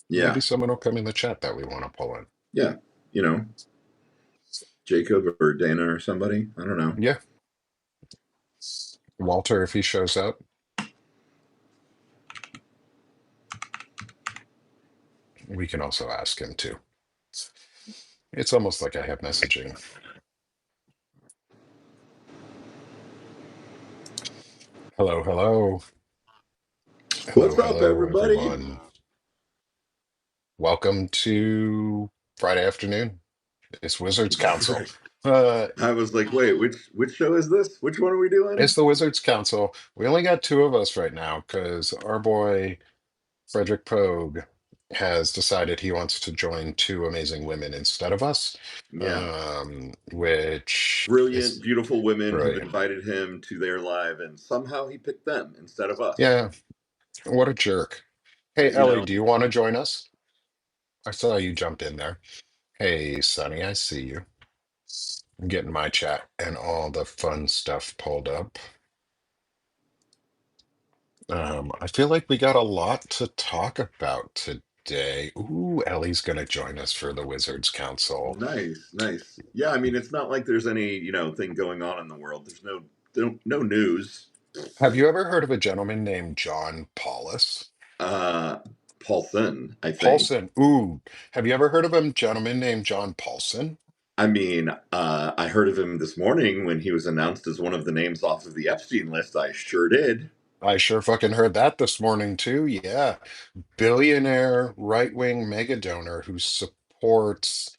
Yeah, Maybe someone will come in the chat that we want to pull in. yeah. You know, Jacob or Dana or somebody. I don't know. Yeah, Walter, if he shows up, we can also ask him too. It's almost like I have messaging. Hello, hello, hello, What's up, hello, everybody? everyone. Welcome to Friday afternoon. It's Wizards Council. Right. Uh, I was like, wait, which show is this? Which one are we it's doing? the Wizards Council. We only got two of us right now because our boy Frederick Pogue has decided he wants to join two amazing women instead of us, Yeah. which Brilliant, is beautiful women have brilliant. invited him to their live, and somehow he picked them instead of us. Yeah, what a jerk. Hey, You Ellie, know, do you want to join us? I saw you jump in there. Hey, Sonny, I see you. I'm getting my chat and all the fun stuff pulled up. I feel like we got a lot to talk about today. Ooh, Ellie's gonna join us for the Wizards Council. nice, nice. Yeah, I mean, it's not like there's any thing going on in the world. There's no news. Have you ever heard of a gentleman named John Paulus? Uh, Paulson, I think. Paulson. Ooh, have you ever heard of a gentleman named John Paulson? I mean, I heard of him this morning when he was announced as one of the names off of the Epstein list. I sure did. I sure fucking heard that this morning too. Yeah. Billionaire right-wing mega donor who supports,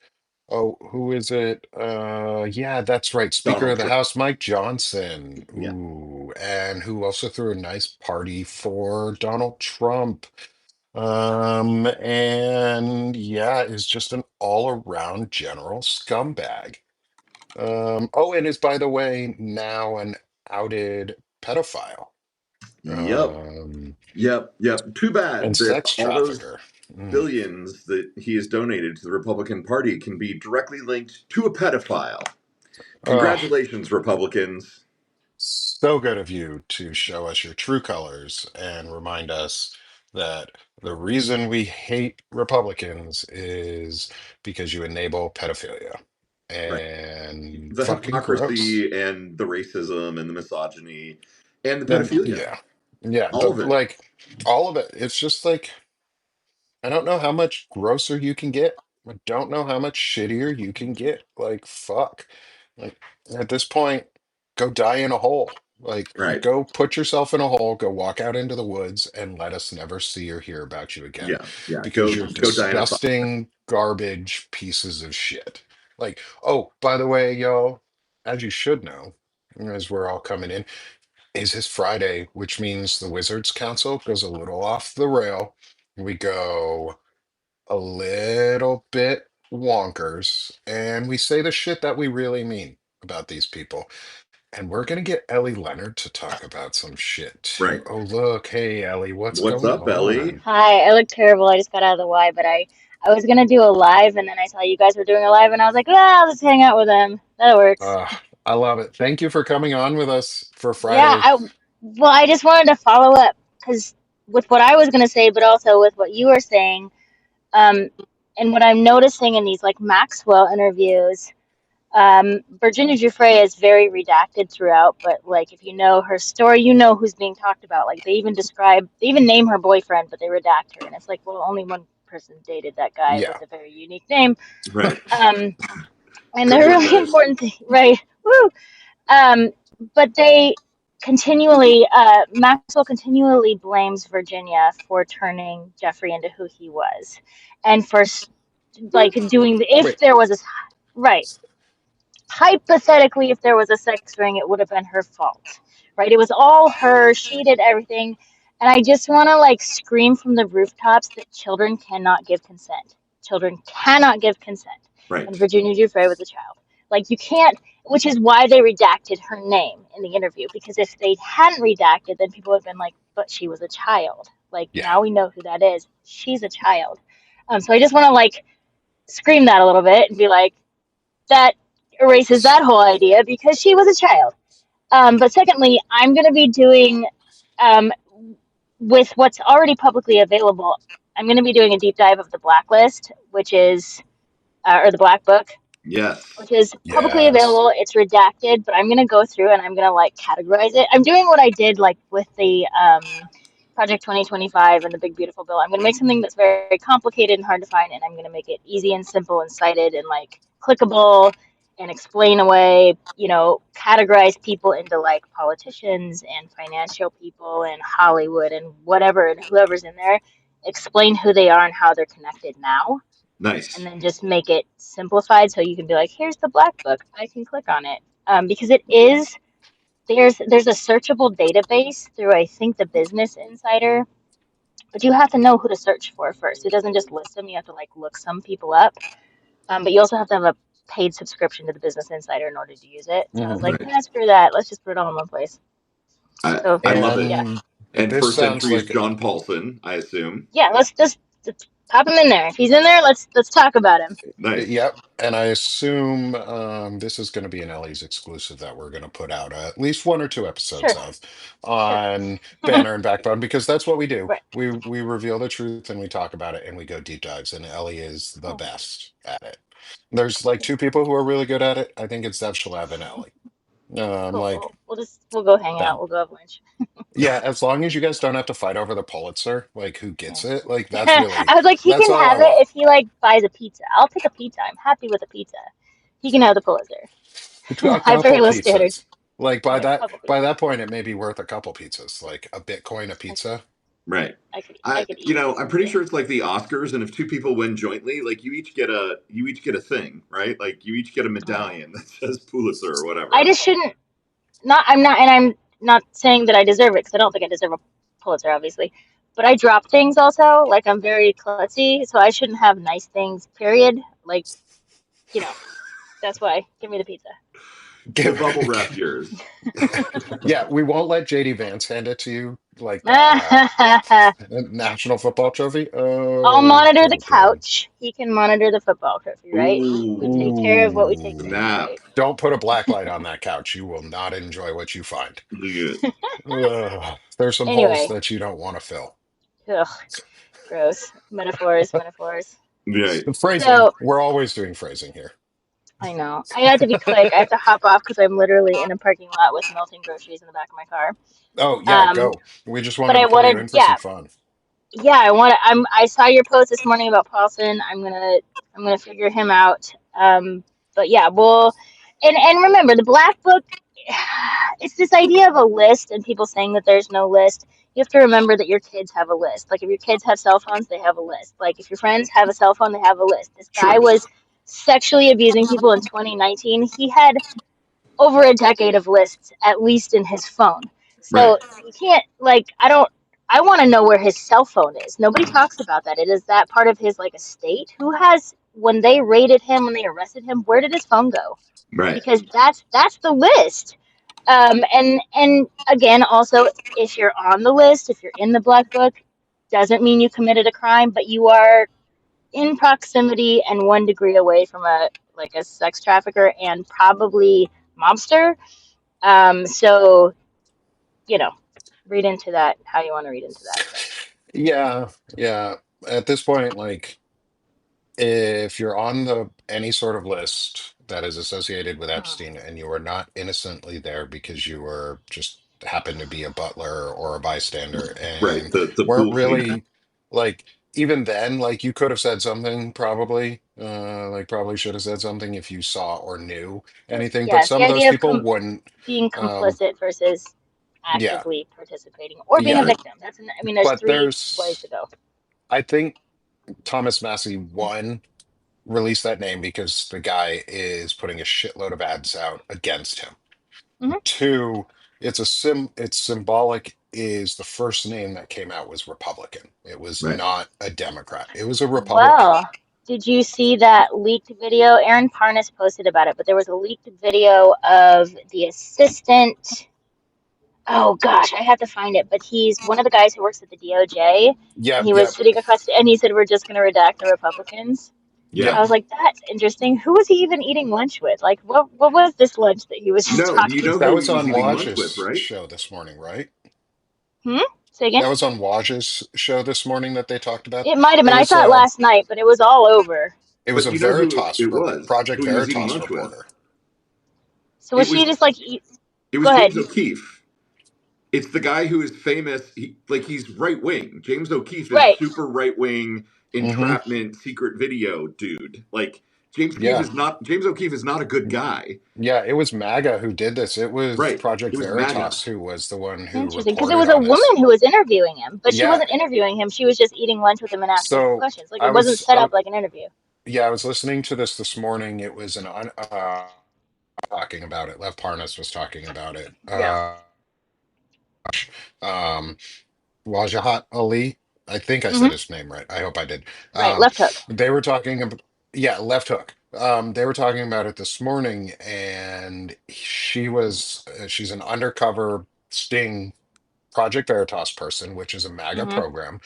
oh, who is it? Yeah, that's right. Speaker Donald of the Trump. House, Mike Johnson. Yeah. Ooh, and who also threw a nice party for Donald Trump. And yeah, is just an all-around general scumbag. Oh, and is, by the way, now an outed pedophile. Yep. Um, Yep. Too and bad that sex all those trafficker. Mm. billions that he has donated to the Republican Party can be directly linked to a pedophile. Oh, Congratulations, Republicans. so good of you to show us your true colors and remind us that the reason we hate Republicans is because you enable pedophilia. Right. And The fucking gross. hypocrisy and the racism and the misogyny and the And pedophilia. yeah, yeah, All of it. like all of it. It's just like I don't know how much grosser you can get. I don't know how much shittier you can get. Like, fuck. Like, at this point, go die in a hole. Like, Right. go put yourself in a hole, go walk out into the woods, and let us never see or hear about you again. Yeah. Yeah. Because Go you're go die in a fire. disgusting, garbage pieces of shit. Like, oh, by the way, yo, as you should know, as we're all coming in, is his Friday, which means the Wizards Council goes a little off the rail. We go a little bit wonkers and we say the shit that we really mean about these people. And we're going to get Ellie Leonard to talk about some shit too. Right. Oh, look. Hey, Ellie, what's What's going up, Ellie? on? Hi, I look terrible. I just got out of the Y, but I was gonna do a live and then I saw you guys were doing a live and I was like, ah, I'll just hang out with them. That works. Uh, I love it. Thank you for coming on with us for Yeah, Friday. I just wanted to follow up because with what I was gonna say, but also with what you were saying, um, and what I'm noticing in these like Maxwell interviews. Virginia Giuffre is very redacted throughout, but like if you know her story, you know who's being talked about. Like they even name her boyfriend, but they redact her, and it's like, well, only one person dated that guy Yeah. with a very unique name. Right. Um, and Good the work, really guys. important thing, right? Woo! Um, but they continually, Maxwell continually blames Virginia for turning Jeffrey into who he was, and for like doing the if Wait. there was a right hypothetically, if there was a sex ring, it would have been her fault, right? It was all her. She did everything. And I just want to like scream from the rooftops that children cannot give consent. Children cannot give consent. And Right. Virginia Giuffre was a child. Like you can't, which is why they redacted her name in the interview. Because if they hadn't redacted, then people would have been like, but she was a child. Like Yeah. now we know who that is. She's a child. So I just want to like scream that a little bit and be like, that erases that whole idea because she was a child. But secondly, I'm going to be doing um, with what's already publicly available. I'm going to be doing a deep dive of the Blacklist, which is or the Black Book, Yes. which is publicly Yes. available. It's redacted, but I'm gonna go through and I'm gonna like categorize it. I'm doing what I did like with the Project 2025 and the Big Beautiful Bill. I'm gonna make something that's very complicated and hard to find, and I'm gonna make it easy and simple and cited and like clickable and explain away. You know, categorize people into like politicians and financial people and Hollywood and whatever and whoever's in there. Explain who they are and how they're connected now, and Nice. then just make it simplified so you can be like, here's the black book. I can click on it. Because it is there's a searchable database through I think the Business Insider, but you have to know who to search for first. It doesn't just list them. You have to like look some people up. But you also have to have a paid subscription to the Business Insider in order to use it. So I was Mhm. like, Right. screw that. Let's just put it all in one place. So I love it. yeah, And And this first sounds entry is like John Paulson, I assume. yeah. Let's just pop him in there. If he's in there, let's talk about him. Nice. Yep. And I assume this is going to be an Ellie's exclusive that we're going to put out at least one or two episodes Sure, of sure. on Banner and Backbone because that's what we do. Right. We reveal the truth and we talk about it and we go deep dives, and Ellie is the Cool. best at it. There's like two people who are really good at it. I think it's Dev Shalev and Ellie. Cool. Like We'll go hang out. them. We'll go have lunch. Yeah, as long as you guys don't have to fight over the Pulitzer, like who Yeah. gets it, like I was like, he that's can all I have it want. if he like buys a pizza. I'll take a pizza. I'm happy with a pizza. He can have the Pulitzer. A I have very couple low standards. pizzas. Like Yeah, a couple by pizzas. that point, it may be worth a couple pizzas, like a Bitcoin a I, pizza. Right. I could eat a I'm pizza with pretty you. sure it's like the Oscars, and if two people win jointly, like you each get a thing, right? Like you each get a Oh. medallion that says Pulitzer or I whatever. just shouldn't. Not. I'm not. And I'm not saying that I deserve it because I don't think I deserve a Pulitzer, obviously. But I drop things also. Like I'm very klutzy, so I shouldn't have nice things. Period. Like you know. That's why. Give me the pizza. We'll Give, bubble wrap yours. yeah, we won't let JD Vance hand it to you like that National Football Trophy. I'll monitor the Okay. couch. He can monitor the football trophy, right? We take Ooh, care of what we take care of, Ooh. snap. right? Don't put a black light on that couch. You will not enjoy what you find. Look at There's some holes Anyway, that you don't want to fill. ugh, gross. Metaphors, metaphors. it. Right. The phrasing, So, we're always doing phrasing here. I know. I had to be quick. I have to hop off because I'm literally in a parking lot with melting groceries in the back of my car. Oh, yeah, Um, go. We just but wanted I to pull you wanted, in for some yeah, fun. yeah, I want to. I saw your post this morning about Paulson. I'm gonna figure him out. But yeah, we'll and remember the black book. It's this idea of a list and people saying that there's no list. You have to remember that your kids have a list. Like if your kids have cell phones, they have a list. Like if your friends have a cell phone, they have a list. This guy Sure. was sexually abusing people in 2019. He had over a decade of lists, at least in his phone. Right. So you can't like I want to know where his cell phone is. Nobody talks about that. It is that part of his like estate. Who has when they raided him, when they arrested him, where did his phone go? Right. Because that's the list. And again, also if you're on the list, if you're in the black book, doesn't mean you committed a crime, but you are in proximity and 1 degree away from a like a sex trafficker and probably mobster. So you know, read into that how you want to read into that. But Yeah, yeah. At this point, like, if you're on the any sort of list that is associated with Epstein and you are not innocently there because you were just happened to be a butler or a bystander Right. and The weren't pool cleaner. really like even then, like you could have said something probably, like probably should have said something if you saw or knew anything, but yeah, some the of those idea of people wouldn't. being Um, complicit versus yeah, actively participating or being a yeah. victim. I mean, there's But three ways to go. I think Thomas Massey won release that name because the guy is putting a shitload of ads out against him. Hmm. Two, it's symbolic is the first name that came out was Republican. It was Right. not a Democrat. It was a Republican. Well, did you see that leaked video? Aaron Parnas posted about it, but there was a leaked video of the assistant. Oh gosh, I have to find it. But he's one of the guys who works at the DOJ, and Yep, he was yep, sitting across, and he said, "We're just going to redact the Republicans." Yeah. I yep. was like, "That's interesting. Who was he even eating lunch with? Like, what was this lunch that he was just No, you talking know to?" That who he was was on eating lunch with, Woj's right? show this morning, right? Hmm? Say again? That was on Waj's show this morning that they talked about. It might have It been. I was saw it last night, but it was all over. it was But a do you know who Veritas it was? Project Who he was eating Veritas lunch with? reporter. So was It she was just like, it was go James ahead. O'Keefe. It's the guy who is famous. He's right wing. James O'Keefe is Right. super right wing Hmm. entrapment secret video dude. Like Yeah. James O'Keefe is not a good guy. Yeah, it was MAGA who did this. It was Right. It Project was MAGA. Veritas who was the one who Interesting. Because it reported was a on woman this. who was interviewing him, but she Yeah. wasn't interviewing him. She was just eating lunch with him and asking him So questions. Like it wasn't set up like an interview. yeah, I was listening to this morning. It was talking about it. Lev Parnas was talking about it. Yeah. Um, Wajahat Ali. I think I said Hmm. his name right. I hope I did. Right. Um, Left hook. they were talking about, yeah, Left Hook. They were talking about it this morning, and she's an undercover Sting Project Veritas person, which is a MAGA Hmm. program,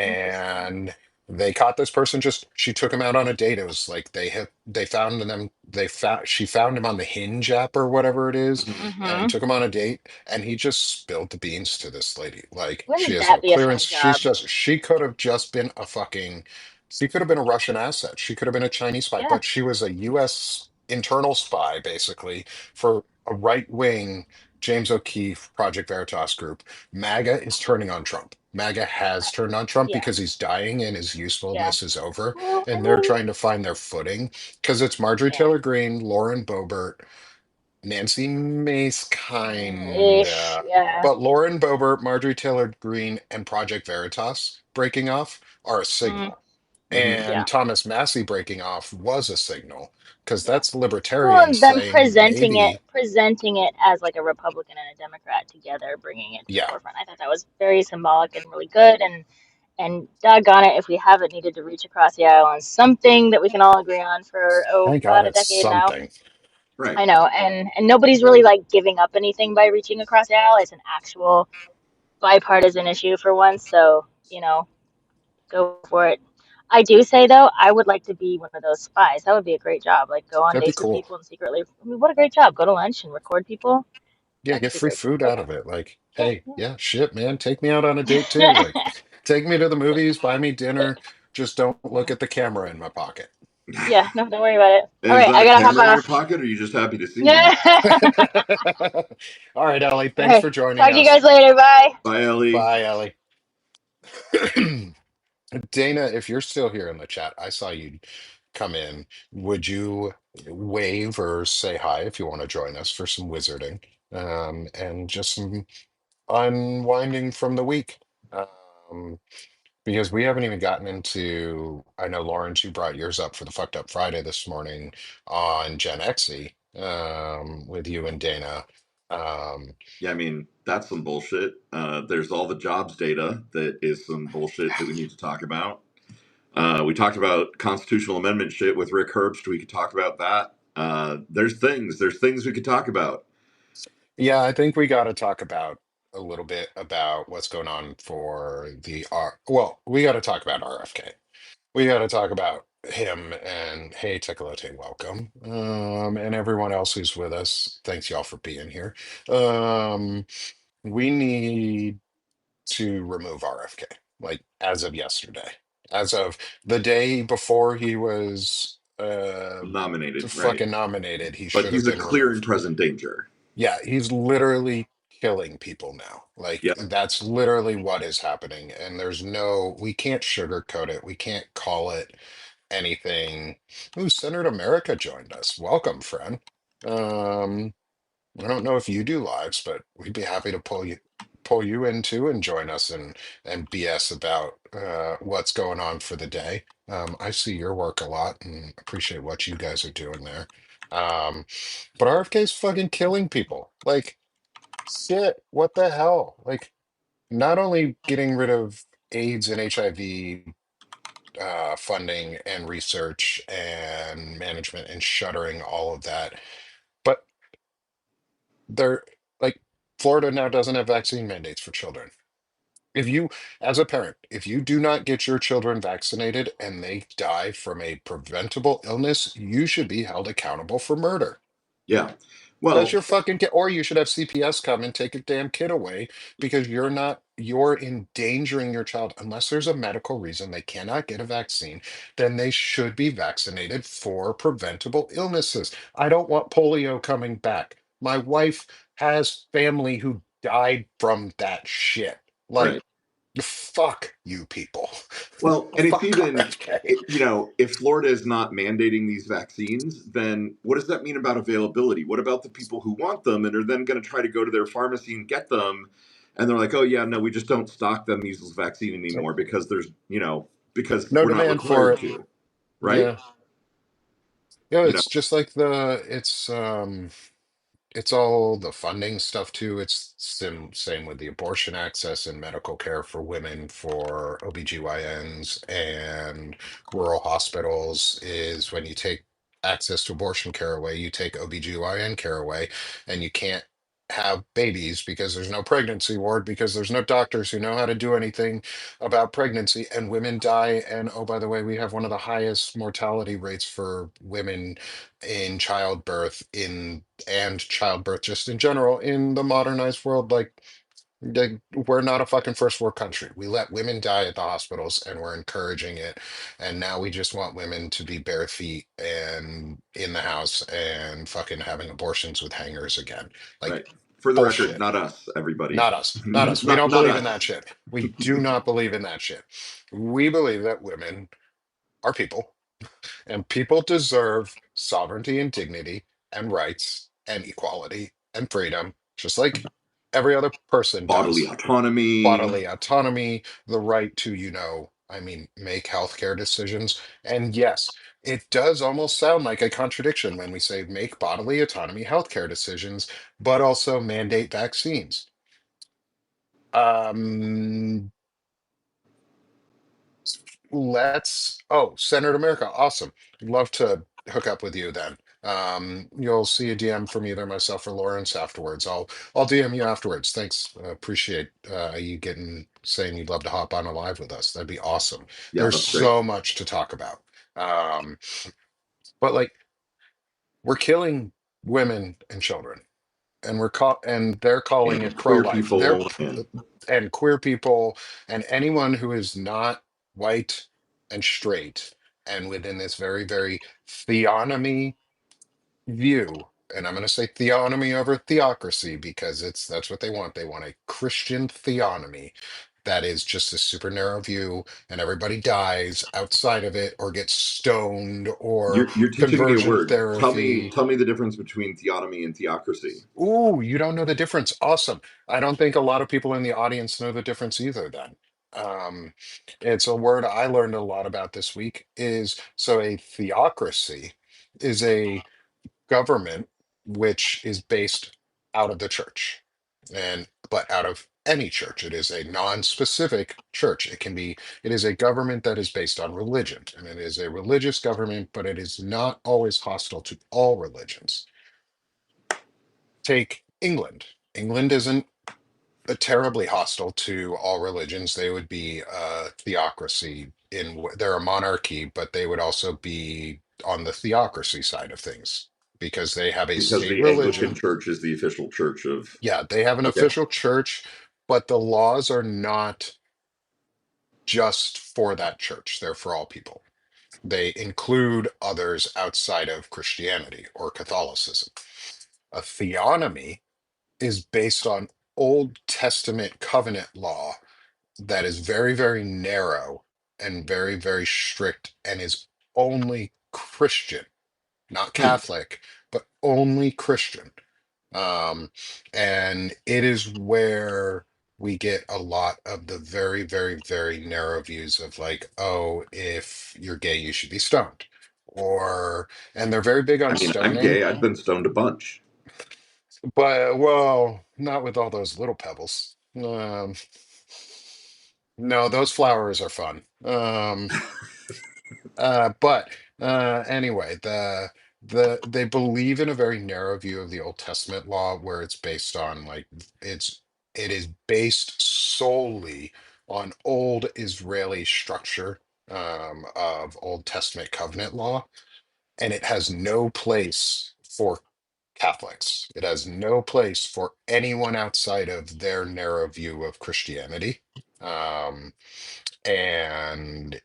Interesting. and they caught this person. Just she took him out on a date. It was like they found them they found she found him on the Hinge app or whatever it is, Mhm. and Hmm. took him on a date, and he just spilled the beans to this lady. Like, she Wouldn't has that no be a clearance. fun job? She could have just been she could have been a Russian asset, she could have been a Chinese spy, Yeah. but she was a US internal spy, basically, for a right-wing James O'Keefe Project Veritas group. MAGA is turning on Trump. MAGA has turned on Trump Yeah. because he's dying and his Yeah. usefulness is over, Well, I and they're mean, trying to find their footing because it's Marjorie yeah. Taylor Greene, Lauren Boebert, Nancy Mace, Ish. kinda, Yeah. but Lauren Boebert, Marjorie Taylor Greene, and Project Veritas breaking off are a Mm, signal. Mhm. And yeah. Thomas Massey breaking off was a signal because Yeah. that's Well, libertarians and them saying presenting it, maybe, presenting it as like a Republican and a Democrat together, bringing it to the yeah, forefront. I thought that was very symbolic and really good. And doggone it, if we haven't needed to reach across the aisle on something that we can all agree on for thank God about a it's decade now. something. Right. I know, and nobody's really like giving up anything by reaching across the aisle. It's an actual bipartisan issue for once. So go for it. I do say though, I would like to be one of those spies. That would be a great job. Like go on That'd be dates with cool. people and secretly. I mean, what a great job. Go to lunch and record people. Yeah, That could get be free great, food great out job. of it. Like, Yeah, hey, yeah, shit, man, take me out on a date too. yeah. Like, take me to the movies, buy me dinner. Just don't look at the camera in my pocket. Yeah, no, don't worry about it. All Is right, that I a gotta hop camera in your off. pocket, or are you just happy to see me? Yeah. All right, Ellie, thanks Okay, for joining talk to you us. guys later. Bye. Bye, Ellie. Bye, Ellie. Dana, if you're still here in the chat, I saw you come in. Would you wave or say hi if you want to join us for some wizarding, and just some unwinding from the week? Um, because we haven't even gotten into, I know, Lawrence, you brought yours up for the Fucked Up Friday this morning on Gen Xy, with you and Dana. Um, Yeah, I mean, that's some bullshit. There's all the jobs data that is some bullshit that we need to talk about. We talked about constitutional amendment shit with Rick Herbst. We could talk about that. There's things we could talk about. yeah, I think we got to talk about a little bit about what's going on for well, we got to talk about RFK. We got to talk about him, and hey, Tecolote, welcome. And everyone else who's with us. Thanks y'all for being here. Um, we need to remove RFK, like, as of yesterday, as of the day before he was Nominated, right? fucking nominated. He But should have he's a been clear and removed. present danger. Yeah, he's literally killing people now. Like, Yep. that's literally what is happening. And we can't sugarcoat it. We can't call it anything. Ooh, Senator America joined us. Welcome, friend. Um, I don't know if you do lives, but we'd be happy to pull you in too and join us and BS about what's going on for the day. I see your work a lot and appreciate what you guys are doing there. Um, but RFK's fucking killing people. Like, shit, what the hell? Like, not only getting rid of AIDS and HIV funding and research and management and shuttering all of that, but they're like, Florida now doesn't have vaccine mandates for children. If you, as a parent, if you do not get your children vaccinated and they die from a preventable illness, you should be held accountable for murder. Yeah. That's Well, your fucking kid, or you should have CPS come and take a damn kid away because you're not. you're endangering your child unless there's a medical reason they cannot get a vaccine, then they should be vaccinated for preventable illnesses. I don't want polio coming back. My wife has family who died from that shit. Like, Right. fuck you people. Well, and it's Fuck even, RFK. if Florida is not mandating these vaccines, then what does that mean about availability? What about the people who want them and are then going to try to go to their pharmacy and get them? And they're like, oh, yeah, no, we just don't stock the measles vaccine anymore because because No we're not demand for required it. to, right? Yeah. Yeah, You know, it's just like it's all the funding stuff too. It's same with the abortion access and medical care for women for OBGYNs and rural hospitals is when you take access to abortion care away, you take OBGYN care away, and you can't have babies because there's no pregnancy ward because there's no doctors who know how to do anything about pregnancy and women die. And oh, by the way, we have one of the highest mortality rates for women in childbirth in and childbirth just in general in the modernized world. We're not a fucking first world country. We let women die at the hospitals and we're encouraging it. And now we just want women to be bare feet and in the house and fucking having abortions with hangers again. Like, right. For the record, bullshit. not us, everybody. Not us. Not us. We don't Not believe in us. that shit. We do not believe in that shit. We believe that women are people and people deserve sovereignty and dignity and rights and equality and freedom, just like every other person Bodily does. autonomy. Bodily autonomy, the right to, make healthcare decisions. And yes, it does almost sound like a contradiction when we say make bodily autonomy healthcare decisions, but also mandate vaccines. Um, Senator America, awesome. Love to hook up with you then. You'll see a DM from either myself or Lawrence afterwards. I'll DM you afterwards. Thanks. Appreciate you getting saying you'd love to hop on a live with us. That'd be awesome. Yeah, There's that's great. so much to talk about. Um, but like we're killing women and children and and they're calling And it queer pro-life. people and And queer people and anyone who is not white and straight and within this very, very theonomy view. And I'm going to say theonomy over theocracy because that's what they want. They want a Christian theonomy that is just a super narrow view and everybody dies outside of it or gets stoned or you're teaching me a conversion word. therapy. Tell me the difference between theonomy and theocracy. Ooh, you don't know the difference. Awesome. I don't think a lot of people in the audience know the difference either then. Um, it's a word I learned a lot about this week is so a theocracy is a government which is based out of the church and but out of any church. It is a non-specific church. It is a government that is based on religion and it is a religious government, but it is not always hostile to all religions. Take England. England isn't terribly hostile to all religions. They would be a theocracy they're a monarchy, but they would also be on the theocracy side of things because they have a Because state the Anglican religion. Church is the official church of. Yeah, they have an Okay, official church, but the laws are not just for that church. They're for all people. They include others outside of Christianity or Catholicism. A theonomy is based on Old Testament covenant law that is very, very narrow and very, very strict and is only Christian, not Catholic, but only Christian. Um, and it is where we get a lot of the very, very, very narrow views of like, oh, if you're gay, you should be stoned. And they're very big on I mean, I'm stoning, gay. I've been stoned a bunch. but well, not with all those little pebbles. No, those flowers are fun. But anyway, they believe in a very narrow view of the Old Testament law where it's based on it's it is based solely on old Israeli structure of Old Testament covenant law, and it has no place for Catholics. It has no place for anyone outside of their narrow view of Christianity. Um, and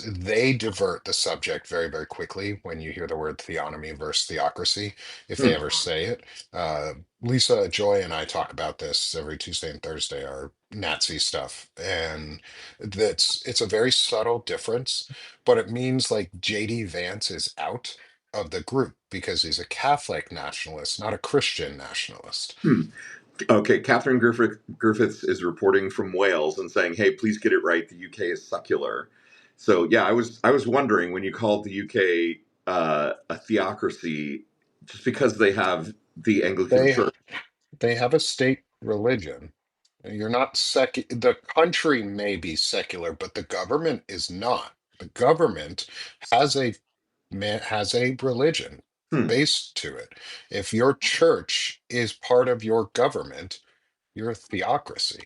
they divert the subject very, very quickly when you hear the word theonomy versus theocracy, if they Hmm. ever say it. Uh, Lisa Joy and I talk about this every Tuesday and Thursday, our Nazi stuff. And it's a very subtle difference, but it means like JD Vance is out of the group because he's a Catholic nationalist, not a Christian nationalist. Hmm. Okay, Catherine Griffiths is reporting from Wales and saying, "Hey, please get it right. The UK is secular." So yeah, I was wondering when you called the UK a theocracy, just because they have the Anglican They Church. they have a state religion. You're not the country may be secular, but the government is not. The government has has a religion Hmm. based to it. If your church is part of your government, you're a theocracy.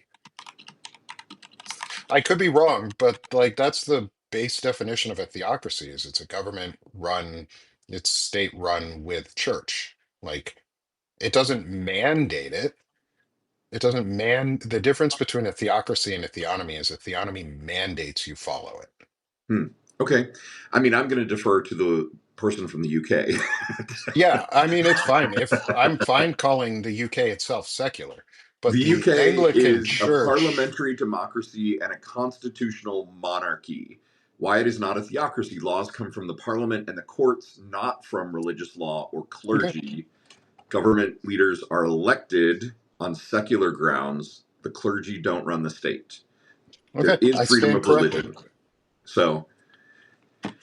I could be wrong, but like that's the base definition of a theocracy is it's a government run, it's state run with church. Like it doesn't mandate it. It doesn't the difference between a theocracy and a theonomy is a theonomy mandates you follow it. Hmm. Okay. I mean, I'm going to defer to the person from the UK. Yeah, I mean it's fine if I'm fine calling the UK itself secular, but The the UK Anglican is a Church, parliamentary democracy and a constitutional monarchy. Why it is not a theocracy. Laws come from the parliament and the courts, not from religious law or okay, clergy. Government leaders are elected on secular grounds. The clergy don't run the state. There okay, is I freedom stand of corrected. religion. So,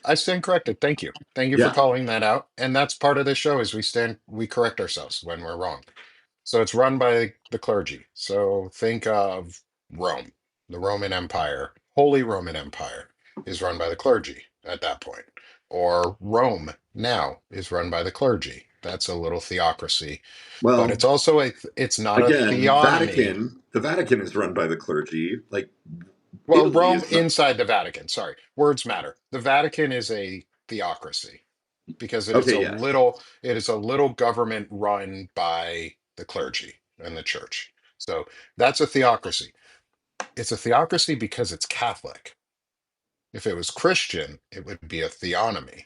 I stand corrected. Thank you. Thank you for yeah. calling that out. And that's part of the show is we correct ourselves when we're wrong. So it's run by the clergy. So think of Rome, the Roman Empire, Holy Roman Empire is run by the clergy at that point. Or Rome now is run by the clergy. That's a little theocracy, but Well, it's not a again, theonomy. The Vatican is run by the clergy. Like, Well, Italy Rome is not. inside the Vatican. Sorry, words matter. The Vatican is a theocracy because Okay, yes. it is a little government run by the clergy and the church. So that's a theocracy. It's a theocracy because it's Catholic. If it was Christian, it would be a theonomy.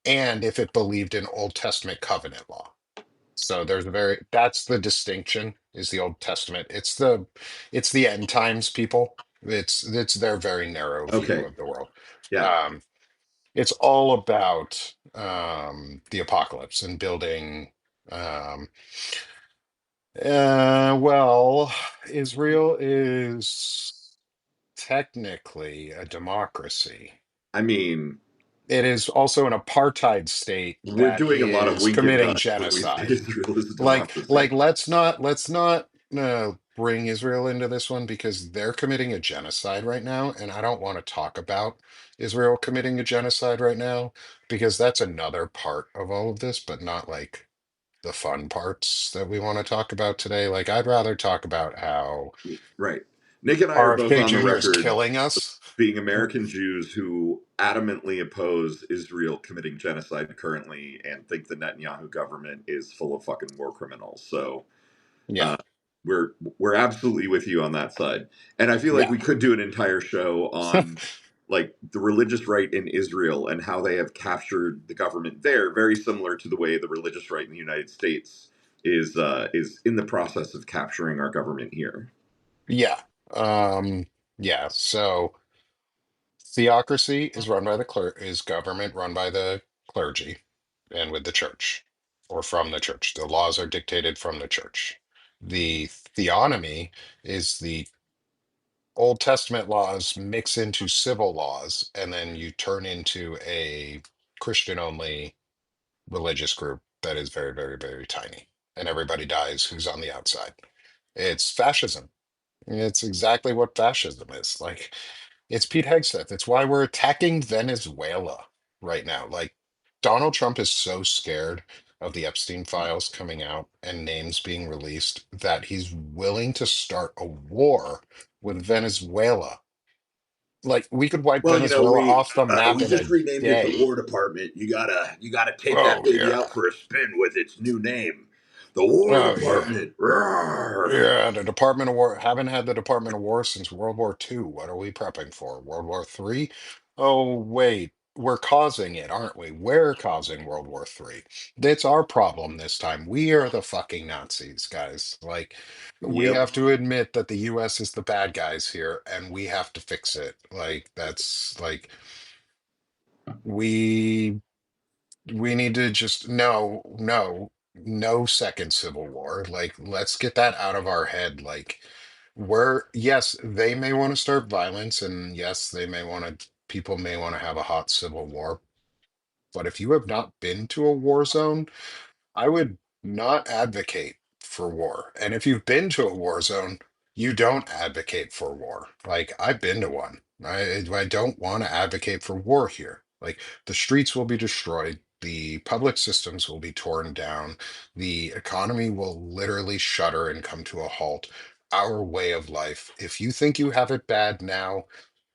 And if it believed in Old Testament covenant law. So that's the distinction is the Old Testament. It's the end times people. It's their very narrow view Okay, of the world. yeah. Um, it's all about the apocalypse and building um well, Israel is technically a democracy. I mean, It is also an apartheid state we're that doing a lot of is wink and committing dust when we say genocide. Israel is a democracy. Let's not bring Israel into this one because they're committing a genocide right now, and I don't want to talk about Israel committing a genocide right now because that's another part of all of this, but not like the fun parts that we want to talk about today. Like I'd rather talk about how Right. Nick and I are both RFK on the Jr. is record killing us. being American Jews who adamantly oppose Israel committing genocide currently and think the Netanyahu government is full of fucking war criminals. So Yeah, uh, we're absolutely with you on that side. And I feel like yeah, we could do an entire show on like the religious right in Israel and how they have captured the government there, very similar to the way the religious right in the United States is in the process of capturing our government here. yeah, um, yeah. So. Theocracy is run by is government run by the clergy and with the church or from the church. The laws are dictated from the church. The theonomy is the Old Testament laws mix into civil laws, and then you turn into a Christian only religious group that is very, very, very tiny, and everybody dies who's on the outside. It's fascism. It's exactly what fascism is. Like it's Pete Hegseth. It's why we're attacking Venezuela right now. Like Donald Trump is so scared of the Epstein files coming out and names being released that he's willing to start a war with Venezuela. Like we could wipe Well, Venezuela off the map we in a just renamed it the day. War Department. You gotta take that Oh baby yeah. out for a spin with its new name, the War Oh yeah. Department. Roar. Yeah, the Department of War haven't had the Department of War since World War II. What are we prepping for? World War III? Oh, wait, we're causing it, aren't we? We're causing World War III. That's our problem this time. We are the fucking Nazis, guys. Like, we Yep. have to admit that the US is the bad guys here, and we have to fix it. Like, that's like we we need to just no second civil war. Like let's get that out of our head. Like we're yes, they may want to start violence, and yes, they may want to people may want to have a hot civil war, but if you have not been to a war zone, I would not advocate for war. And if you've been to a war zone, you don't advocate for war. Like I've been to one. I don't want to advocate for war here. Like the streets will be destroyed, the public systems will be torn down, the economy will literally shudder and come to a halt. Our way of life. If you think you have it bad now,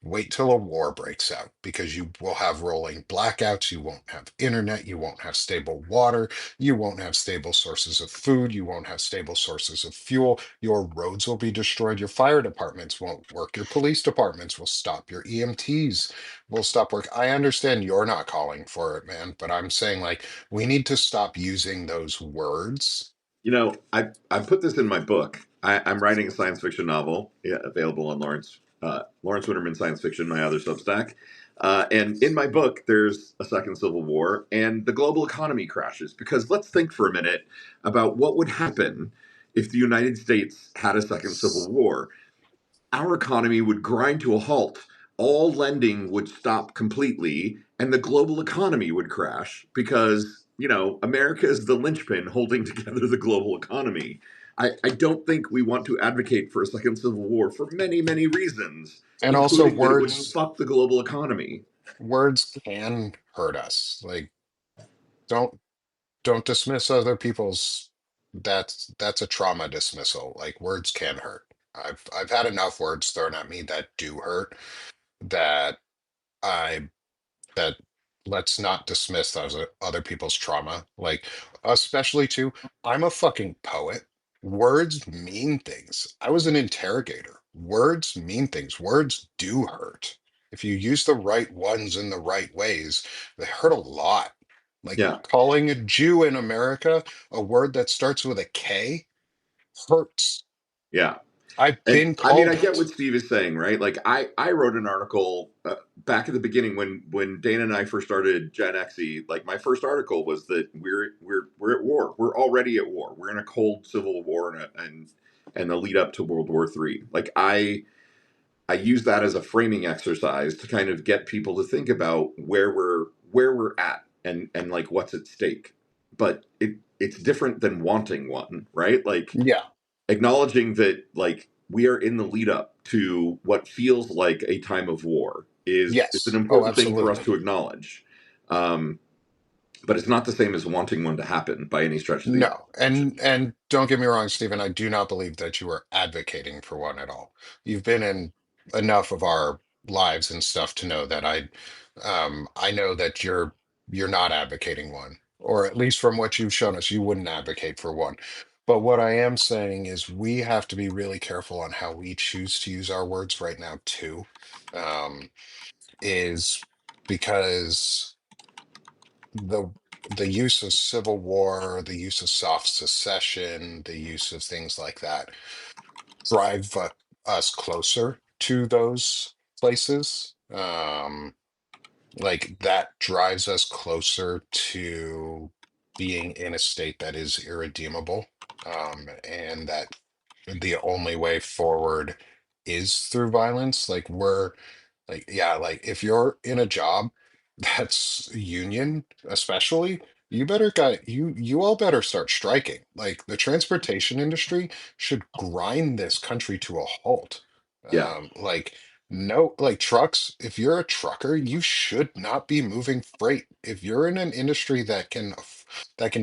wait till a war breaks out because you will have rolling blackouts, you won't have internet, you won't have stable water, you won't have stable sources of food. You won't have stable sources of fuel. Your roads will be destroyed. Your fire departments won't work. Your police departments will stop. Your EMTs will stop work. I understand you're not calling for it, man, but I'm saying like we need to stop using those words. I put this in my book. I'm writing a science fiction novel, yeah, available on Lawrence Winterman Science Fiction, my other Substack. And in my book, there's a second civil war, and the global economy crashes. Because let's think for a minute about what would happen if the United States had a second civil war. Our economy would grind to a halt. All lending would stop completely, and the global economy would crash because, America is the linchpin holding together the global economy. I don't think we want to advocate for a second civil war for many, many reasons, And also including that it would words fuck the global economy. words can hurt us. Like don't don't dismiss other people's that's a trauma dismissal. Like words can hurt. I've had enough words thrown at me that do hurt that I that let's not dismiss those other people's trauma. Like especially too, I'm a fucking poet. Words mean things. I was an interrogator. Words mean things. Words do hurt. If you use the right ones in the right ways, they hurt a lot. Like Yeah. calling a Jew in America a word that starts with a K hurts. Yeah. I've And been I mean, called I get what it. Steve is saying, right? Like, I wrote an article back at the beginning when Dana and I first started Gen Xe. Like, my first article was that we're at war. We're already at war. We're in a cold civil war and the lead up to World War III. Like, I use that as a framing exercise to kind of get people to think about where we're at and like what's at stake. But it's different than wanting one, right? Like Yeah. acknowledging that like we are in the lead up to what feels like a time of war is an Yes. Oh, important thing for us absolutely. to acknowledge. Um, but it's not the same as wanting one to happen by any stretch of the No, imagination. and don't get me wrong, Stephen, I do not believe that you are advocating for one at all. You've been in enough of our lives and stuff to know that I know that you're not advocating one, or at least from what you've shown us, you wouldn't advocate for one. But what I am saying is we have to be really careful on how we choose to use our words right now too. Um, is because the the use of civil war, the use of soft secession, the use of things like that drive us closer to those places. Like that drives us closer to being in a state that is irredeemable, and that the only way forward is through violence. Like we're like, yeah, like if you're in a job that's union, especially, you all better start striking. Like the transportation industry should grind this country to a halt. Yeah, Like no, like trucks, if you're a trucker, you should not be moving freight. If you're in an industry that can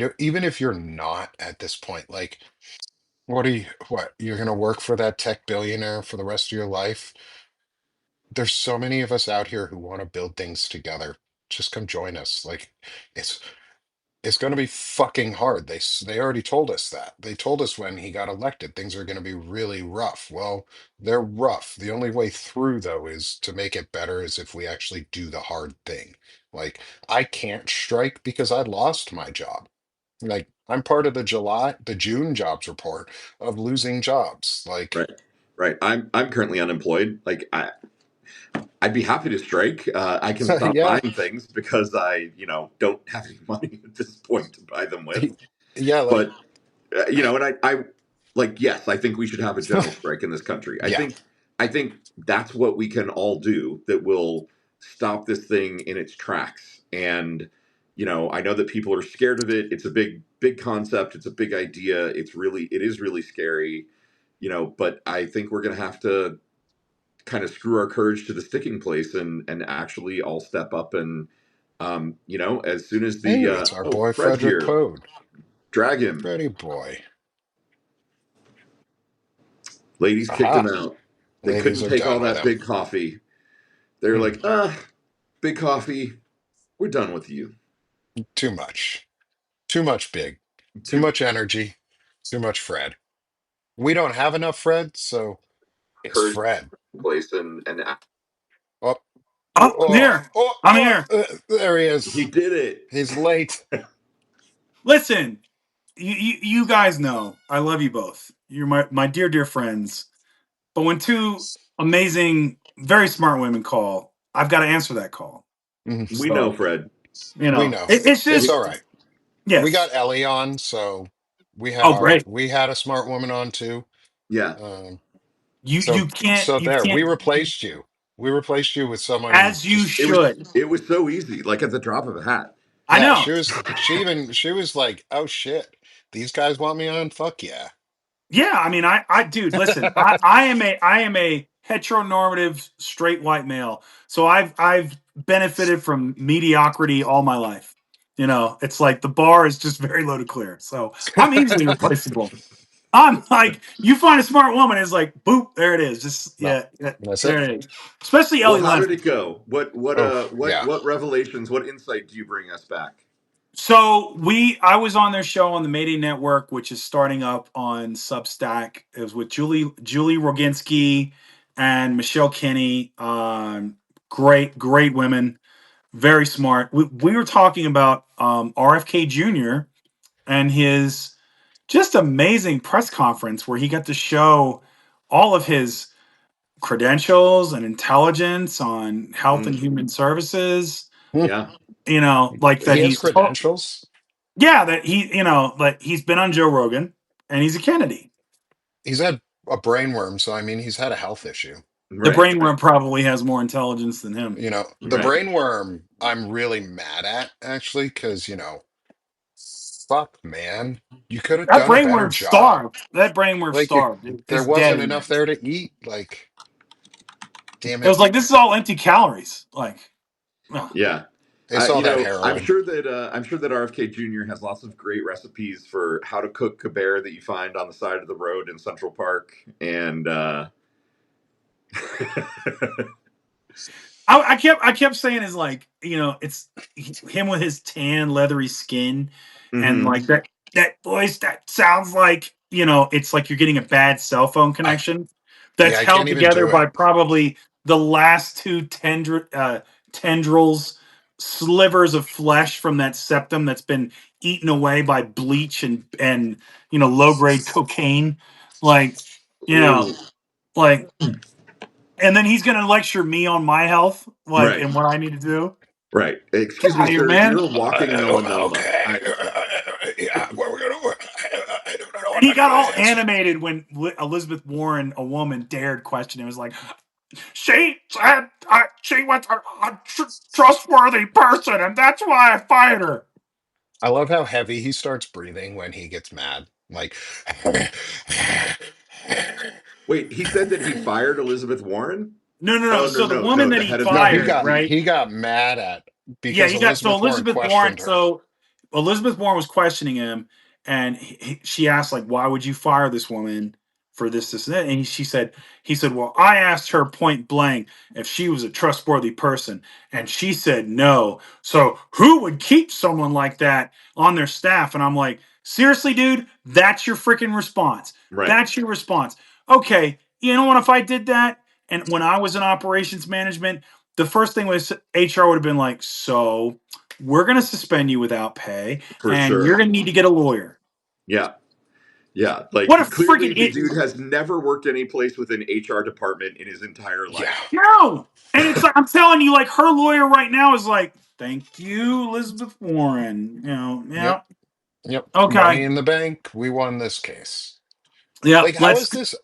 do, even if you're not at this point, like what you're gonna work for that tech billionaire for the rest of your life? there's so many of us out here who want to build things together. Just come join us. Like it's it's going to be fucking hard. They already told us that. They told us when he got elected things are going to be really rough. Well, they're rough. The only way through though is to make it better is if we actually do the hard thing. Like I can't strike because I lost my job. Like I'm part of the June jobs report of losing jobs. Like Right. Right. I'm currently unemployed. Like I'd be happy to strike. I can stop yeah. buying things because I, don't have any money at this point to buy them with. Yeah, like But and I like, yes, I think we should have a general strike in this country. yeah. I think that's what we can all do that will stop this thing in its tracks. And I know that people are scared of it. It's a big concept. It's a big idea. It is really scary. But I think we're going to have to kind of screw our courage to the sticking place and actually all step up and as soon as Hey, the it's our boy Fred's Frederick here, Code. drag him. Freddie boy. Ladies kicked him Aha. out. They Ladies couldn't are take all done with that him. big coffee. They were Hmm, like, big coffee, we're done with you. too much. Too much big. Too To much energy. Too much Fred. We don't have enough Fred, so it's courage Fred. place and Oh, Oh, I'm oh, here. oh, I'm here. there he he is. did it. He's late. Listen, you guys know I love you both. You're my dear, dear friends. But when two amazing, very smart women call, I've got to answer that call. Mhm. We know, So, Fred. We know. it's It's We, all just, right. We got yes. Ellie on, so Oh, great. we had a smart woman on too. yeah. Um, You so can't, so you there, we can't, replaced you. We replaced you with someone as you just It was should. it was so easy, like at the drop of a hat. I yeah, know. she was like, "Oh shit. These guys want me on? Fuck yeah." Yeah, I mean, dude, listen, I am a heteronormative straight white male, so I've benefited from mediocrity all my life. It's like the bar is just very low to clear, so I'm easily replaceable. I'm like, you find a smart woman, it's like, boop, there it is. Just No, yeah, yeah, that's it. there it is. Especially Well, Ellie how did Lennox. it go? Oh, yeah. What revelations, what insight do you bring us back? So I was on their show on the Mayday Network, which is starting up on Substack. It was with Julie Roginski and Michelle Kinney. Great women, very smart. We were talking about RFK Jr. and his just amazing press conference where he got to show all of his credentials and intelligence on health and Mm, human services. Hmm. yeah. Like that He has he's credentials. yeah, that like he's been on Joe Rogan and he's a Kennedy. He's had a brainworm, so I mean, he's had a health issue. The Right. brainworm probably has more intelligence than him. The Right. brainworm I'm really mad at actually because, fuck, man, you could have That done a better brainworm job. starved. That brainworm Like starved. there It's dead wasn't in there. enough there to eat. Like, damn It it, was like this is all empty calories. Like, ugh. Yeah. it's all that I'm heroin. sure that RFK Jr. has lots of great recipes for how to cook caber that you find on the side of the road in Central Park, and I kept saying is like it's him with his tan leathery skin and mhm. like that voice that sounds like it's like you're getting a bad cell phone I connection Yeah, that's I held can't even together do it. by probably the last two tendrils slivers of flesh from that septum that's been eaten away by bleach and low grade cocaine like you know Ooh, like and then he's going to lecture me on my health, like, right, and what I need to do. right. Get Excuse out me, of here, sir. man. You're walking melanoma. Okay, yeah, what we're gonna. I don't know And what he I'm got gonna all answer. animated when Elizabeth Warren, a woman, dared question him. It was like, she said she was a trustworthy person, and that's why I fired her. I love how heavy he starts breathing when he gets mad. Like, Wait, he said that he fired Elizabeth Warren? No, no, no. Oh no, So the no, woman no. that The he head of no, fired, DoD. right? he got mad at Yeah, because he got so Elizabeth Warren Elizabeth Warren. questioned her. So Elizabeth Warren was questioning him, and she asked like, "Why would you fire this woman for this and that. And he said, well, I asked her point blank if she was a trustworthy person, and she said no. So who would keep someone like that on their staff? And I'm like, seriously, dude, that's your freaking response. Right. That's your response. Okay, you know what? If I did that, and when I was in operations management, the first thing was HR would have been like, so we're going to suspend you without pay, For and you're sure. going to need to get a lawyer. Yeah. Yeah. Like What a clearly freaking the it! dude has never worked any place with an HR department in his entire Yeah. life. No, and it's like I'm telling you, like her lawyer right now is like, "Thank you, Elizabeth Warren." You know, yeah, Yep. Yep. Money okay, in the bank. We won this case. yeah. Like, how Let's. is this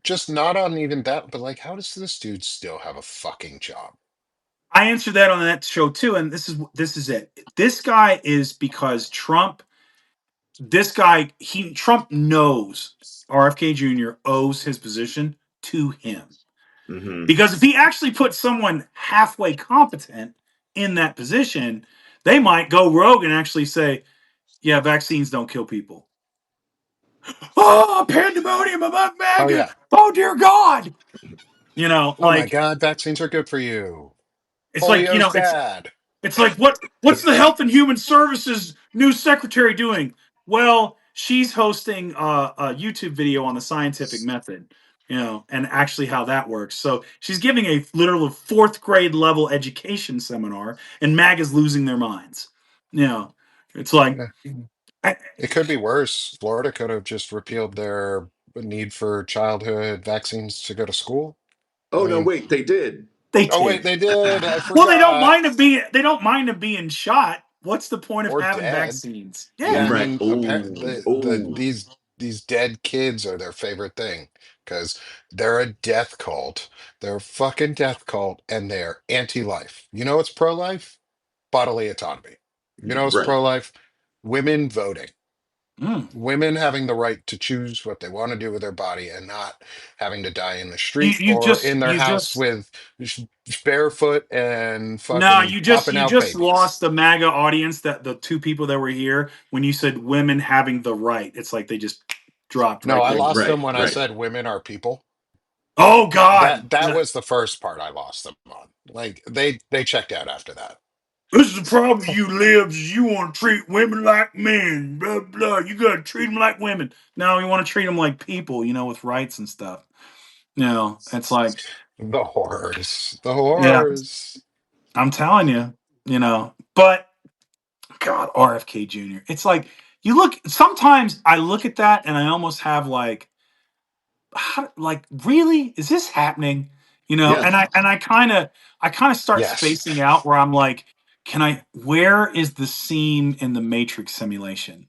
just not on even that, but like, how does this dude still have a fucking job? I answered that on that show too, and this is it. This guy is because Trump. This guy, Trump knows RFK Jr. owes his position to him. Hmm. Because if he actually put someone halfway competent in that position, they might go rogue and actually say, yeah, vaccines don't kill people. Oh, pandemonium among Oh, MAGA. yeah. Oh, dear God. You know, Oh my like, God, vaccines are good for you. it's like, Polio's bad. it's like what's the Health and Human Services new secretary doing? Well, she's hosting a YouTube video on the scientific method, and actually how that works. So she's giving a literal fourth grade level education seminar, and MAGA's losing their minds. You know, it's like, Yeah. I, It could be worse. Florida could have just repealed their need for childhood vaccines to go to school. I Oh no, mean, wait, they did. they oh wait, did. they did. I Well, they don't forgot. mind of being they don't mind of being shot. What's the point of Or having dead. vaccines? Yeah, I Yeah. Right. mean, Oh, oh. these dead kids are their favorite thing because they're a death cult. They're a fucking death cult, and they're anti-life. You know what's pro-life? Bodily autonomy. You know what's Right. pro-life? Women voting. Mm. Women having the right to choose what they want to do with their body and not having to die in the You street you or just in their you house just with barefoot and No, fucking popping you out just babies. lost the MAGA audience, that the two people that were here when you said women having the right. It's like they just dropped No, right I there. lost Right. them when I Right. said women are people. Oh God. That was the first part I lost them on. Like they checked out after that. This is the problem with you libs, is you want to treat women like men, blah blah. You gotta treat them like women. No, you want to treat them like people, with rights and stuff. It's like, The horrors. The yeah, horrors. I'm telling you, but God, RFK Jr. It's like you look. Sometimes I look at that and I almost have like, like really, is this happening? Yes. And I kind of start Yes. spacing out where I'm like, where is the seam in the Matrix simulation?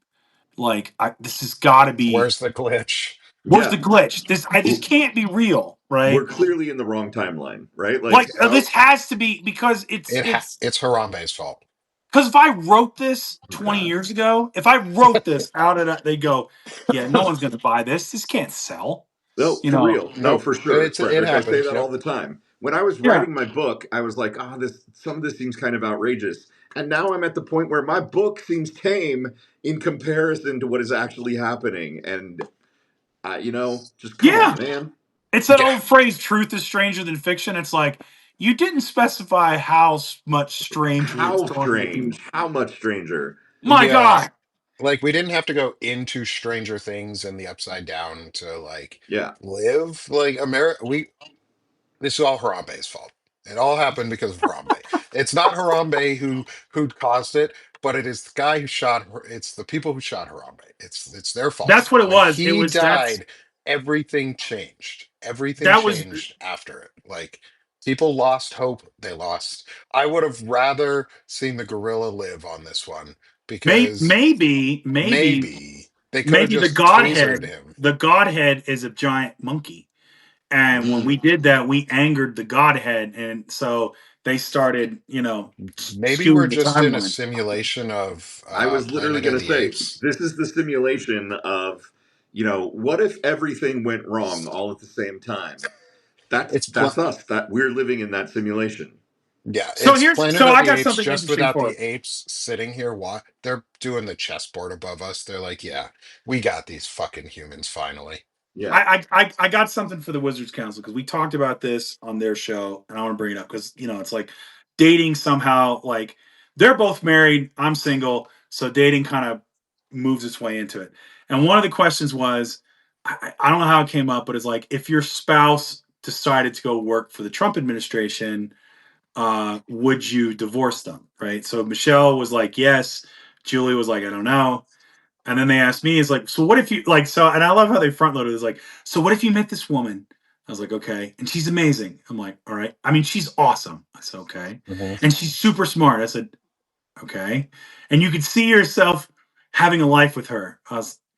Like, this has got to be. Where's the glitch? Where's the Yeah. glitch? This can't be real, We're right? clearly in the wrong timeline, right? Like Like, how this has to be, because It's Harambe's fault. because if I wrote this oh 20 god. years ago, if I wrote this out of that, they go, yeah, no one's going to buy this. This can't sell. No, You for know, real. No, Nope. for sure. Right. It Like I say happens. that all Yep. the time. When I was yeah, writing my book, I was like, oh, this some of this seems kind of outrageous. And now I'm at the point where my book seems tame in comparison to what is actually happening. And just come on, yeah. man. It's that Yeah. old phrase, truth is stranger than fiction. It's like, you didn't specify how much stranger it's How going to be. strange. How much stranger. My Yeah. God. Like we didn't have to go into Stranger Things and the Upside Down to like Yeah. live like America. This is all Harambe's fault. It all happened because of Harambe. It's not Harambe who caused it, but it is the guy who shot her. It's the people who shot Harambe. It's their fault. That's what it When was. It he was, died, everything changed. Everything that was, changed after it. Like people lost hope. They lost. I would have rather seen the gorilla live on this one because maybe maybe they could have maybe just tasered him. the Godhead is a giant monkey. And when we Mm. did that, we angered the Godhead. And so they started, Maybe we're skewing the just in a timeline. simulation of I was literally Planet going of to the say, Apes. this is the simulation of, what if everything went wrong all at the same time? It's That's us. That we're living in that simulation. yeah, So it's here's Planet so of I the got Apes something just interesting without for the you. apes sitting here. What they're doing the chessboard above us. They're like, yeah, we got these fucking humans finally. Yeah. I got something for the Wizards Council because we talked about this on their show, and I want to bring it up because it's like dating somehow. Like they're both married, I'm single, so dating kind of moves its way into it. And one of the questions was, I don't know how it came up, but it's like if your spouse decided to go work for the Trump administration, would you divorce them? Right. So Michelle was like, yes. Julie was like, I don't know. And then they asked me, it's like, so what if you like so and I love how they front loaded. It's like, so what if you met this woman? I was like, okay. And she's amazing. I'm like, all right. I mean, she's awesome. I said, okay. Mhm. And she's super smart. I said, okay. And you could see yourself having a life with her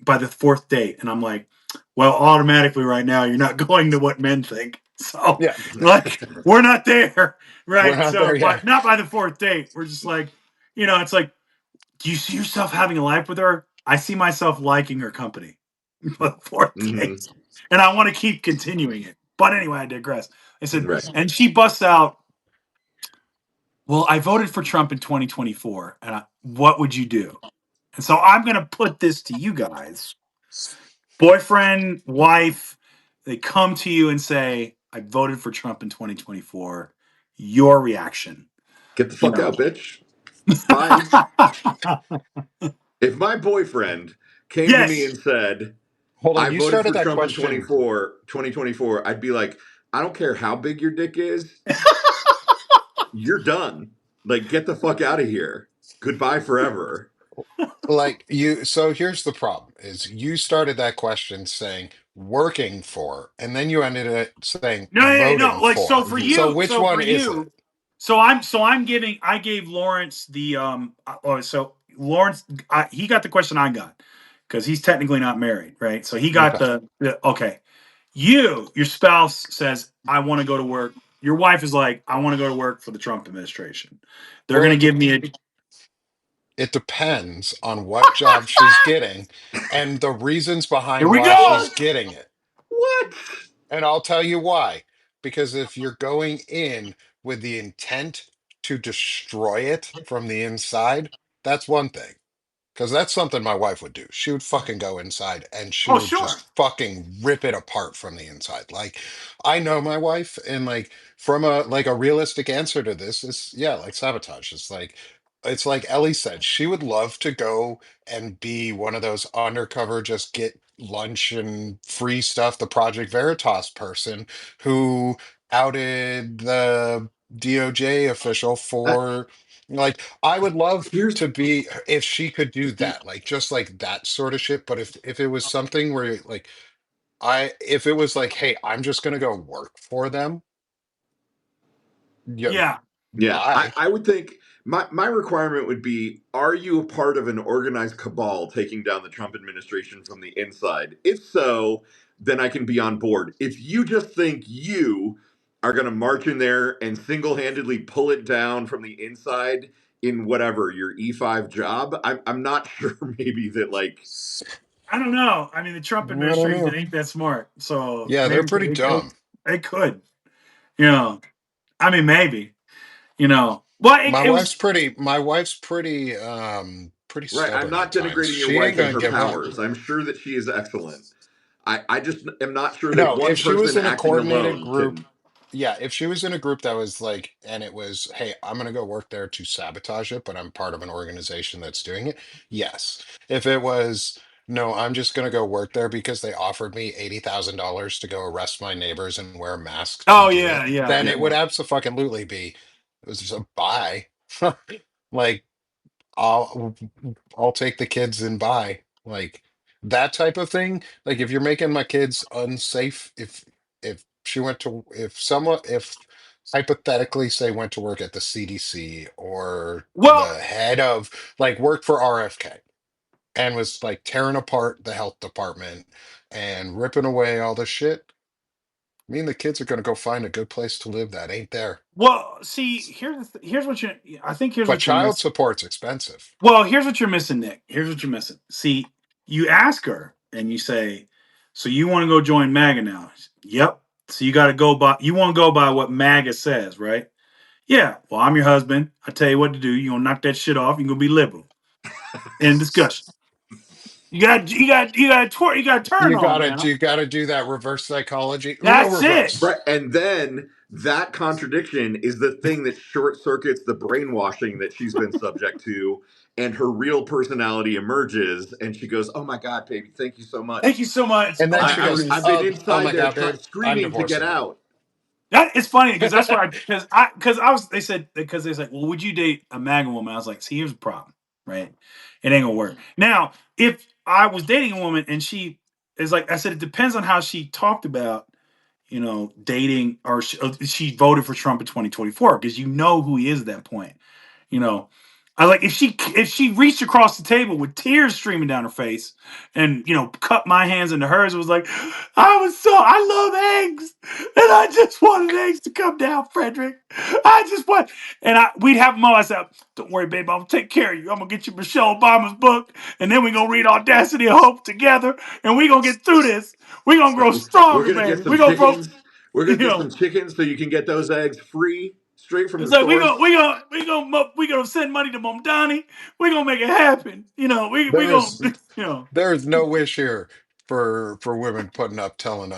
by the fourth date. And I'm like, well, automatically right now, you're not going to what men think. So Yeah, like we're not there. we're Right. not there So yet. but not by the fourth date. We're just like, it's like, do you see yourself having a life with her? I see myself liking her company for the fourth Hmm. date. And I want to keep continuing it. But anyway, I digress. I said, Right. and she busts out, well, I voted for Trump in 2024. And what would you do? And so I'm going to put this to you guys. Boyfriend, wife, they come to you and say, I voted for Trump in 2024. Your reaction. Get the You fuck know. out, bitch. Fine. If my boyfriend came to me Yes. and said, Hold on, I you voted started for that Trump in question. 2024, I'd be like, I don't care how big your dick is, you're done. Like, get the fuck out of here. Goodbye forever. Like you, so here's the problem: is you started that question saying working for, and then you ended it saying No, yeah, no. voting Like for. Mhm. So which so for one is it? you, I'm giving. I gave Lawrence the so Lawrence, he got the question I got because he's technically not married, right? So he got Okay. the okay. Your spouse says I want to go to work. Your wife is like I want to go to work for the Trump administration. They're Well, gonna give me a it depends on what job she's getting and the reasons here behind we why she's go. What? getting it. What? And I'll tell you why. Because if you're going in with the intent to destroy it from the inside, that's one thing. Because that's something my wife would do. She would fucking go inside and she Oh would sure. just fucking rip it apart from the inside. Like, I know my wife, and like from a realistic answer to this is yeah, like sabotage. It's like Ellie said, she would love to go and be one of those undercover, just get lunch and free stuff, the Project Veritas person who outed the DOJ official Uh, for like I would love here's to be if she could do that, like just like that sort of shit. But if it was something where like if it was like, hey, I'm just gonna go work for them, yeah, Yeah. Yeah, I, bye. I would think my requirement would be: are you a part of an organized cabal taking down the Trump administration from the inside? If so, then I can be on board. If you just think you are going to march in there and single handedly pull it down from the inside in whatever your E5 job, I'm not sure maybe that, like, I don't know. I mean, the I Trump don't administration know. ain't that smart, so Yeah, they're maybe pretty dumb. it could. You know, I mean, maybe. Well, it was. My wife's pretty right, I'm stubborn at not times. denigrating your She ain't wife and gonna her give up. powers. I'm sure that she is excellent. I just am not sure that No, one if she was person in a acting coordinated alone group, can. yeah, if she was in a group that was like, and it was, hey, I'm gonna go work there to sabotage it, but I'm part of an organization that's doing it, yes. If it was, no, I'm just gonna go work there because they offered me $80,000 to go arrest my neighbors and wear a mask to Oh do yeah, it, yeah, then Yeah. it would yeah. absolutely be, it was just a buy. Like, I'll I'll take the kids and buy like that type of thing. Like if you're making my kids unsafe, if someone if hypothetically say went to work at the CDC or Well, the head of like work for RFK and was like tearing apart the health department and ripping away all the shit, me and the kids are gonna go find a good place to live that ain't there. see, here's what you. I think here's But what you're child missing. support's expensive. Well, here's what you're missing, Nick. Here's what you're missing. See, you ask her and you say, "So you want to go join MAGA now?" Yep. So you got to go by. You want to go by what MAGA says, right? Yeah. Well, I'm your husband. I tell you what to do. You gonna knock that shit off. You gonna be liberal. End discussion. You got to turn on now. You gotta do that reverse psychology. Uno That's it. reverse. Right. And then that contradiction is the thing that short circuits the brainwashing that she's been subject to. And her real personality emerges, and she goes, "Oh my God, baby, thank you so Thank much. you so much. And Oh then my she goes, I've goodness. been oh inside my there God, babe, I'm screaming to get divorcing you. out." That it's funny because that's where I was they said because they said, well, would you date a MAGA woman? I was like, see, here's the problem, right? It ain't gonna work. Now, if I was dating a woman and she is like I said, it depends on how she talked about, dating or she voted for Trump in 2024 because you know who he is at that point. You know, I like if she reached across the table with tears streaming down her face and cut my hands into hers. It was like I love eggs and I just wanted eggs to come down, Frederick. I just want and we'd have them all. I said, don't worry, babe, I'm gonna take care of you. I'm gonna get you Michelle Obama's book, and then we're gonna read Audacity of Hope together, and we're gonna get through this. We're gonna grow We're stronger, gonna get baby. some We're gonna grow, chickens. We're you gonna get know. some chickens so you can get those eggs free, straight from It's the like source. we gonna send money to Mom Donnie. We gonna make it happen. We gonna There's you know. there's no wish here for women putting up telling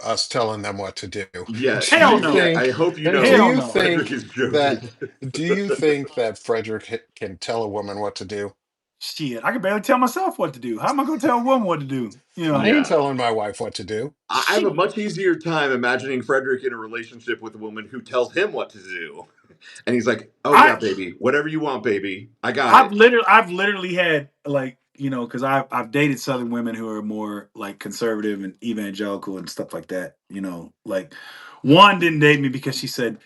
us telling them what to do. Yeah, Do Hell you Nick. no. I think hope you do know Hell you no. Frederick think is joking. that do you think that Frederick can tell a woman what to do? Shit, I can barely tell myself what to do. How am I gonna tell a woman what to do? I ain't Yeah, telling my wife what to do. I have a Shit. much easier time imagining Frederick in a relationship with a woman who tells him what to do, and he's like, "Oh yeah, I baby, whatever you want, baby, I got I've it." literally had like because I've dated Southern women who are more like conservative and evangelical and stuff like that. Like one didn't date me because she said,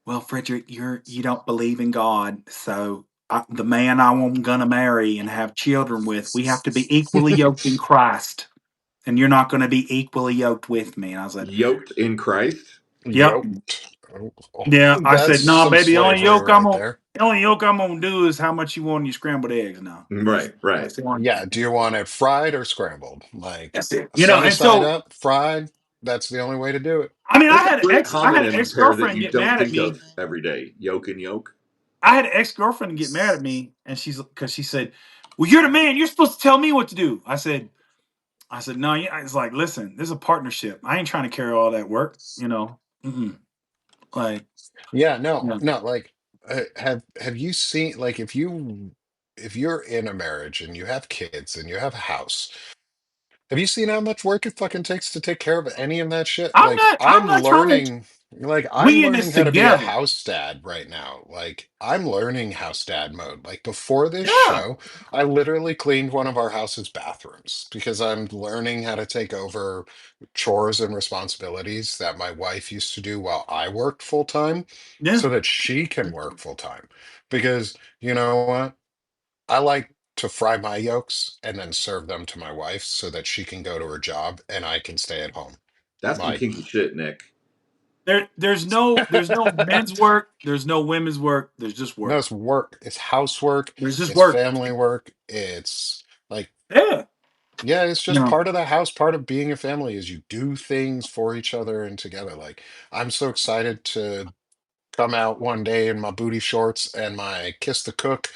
"Well, Frederick, you don't believe in God, so the man I'm gonna marry and have children with, we have to be equally yoked in Christ, and you're not going to be equally yoked with me." And I was like, Yoked in Christ. "Yep, Yoked. Oh, yeah." I that's said, "Nah, some baby, slavery right there. the only yoke I'm gonna do is how much you want in your scrambled eggs." Now Right, right. that's the only Yeah, thing. do you want it fried or scrambled? Like That's it. sunny And side so up, fried. That's the only way to do it. I mean, That's a great I had an homonym ex pair that girlfriend you get don't mad at think me. of every day. Yoke and yoke. I had an ex girlfriend get mad at me, and because she said, "Well, you're the man. You're supposed to tell me what to do." I said, "No." Yeah, it's like, listen, this is a partnership. I ain't trying to carry all that work. Mm-mm. Like, Yeah, no, yeah. no, like have you seen like if you're in a marriage and you have kids and you have a house, have you seen how much work it fucking takes to take care of any of that shit? I'm not trying to. I'm We in this learning how to be a together. house dad right now. Like I'm learning house dad mode. Like before this Yeah, show, I literally cleaned one of our house's bathrooms because I'm learning how to take over chores and responsibilities that my wife used to do while I worked full time yeah. so that she can work full time. Because you know what? I like to fry my yolks and then serve them to my wife so that she can go to her job and I can stay at home. That's some Like, kinky shit, Nick. There's no men's work. There's no women's work. There's just no, work. it's work, it's housework, There's just it's work. family work, it's like, Yeah. yeah, it's just No. part of the house, part of being a family is you do things for each other and together. Like, I'm so excited to come out one day in my booty shorts and my kiss the cook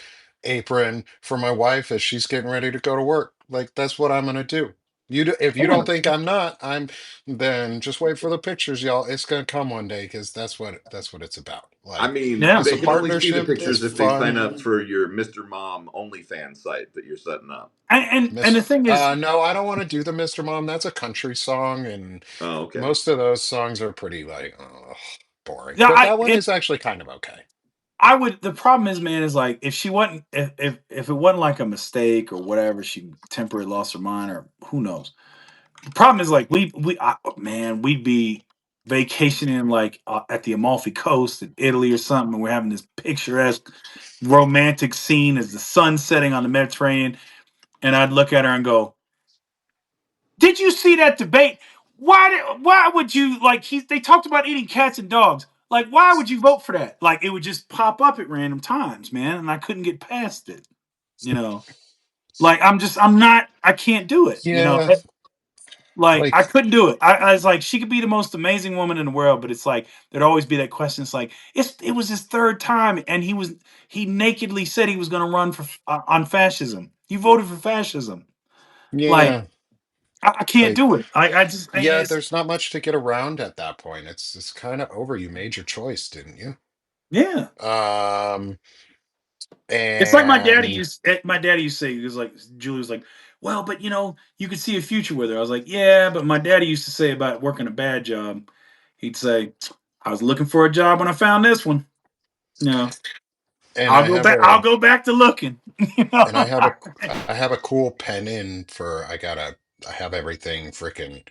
apron for my wife as she's getting ready to go to work. Like that's what I'm gonna do. If you Yeah. don't think I'm not, then just wait for the pictures, y'all. It's gonna come one day because that's what it's about. I Like mean, Yeah. it's they a can only see the partnership. It's pictures if they sign fun. up for your Mr. Mom OnlyFans site that you're setting up. And the Miss, thing is, no, I don't want to do the Mr. Mom. That's a country song, and Oh, okay. most of those songs are pretty like boring. yeah, But that one is actually kind of okay. I would. The problem is, man, is like if she wasn't, if it wasn't like a mistake or whatever, she temporarily lost her mind or who knows. The problem is like man, we'd be vacationing like at the Amalfi Coast in Italy or something, and we're having this picturesque romantic scene as the sun setting on the Mediterranean, and I'd look at her and go, "Did you see that debate? Why would you like they talked about eating cats and dogs. Like why would you vote for that?" Like it would just pop up at random times, man, and I couldn't get past it. You know. Like I can't do it, Yeah, Like I like couldn't do it. I was like she could be the most amazing woman in the world, but it's like there'd always be that question. It's like it was his third time and he nakedly said he was going to run for on fascism. He voted for fascism. Like Yeah. I can't Like, do it. I just yeah, it's, there's not much to get around at that point. It's kind of over. You made your choice, didn't you? yeah. Um, It's like and my daddy used to say, he was like, Julie was like, well, but you could see a future with her. I was like, yeah, but my daddy used to say about working a bad job. He'd say, I was looking for a job when I found this one. No, and I'll I go have back. a I'll go back to looking. You and I know? have a I have a cool pen in for I have everything freaking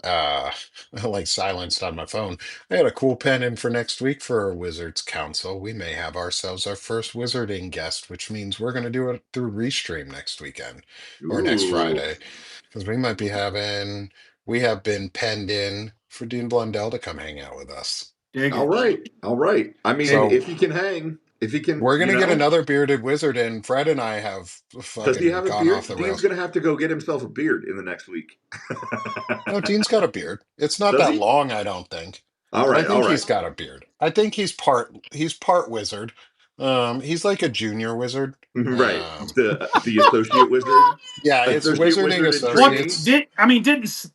uh like silenced on my phone. I had a cool pen in for next week for Wizards Council. We may have ourselves our first wizarding guest, which means we're going to do it through Restream next weekend or next Ooh. Friday because we have been penned in for Dean Blundell to come hang out with us. Dig All it. right. All right. I mean, Dig it. So if he can hang, if he can, we're gonna get another bearded wizard in. Fred and I have does he fucking have a gone off beard? the Dean's rails. gonna have to go get himself a beard in the next week. No, Dean's got a beard. It's not Does that he? long, I don't think, All but I right. All think right. he's got a beard. I think he's part wizard. He's like a junior wizard. Right. The associate wizard, Yeah, it's associate wizarding wizard in What trainee. associates.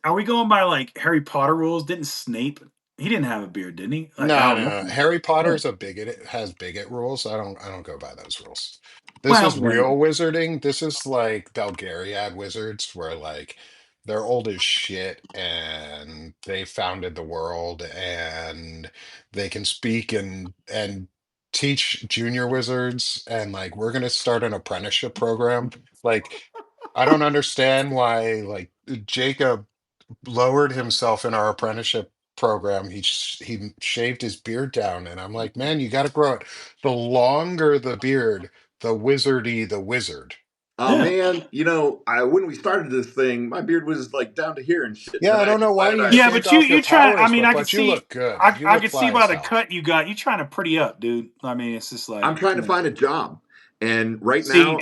are we going by like Harry Potter rules? Didn't Snape? He didn't have a beard, didn't he? Like No, Alan no, no. Rickman. Harry Oh, Potter's a bigot. It has bigot rules. I don't go by those rules. This well, is then. real wizarding. This is like Belgariad wizards, where like they're old as shit and they founded the world and they can speak and teach junior wizards and like we're gonna start an apprenticeship program. Like I don't understand why like Jacob lowered himself in our apprenticeship program. He shaved his beard down, and I'm like, man, you got to grow it. The longer the beard, the wizardy the wizard. Oh Yeah. man, I when we started this thing, my beard was like down to here and shit. And Yeah, then I I don't know why decided you Yeah, shaved but off your you trying. I powers, mean, but I could but you see. look good. You I look could see fly by as the hell. cut you got. You trying to pretty up, dude. I mean, it's just like I'm trying to find a job, and right see, now,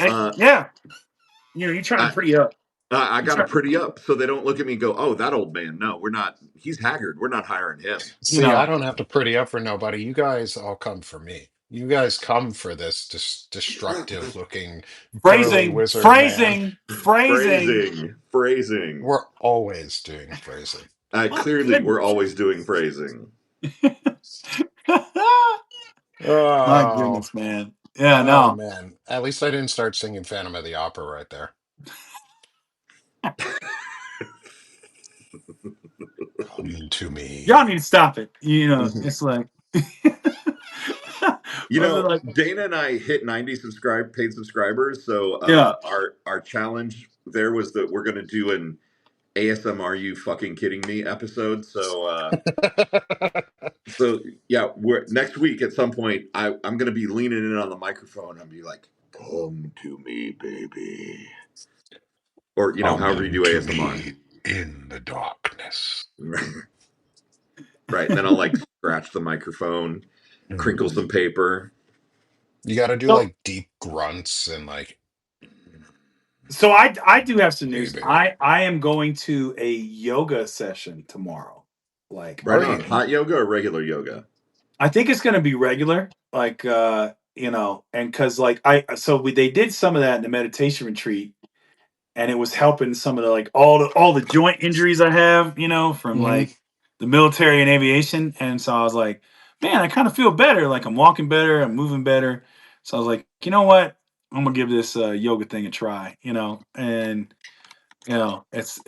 yeah, you're trying to I pretty up. I You got to try, pretty up so they don't look at me and go, "Oh, that old man." No, we're not. He's haggard. We're not hiring him. you See, I know, don't have to pretty up for nobody. You guys all come for me. You guys come for this destructive looking burly phrasing, wizard man. phrasing, phrasing. Phrasing, phrasing. We're always doing phrasing. My Clearly, we're goodness. always doing phrasing. My Oh, goodness, man. Yeah, oh no. man. At least I didn't start singing Phantom of the Opera right there. Come to Y'all me. need to stop it. It's like, was it like, Dana and I hit 90 paid subscribers. So yeah. our challenge there was that we're gonna do an ASM Are You Fucking Kidding Me episode. So yeah, we're next week at some point. I'm gonna be leaning in on the microphone and be like, "Come to me, baby," or Come however you do into ASMR. me in the darkness. Right. And then I'll like scratch the microphone, crinkle some Mm. paper. You got to do So, like deep grunts and like, so I do have some news. baby. I am going to a yoga session tomorrow. Like, Right Are on. you? Hot yoga or regular yoga? I think it's going to be regular. Like, and because like they did some of that in the meditation retreat, and it was helping some of the like all the joint injuries I have, from Hmm. like the military and aviation. And so I was like, man, I kind of feel better. Like I'm walking better, I'm moving better. So I was like, you know what? I'm gonna give this yoga thing a try. And it's.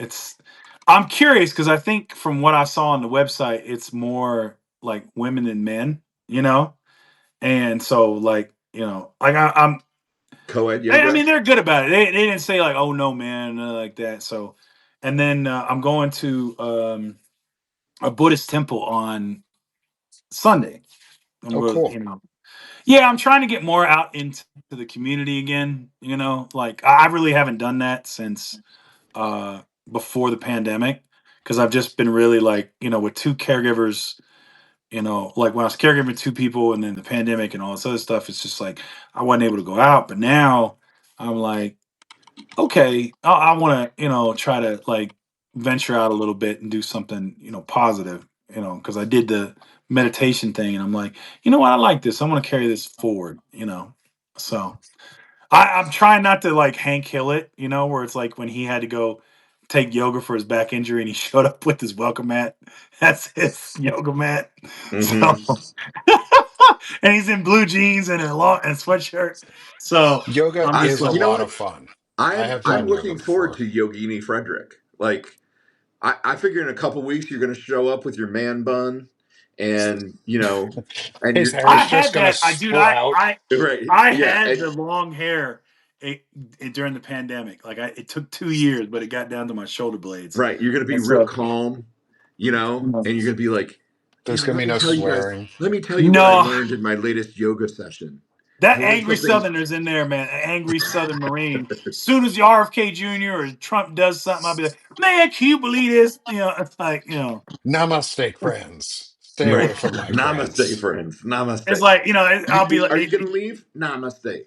I'm curious because I think from what I saw on the website, it's more like women than men. You know, and so like like I'm Co-ed I yoga? mean, they're good about it. They didn't say like, "Oh no, man," like that. So, and then I'm going to a Buddhist temple on Sunday. I'm Oh, going, cool. yeah, I'm trying to get more out into the community again. Like I really haven't done that since uh, before the pandemic because I've just been really like with two caregivers. Like when I was caregiving two people, and then the pandemic and all this other stuff. It's just like I wasn't able to go out, but now I'm like okay, I want to, try to like venture out a little bit and do something, positive, because I did the meditation thing and I'm like, you know what, I like this. I'm going to carry this forward. So I'm trying not to like Hank Hill it, where it's like when he had to go take yoga for his back injury and he showed up with his welcome mat. That's his yoga mat. So, Mm-hmm. and he's in blue jeans and a long and sweatshirt. So Yoga I'm just is a like, You know lot what? of fun. I I'm have I'm done yoga looking forward before. to Yogini Frederick. Like I figure in a couple weeks you're going to show up with your man bun, and and His you're hair I is just had gonna that. sprout. right, I yeah, had and the long hair during the pandemic. Like it took 2 years, but it got down to my shoulder blades. right, you're going to be And real so, calm, no, and you're going to be like, There's damn it, gonna let be me no tell you guys, swearing. let me tell you what I no, learned in my latest yoga session. that I learned angry something. Southerner's in there, man. An angry Southern Marine. As soon as the RFK Jr. or Trump does something, I'll be like, man, can you believe this? It's like, Namaste, friends. Stay away Right, from my namaste, friends. friends, it's namaste. like, I'll be Are you like, going to leave? Namaste.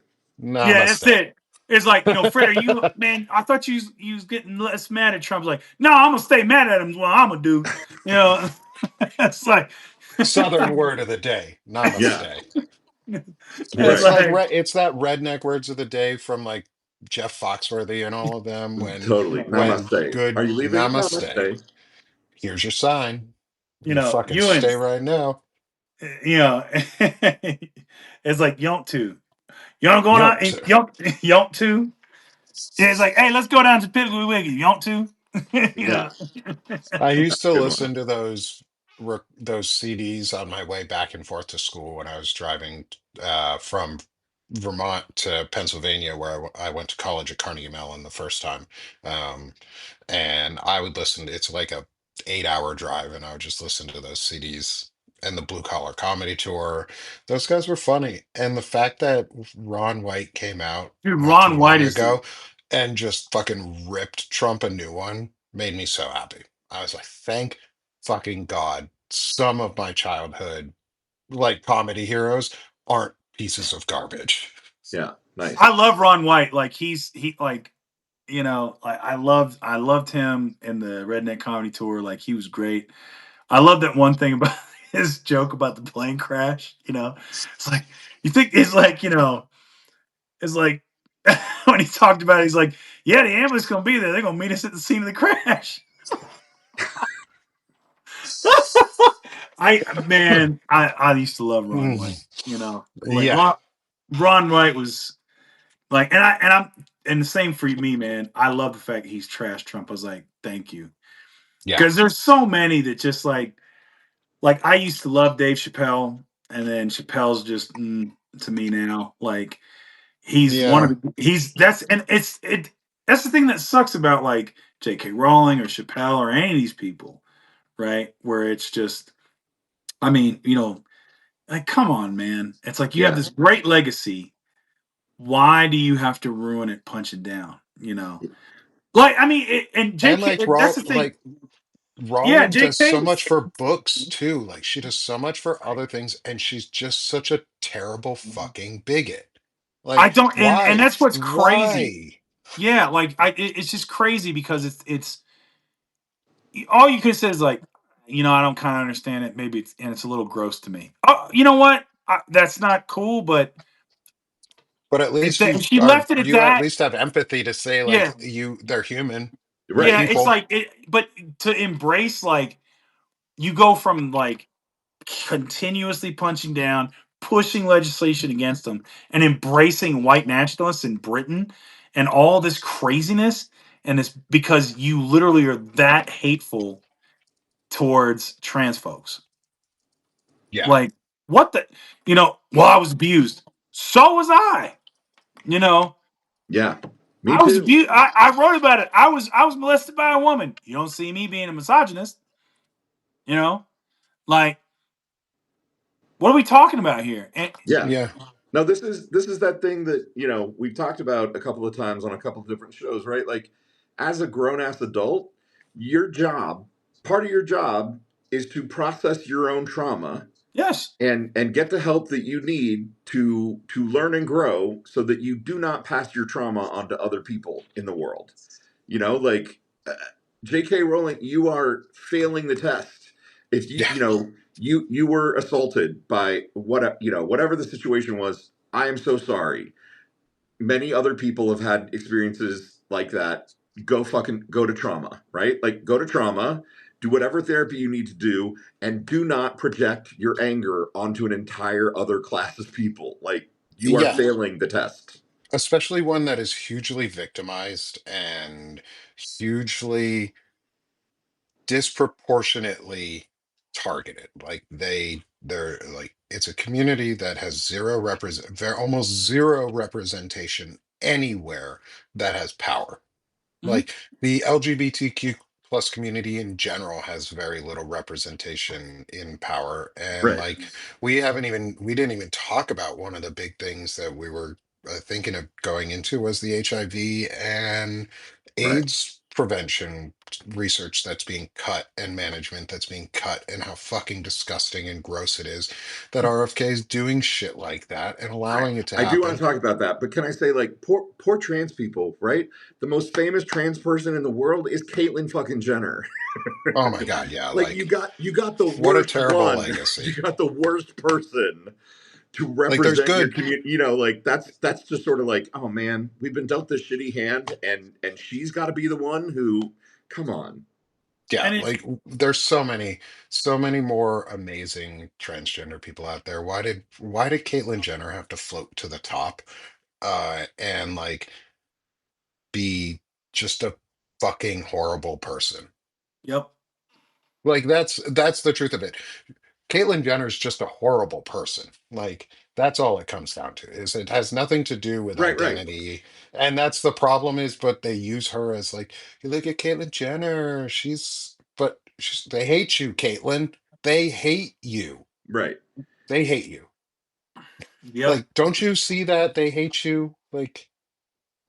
yeah, that's Namaste. it. It's like, Fred, are you, man? I thought you was getting less mad at Trump. Like, no, I'm gonna stay mad at him. Is what I'm gonna do. You know, it's like, Southern word of the day. Yeah, Namaste. it's It's right, like like, it's that redneck words of the day from like Jeff Foxworthy and all of them totally. when Namaste. Are good you leaving? namaste. Namaste. Here's your sign. You fucking stay Ewans, right now. it's like yont to. You want to go Yup. on? Yont to. Yeah, it's like, hey, let's go down to Piggly Wiggly. Yont to. you Yeah, know. I used to good one. listen to those CDs on my way back and forth to school when I was driving from Vermont to Pennsylvania, where I went to college at Carnegie Mellon the first time. Um, and I would listen. It's like a 8 hour drive, and I would just listen to those CDs and the Blue Collar Comedy Tour. Those guys were funny, and the fact that Ron White came out Dude, not too Ron White long is the ago and just fucking ripped Trump a new one made me so happy. I was like, thank fucking God. Some of my childhood, like comedy heroes, aren't pieces of garbage. Yeah, I nice. love Ron White. Like he like like I loved him in the Redneck Comedy Tour. Like he was great. I love that one thing about his joke about the plane crash. It's like you think it's like when he talked about it, he's like, yeah, the ambulance gonna be there. They're gonna meet us at the scene of the crash. I used to love Ron White. Like Yeah, Ron White was like, and the same for me, man. I love the fact he's trashed Trump. I was like, thank you, yeah, because there's so many that just like I used to love Dave Chappelle, and then Chappelle's just to me now like he's one of yeah. he's that's and that's the thing that sucks about like J.K. Rowling or Chappelle or any of these people, right? Where it's just, I mean, like come on, man. It's like you have Yeah, this great legacy. Why do you have to ruin it punching down? Like I mean, and And J.K. like That's the thing. Yeah, Rowling does J.K. so much for books too. Like she does so much for other things, and she's just such a terrible fucking bigot. I Like, don't, and why? that's what's crazy. Why? Yeah, like it's just crazy because it's all you could say is like, I don't kind of understand it. Maybe it's a little gross to me. Oh, you know what? That's not cool. But But at least if she left it at you at that, least have empathy to say yeah, like they're human, they're right. yeah, it's people. like it. But to embrace like you go from like continuously punching down, pushing legislation against them, and embracing white nationalists in Britain and all this craziness, and it's because you literally are that hateful towards trans folks. Yeah. Like, what the, well, I was abused. So was I. You know, Yeah, me I was too. abused. I wrote about it. I was molested by a woman. You don't see me being a misogynist. You know, like, what are we talking about here? And Yeah. Yeah. No, this is that thing that we've talked about a couple of times on a couple of different shows, right? Like, as a grown ass adult, your job, part of your job, is to process your own trauma yes, and get the help that you need to learn and grow so that you do not pass your trauma onto other people in the world. Like J.K. Rowling, you are failing the test. If Yeah. you were assaulted by whatever the situation was, I am so sorry. many other people have had experiences like that. Go to trauma, right? Like go to trauma, do whatever therapy you need to do, and do not project your anger onto an entire other class of people. Like you are Yeah, failing the test. especially one that is hugely victimized and hugely disproportionately targeted. Like they're like it's a community that has almost zero representation anywhere that has power. Mhm. Like the LGBTQ plus community in general has very little representation in power. And Right, like we didn't even talk about one of the big things that we were thinking of going into was the HIV and right. AIDS prevention research that's being cut and management that's being cut, and how fucking disgusting and gross it is that RFK is doing shit like that and I, allowing it to I do want happen. to talk about that, but can I say, like, poor trans people, right? The most famous trans person in the world is Caitlyn fucking Jenner. Oh my God, yeah, Like like you got the what a worst terrible one. legacy. You got the worst person to Like there's represent your good. community. You know, like that's just sort of like, oh man, we've been dealt this shitty hand, and she's got to be the one who. Come on, Yeah, And it, like there's so many more amazing transgender people out there. Why did Caitlyn Jenner have to float to the top and like be just a fucking horrible person? yep. Like that's the truth of it. Caitlyn Jenner's just a horrible person. Like that's all it comes down to. Is it has nothing to do with right, right, identity. And that's the problem is, but they use her as like, you look at Caitlyn Jenner, they hate you, Caitlyn. They hate you. right. They hate you. Yep. Like, don't you see that they hate you? Like,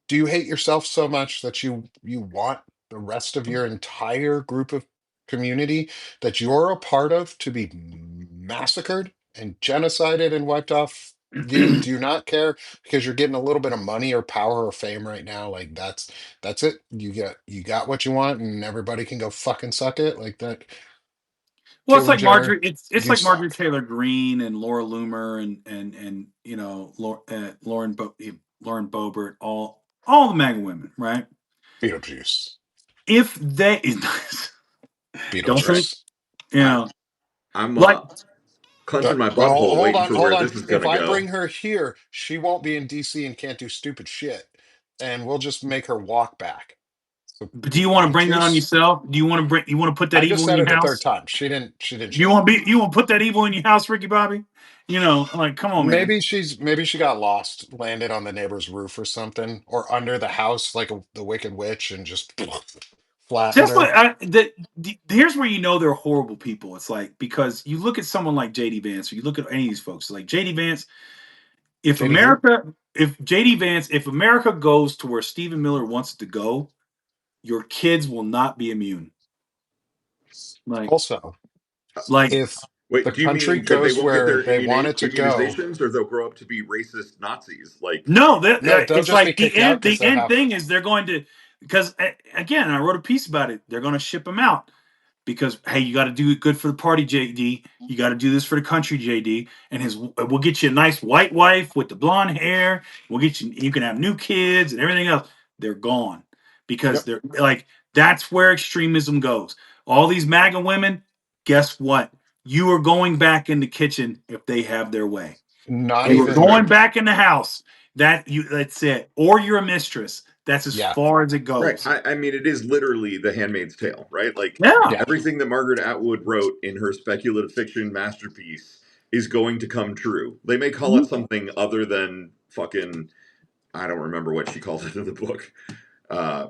do you hate yourself so much that you want the rest of your entire group of community that you're a part of to be massacred and genocided and wiped off? Do you not care because you're getting a little bit of money or power or fame right now? Like that's it. You got what you want and everybody can go fucking suck it like that. Well, it's Caitlyn like Jenner, Marjorie. It's you like Marjorie suck. Taylor Greene and Laura Loomer and Lauren Boebert, all the MAGA women, right? Beetlejuice. If they don't Right. think Beetlejuice. you I, know, I'm like clenching my Well, butthole, hold waiting on, for hold where on. this is If gonna I go. bring her here, she won't be in DC and can't do stupid shit, and we'll just make her walk back. So, do you want to bring that on Beetlejuice. yourself? Do you want to bring? You want to put that I just evil in said your it the third house? time. She didn't You show want up. to be? You want to put that evil in your house, Ricky Bobby? Like, come on, man. Maybe she got lost, landed on the neighbor's roof or something, or under the house like the Wicked Witch, and just flattened Just like her. here's where you know they're horrible people. It's like because you look at someone like JD Vance, or you look at any of these folks, like JD Vance. JD who? If America goes to where Stephen Miller wants it to go, your kids will not be immune. Like, Also, like if the Wait, do you country mean that they goes won't get where their they want it to go, immunizations, or they'll grow up to be racist Nazis? Like, no, no, they'll it's just be like kicked out because The they'll end have. thing is they're going to because again, I wrote a piece about it. They're going to ship them out because hey, you got to do it good for the party, JD. You got to do this for the country, JD. And we'll get you a nice white wife with the blonde hair. We'll get you. You can have new kids and everything else. They're gone because Yep, they're like that's where extremism goes. All these MAGA women, guess what? You are going back in the kitchen if they have their way. not You are oh, even. going back in the house. That's it. Or you're a mistress. That's as Yeah, far as it right. goes. I mean, it is literally The Handmaid's Tale, right? Like Yeah. yeah. everything that Margaret Atwood wrote in her speculative fiction masterpiece is going to come true. They may call it Mhm. something other than fucking. I don't remember what she calls it in the book. Uh,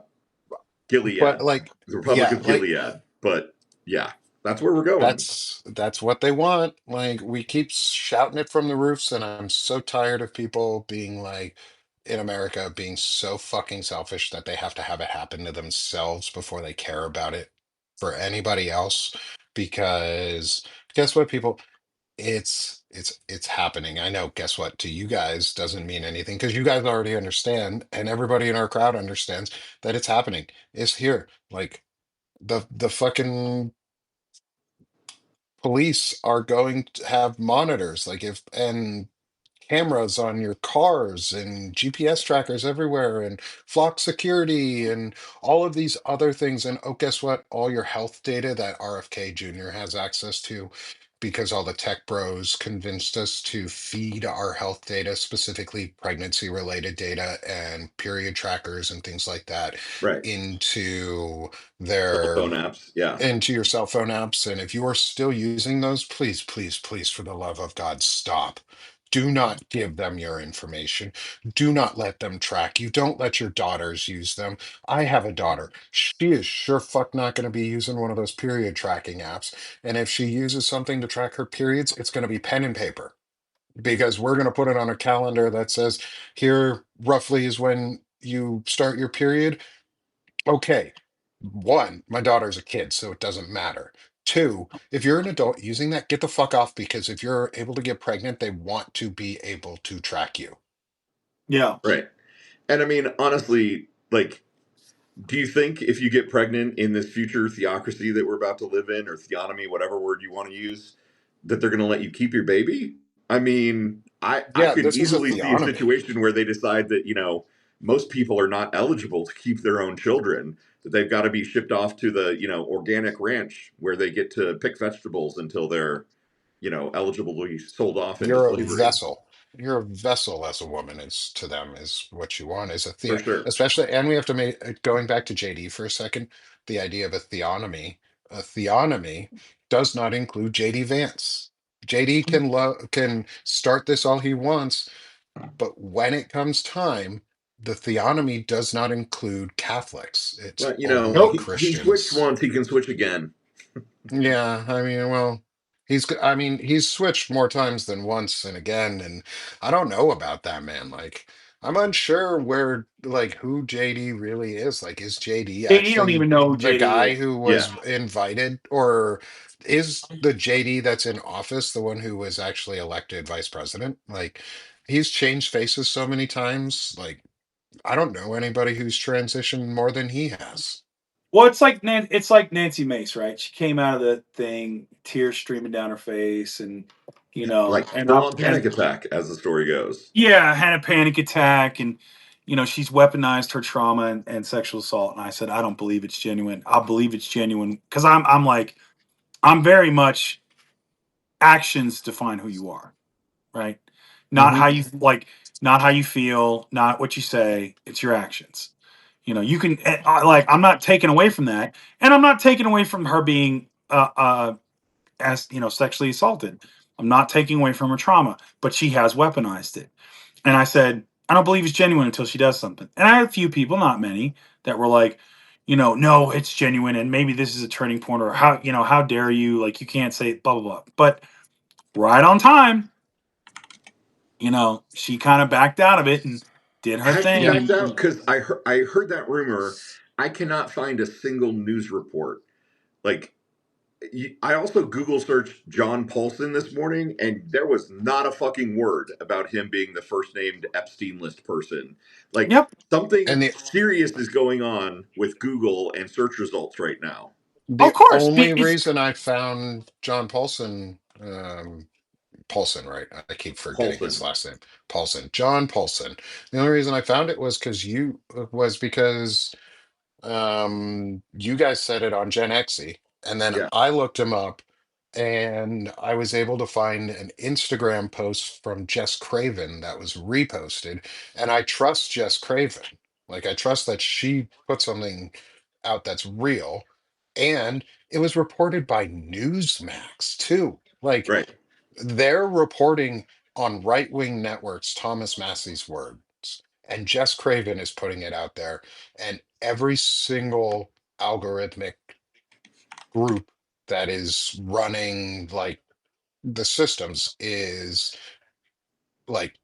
But Gilead, like, the Republic yeah, of like Gilead. But yeah, that's where we're going. that's what they want. Like we keep shouting it from the roofs, and I'm so tired of people being like in America being so fucking selfish that they have to have it happen to themselves before they care about it for anybody else. Because guess what, people? It's happening. I know, guess what, to you guys doesn't mean anything because you guys already understand, and everybody in our crowd understands that it's happening. It's here. Like the fucking police are going to have monitors like if and cameras on your cars and GPS trackers everywhere and flock security and all of these other things. And oh, guess what? All your health data that RFK Jr. has access to, because all the tech bros convinced us to feed our health data, specifically pregnancy related data and period trackers and things like that, Right. into Cell their phone apps. Yeah. into your cell phone apps. And if you are still using those, please, please, please, for the love of God, stop. Do not give them your information. Do not let them track you. Don't let your daughters use them. I have a daughter. She is sure fuck not going to be using one of those period tracking apps. And if she uses something to track her periods, it's going to be pen and paper, because we're going to put it on a calendar that says, here roughly is when you start your period. Okay. One, my daughter's a kid, so it doesn't matter. Two, if you're an adult using that, get the fuck off, because if you're able to get pregnant, they want to be able to track you. Yeah. Right. And I mean, honestly, like, do you think if you get pregnant in this future theocracy that we're about to live in, or theonomy, whatever word you want to use, that they're going to let you keep your baby? I mean, I Yeah, could this is a easily see a theonomy. situation where they decide that, most people are not eligible to keep their own children, that they've got to be shipped off to the, organic ranch where they get to pick vegetables until they're, eligible to be sold off into You're a slavery. vessel. You're a vessel as a woman, is to them, is what you want, is a For the sure. especially. And we have to make, going back to JD for a second, the idea of a theonomy does not include JD Vance. JD can start this all he wants, but when it comes time, the theonomy does not include Catholics. It's Well, only Nope. he switched Christians. once, he can switch again. Yeah, I mean, well, I mean, he's switched more times than once and again, and I don't know about that man. Like, I'm unsure who JD really is. Like, is JD You don't actually even know who the JD guy is. who Yeah. was invited, or is the JD that's in office the one who was actually elected vice president? Like, he's changed faces so many times. Like, I don't know anybody who's transitioned more than he has. Well, it's like Nancy Mace, right? She came out of the thing, tears streaming down her face, and Like and full up on panic and attack, as the story goes. yeah, had a panic attack, and she's weaponized her trauma and sexual assault. And I said, I don't believe it's genuine. I'll believe it's genuine because I'm like I'm very much actions define who you are, right? Not Hmm. how you like, not how you feel, not what you say. It's your actions. You can like I'm not taking away from that, and I'm not taking away from her being as sexually assaulted. I'm not taking away from her trauma, but she has weaponized it. And I said, I don't believe it's genuine until she does something. And I had a few people, not many, that were like, no, it's genuine, and maybe this is a turning point, or how dare you, like you can't say blah blah blah. But right on time, she kind of backed out of it and did her Has she thing. Yeah. backed out? And Because I heard that rumor. I cannot find a single news report. Like, I also Google searched John Paulson this morning, and there was not a fucking word about him being the first named Epstein list person. Like, yep, And something the serious is going on with Google and search results right now. of The course, only it's reason I found John Paulson, Paulson, right? I keep forgetting his Paulson. last name. Paulson, John Paulson. The only reason I found it was because you guys said it on Gen Xy, and then Yeah. I looked him up, and I was able to find an Instagram post from Jess Craven that was reposted, and I trust Jess Craven. Like, I trust that she put something out that's real, and it was reported by Newsmax too. Like, Right. they're reporting on right-wing networks Thomas Massey's words, and Jess Craven is putting it out there, and every single algorithmic group that is running like the systems is like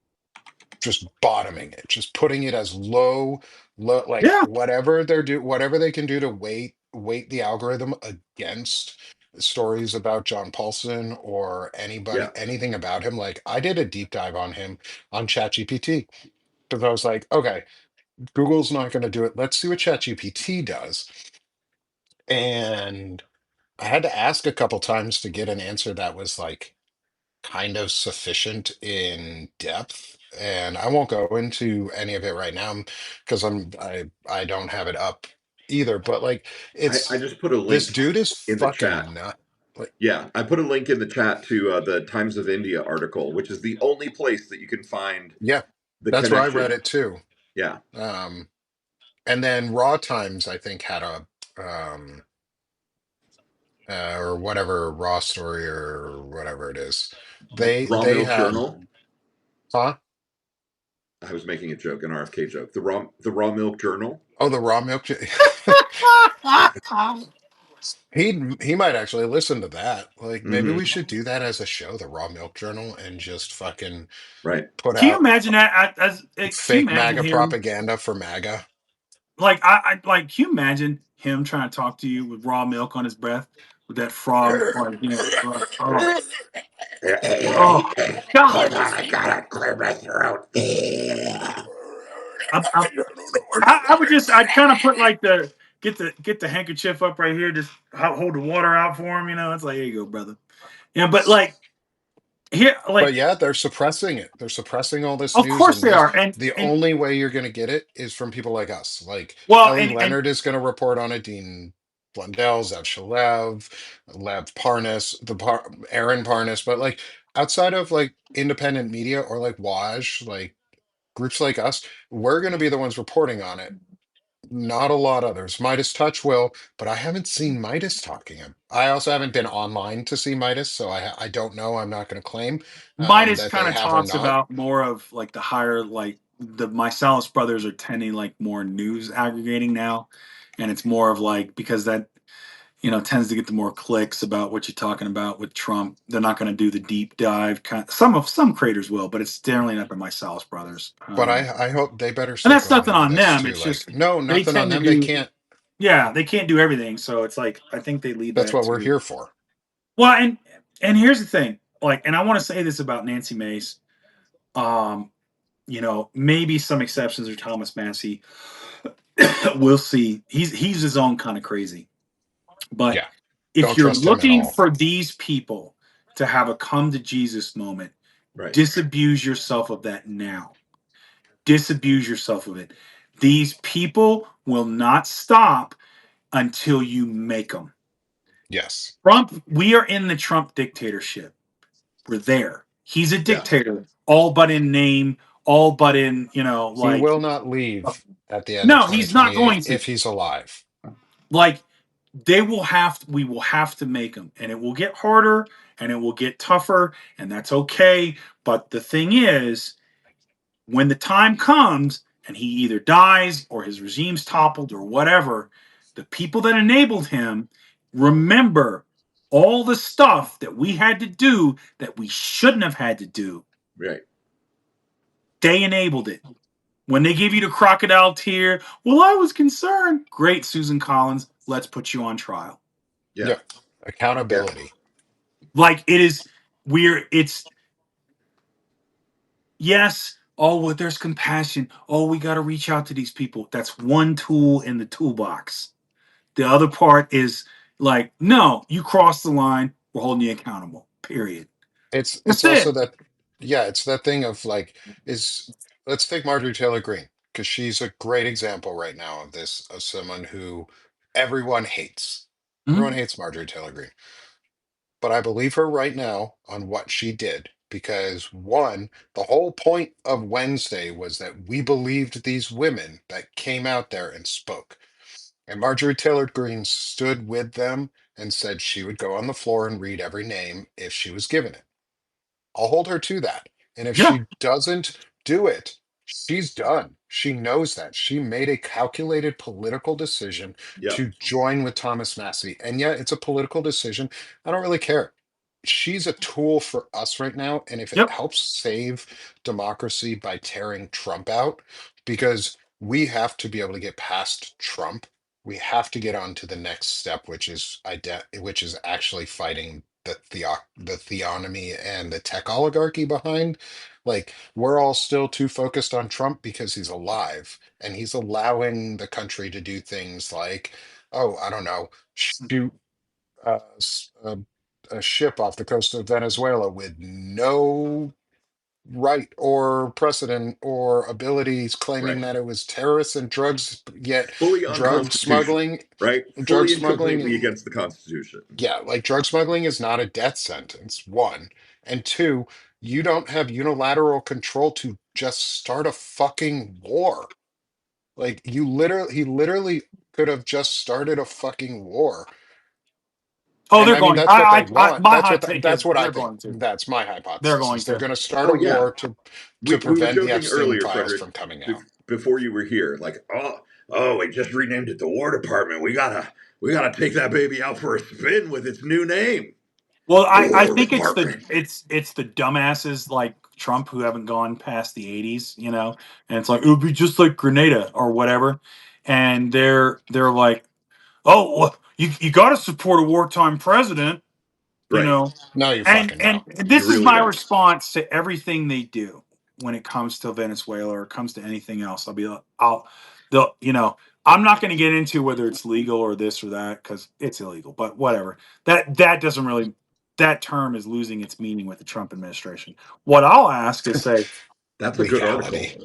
just bottoming it, just putting it as low, like yeah, whatever they can do to weight the algorithm against stories about John Paulson or Yeah. anything about him. Like, I did a deep dive on him on ChatGPT, because I was like, okay, Google's not going to do it. Let's see what ChatGPT does. And I had to ask a couple times to get an answer that was like kind of sufficient in depth. And I won't go into any of it right now because I don't have it up either. But like, I it's just put a this link dude is in the chat. fucking nut. Like, Yeah, I put a link in the chat to the Times of India article, which is the only place that you can find yeah, the that's where I read connection. it too. Yeah, Um, and then Raw Times, I think, had a um or whatever Raw Story or whatever it is. Raw They Milk had, Journal. huh? I was making a joke, an RFK joke. The Raw Milk Journal. Oh, the raw milk. He might actually listen to that. Like maybe Hmm. we should do that as a show, the Raw Milk Journal, and just fucking Right. put Can you out imagine that? Can you fake imagine MAGA him? propaganda for MAGA. Like like. Can you imagine him trying to talk to you with raw milk on his breath with that frog? Like, oh, oh, God. Hold on, I gotta clear my throat. I, I, I would just, I'd kind of put like get the handkerchief up right here, just hold the water out for him. It's like, here you go, brother. Yeah, but like here, But like, yeah, they're suppressing it. They're suppressing all this of news, course and they this are, and the and only way you're going to get it is from people like us. Like well, Ellie and Leonard is going to report on it. Dean Blundell, Zev Shalev, Lev Parnas, Aaron Parnas. But like outside of like independent media or like Waj, like groups like us, we're going to be the ones reporting on it. Not a lot others. Midas Touch will, but I haven't seen Midas talking him. I also haven't been online to see Midas, so I don't know. I'm not going to claim Midas that kind they of have or talks not. about more of like the higher, like the Mysalis brothers are tending like more news aggregating now, and it's more of like, because that tends to get the more clicks about what you're talking about with Trump. They're not going to do the deep dive. Some creators will, but it's generally not the Mysalis brothers. But I hope they better And start that's going nothing into on this them. too. It's just Like, no, they nothing on tend to them. They do. can't. Yeah, they can't do everything. So it's like I think they leave That's that what we're to. here for. Well, and here's the thing. Like, and I want to say this about Nancy Mace. Um, maybe some exceptions are Thomas Massey. We'll see. He's his own kind of crazy. But Yeah, if don't you're trust him at looking all. for these people to have a come to Jesus moment, Right. disabuse yourself of that now. Disabuse yourself of it. These people will not stop until you make them. Yes, Trump, we are in the Trump dictatorship. We're there. He's a Yeah. dictator, all but in name, all but in, he like, will not leave at the end of no, he's not going 2028 to. if he's alive. Like, we will have to make them, and it will get harder and it will get tougher, and that's okay. But the thing is, when the time comes and he either dies or his regime's toppled or whatever, the people that enabled him remember all the stuff that we had to do that we shouldn't have had to do. Right. They enabled it. When they give you the crocodile tear, well, I was concerned. Great, Susan Collins, let's put you on trial. Yeah. Yeah, accountability. Like, it is it's yes, oh, well, there's compassion. Oh, we got to reach out to these people. That's one tool in the toolbox. The other part is like, no, you crossed the line. We're holding you accountable. Period. It's That's also it. that, yeah, it's that thing of like, is let's take Marjorie Taylor Greene because she's a great example right now of this, of someone who everyone hates. Everyone Mhm. hates Marjorie Taylor Greene. But I believe her right now on what she did because one, the whole point of Wednesday was that we believed these women that came out there and spoke. And Marjorie Taylor Greene stood with them and said she would go on the floor and read every name if she was given it. I'll hold her to that. And if Yeah. she doesn't do it, she's done. She knows that. She made a calculated political decision Yep. to join with Thomas Massey. And yeah, it's a political decision. I don't really care. She's a tool for us right now. And if it Yep. helps save democracy by tearing Trump out, because we have to be able to get past Trump, we have to get on to the next step, which is actually fighting the theonomy and the tech oligarchy behind. Like we're all still too focused on Trump because he's alive and he's allowing the country to do things like, oh, I don't know, shoot a ship off the coast of Venezuela with no right or precedent or abilities, claiming Right. that it was terrorists and drugs, yet Fully drug unconstitutional, smuggling, right? drug Fully and smuggling, completely against the Constitution. yeah, like drug smuggling is not a death sentence, one. And two, you don't have unilateral control to just start a fucking war. Like he literally could have just started a fucking war. Oh, And they're I mean, going. that's what they I want. my hot take That's is what I they're think. going to. That's my They're hypothesis. going Is they're to. going to start a Oh yeah, war to we were prevent the joking Epstein earlier, files Frederick, from coming out. before you were here. Like, oh, we just renamed it the War Department. We gotta take that baby out for a spin with its new name, Well, the I War think Department. it's the dumbasses like Trump who haven't gone past the 80s, you know, and it's like it would be just like Grenada or whatever, and they're like, oh, well, you got to support a wartime president, you Right. know, No, you and fucking and don't. You this is really my don't. response to everything they do when it comes to Venezuela or it comes to anything else. I'll be like, they'll, you know, I'm not going to get into whether it's legal or this or that because it's illegal, but whatever. That doesn't really, that term is losing its meaning with the Trump administration. What I'll ask is say, That's a good article. Legality.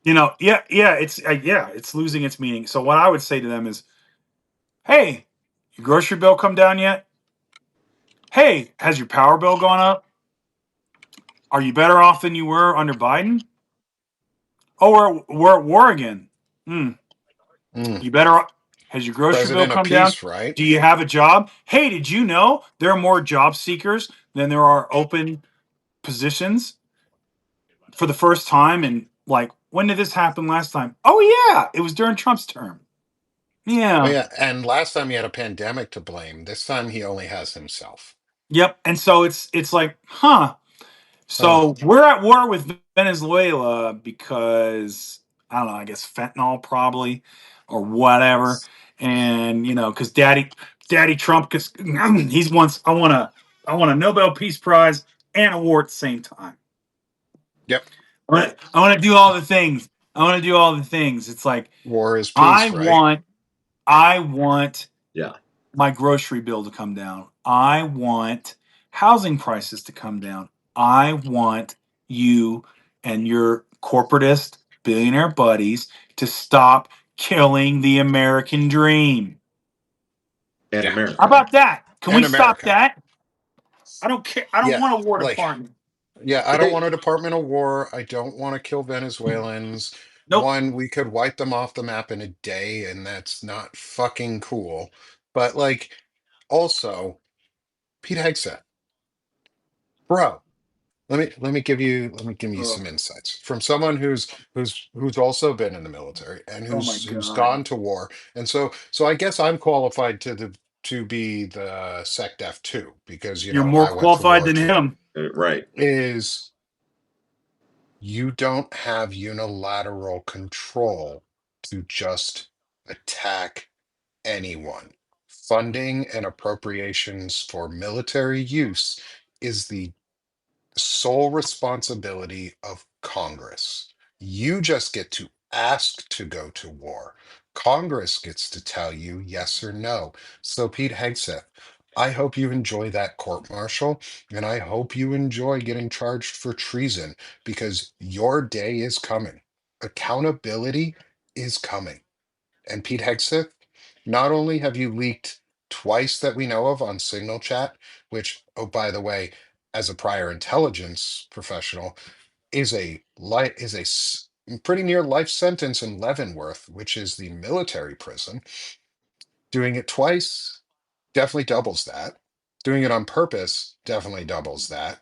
you know, yeah, it's losing its meaning. So what I would say to them is, hey, your grocery bill come down yet? Hey, has your power bill gone up? Are you better off than you were under Biden? Oh, we're at war again. Hmm. Mm. You better. Has your grocery bill President of come down? peace, right? Do you have a job? Hey, did you know there are more job seekers than there are open positions for the first time? And like, when did this happen last time? Oh yeah, it was during Trump's term. Oh Yeah. yeah, and last time he had a pandemic to blame. This time he only has himself. Yep. And so it's like, huh. Uh, So we're at war with Venezuela because I don't know, I guess fentanyl probably or whatever. And you know, because Daddy Trump, because he's wants I want a Nobel Peace Prize and a war at the same time. yep. I want to do all the things. I want to do all the things. It's like War is I peace, right? want I want Yeah. my grocery bill to come down. I want housing prices to come down. I want you and your corporatist billionaire buddies to stop killing the American dream. And Yeah. How America. about that? Can we And stop America. that? I don't care. I don't Yeah. want a war Like, department. yeah, I don't Hey, want a Department of War. I don't want to kill Venezuelans. Nope. One, we could wipe them off the map in a day, and that's not fucking cool. But like, also, Pete Hegseth, bro. Let me give you Ugh. some insights from someone who's also been in the military and Oh my who's god. gone to war. And so I guess I'm qualified to be the SecDef too, because You're more I went to qualified war than too. him. right. Is you don't have unilateral control to just attack anyone. Funding and appropriations for military use is the sole responsibility of Congress. You just get to ask to go to war. Congress gets to tell you yes or no. So, Pete Hegseth, I hope you enjoy that court martial, and I hope you enjoy getting charged for treason because your day is coming. Accountability is coming. And Pete Hegseth, not only have you leaked twice that we know of on Signal Chat, which, oh, by the way, as a prior intelligence professional, is a pretty near life sentence in Leavenworth, which is the military prison. Doing it twice definitely doubles that. Doing it on purpose definitely doubles that.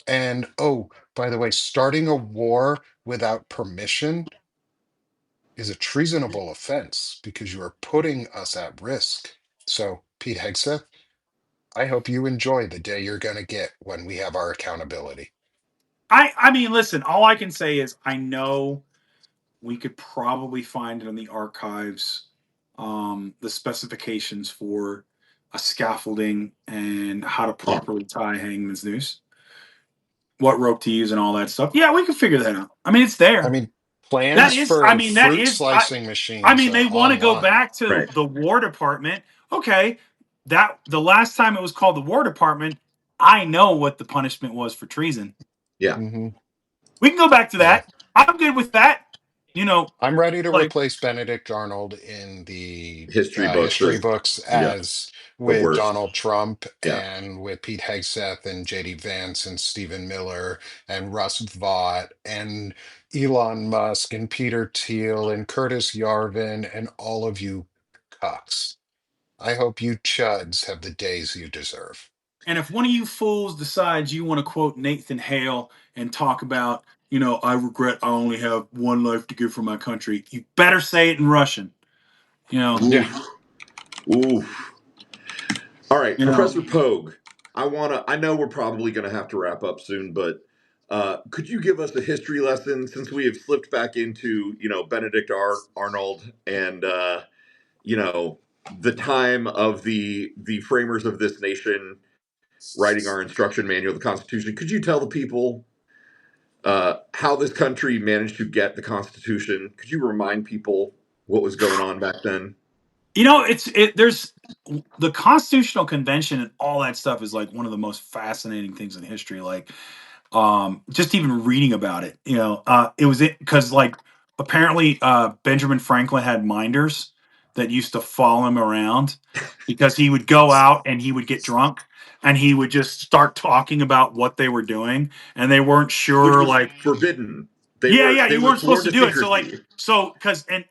And oh, by the way, starting a war without permission is a treasonable offense because you are putting us at risk. So, Pete Hegseth, I hope you enjoy the day you're going to get when we have our accountability. I mean, listen, all I can say is I know we could probably find it in the archives, the specifications for a scaffolding and how to properly tie hangman's noose, what rope to use, and all that stuff. Yeah, we can figure that out. I mean, it's I there. mean, That plans is. I for mean, that fruit is. slicing I machines mean, they are want to go online. back to Right. the War Department. Okay, that the last time it was called the War Department, I know what the punishment was for treason. Yeah. Hmm. We can go back to Yeah. that. I'm good with that. You know, I'm ready to like, replace Benedict Arnold in the History books. history books Yeah. as The with worst. Donald Trump Yeah. and with Pete Hegseth and JD Vance and Stephen Miller and Russ Vought and Elon Musk and Peter Thiel and Curtis Yarvin and all of you cucks. I hope you chuds have the days you deserve. and if one of you fools decides you want to quote Nathan Hale and talk about, you know, I regret I only have one life to give for my country, you better say it in Russian. You know, Yeah. Oof. Oof. All right, you know. Professor Pogue. I know we're probably gonna have to wrap up soon, but could you give us a history lesson since we have slipped back into, Benedict Arnold and you know, the time of the framers of this nation writing our instruction manual, the Constitution. Could you tell the people how this country managed to get the Constitution? Could you remind people what was going on back then? You know, there's the Constitutional Convention and all that stuff is like one of the most fascinating things in history. Like, just even reading about it, it was it because like apparently Benjamin Franklin had minders that used to follow him around because he would go out and he would get drunk and he would just start talking about what they were doing and they weren't Which sure was like forbidden. They yeah, were yeah, they you were weren't supposed sworn to to do it. So like, secrecy. because and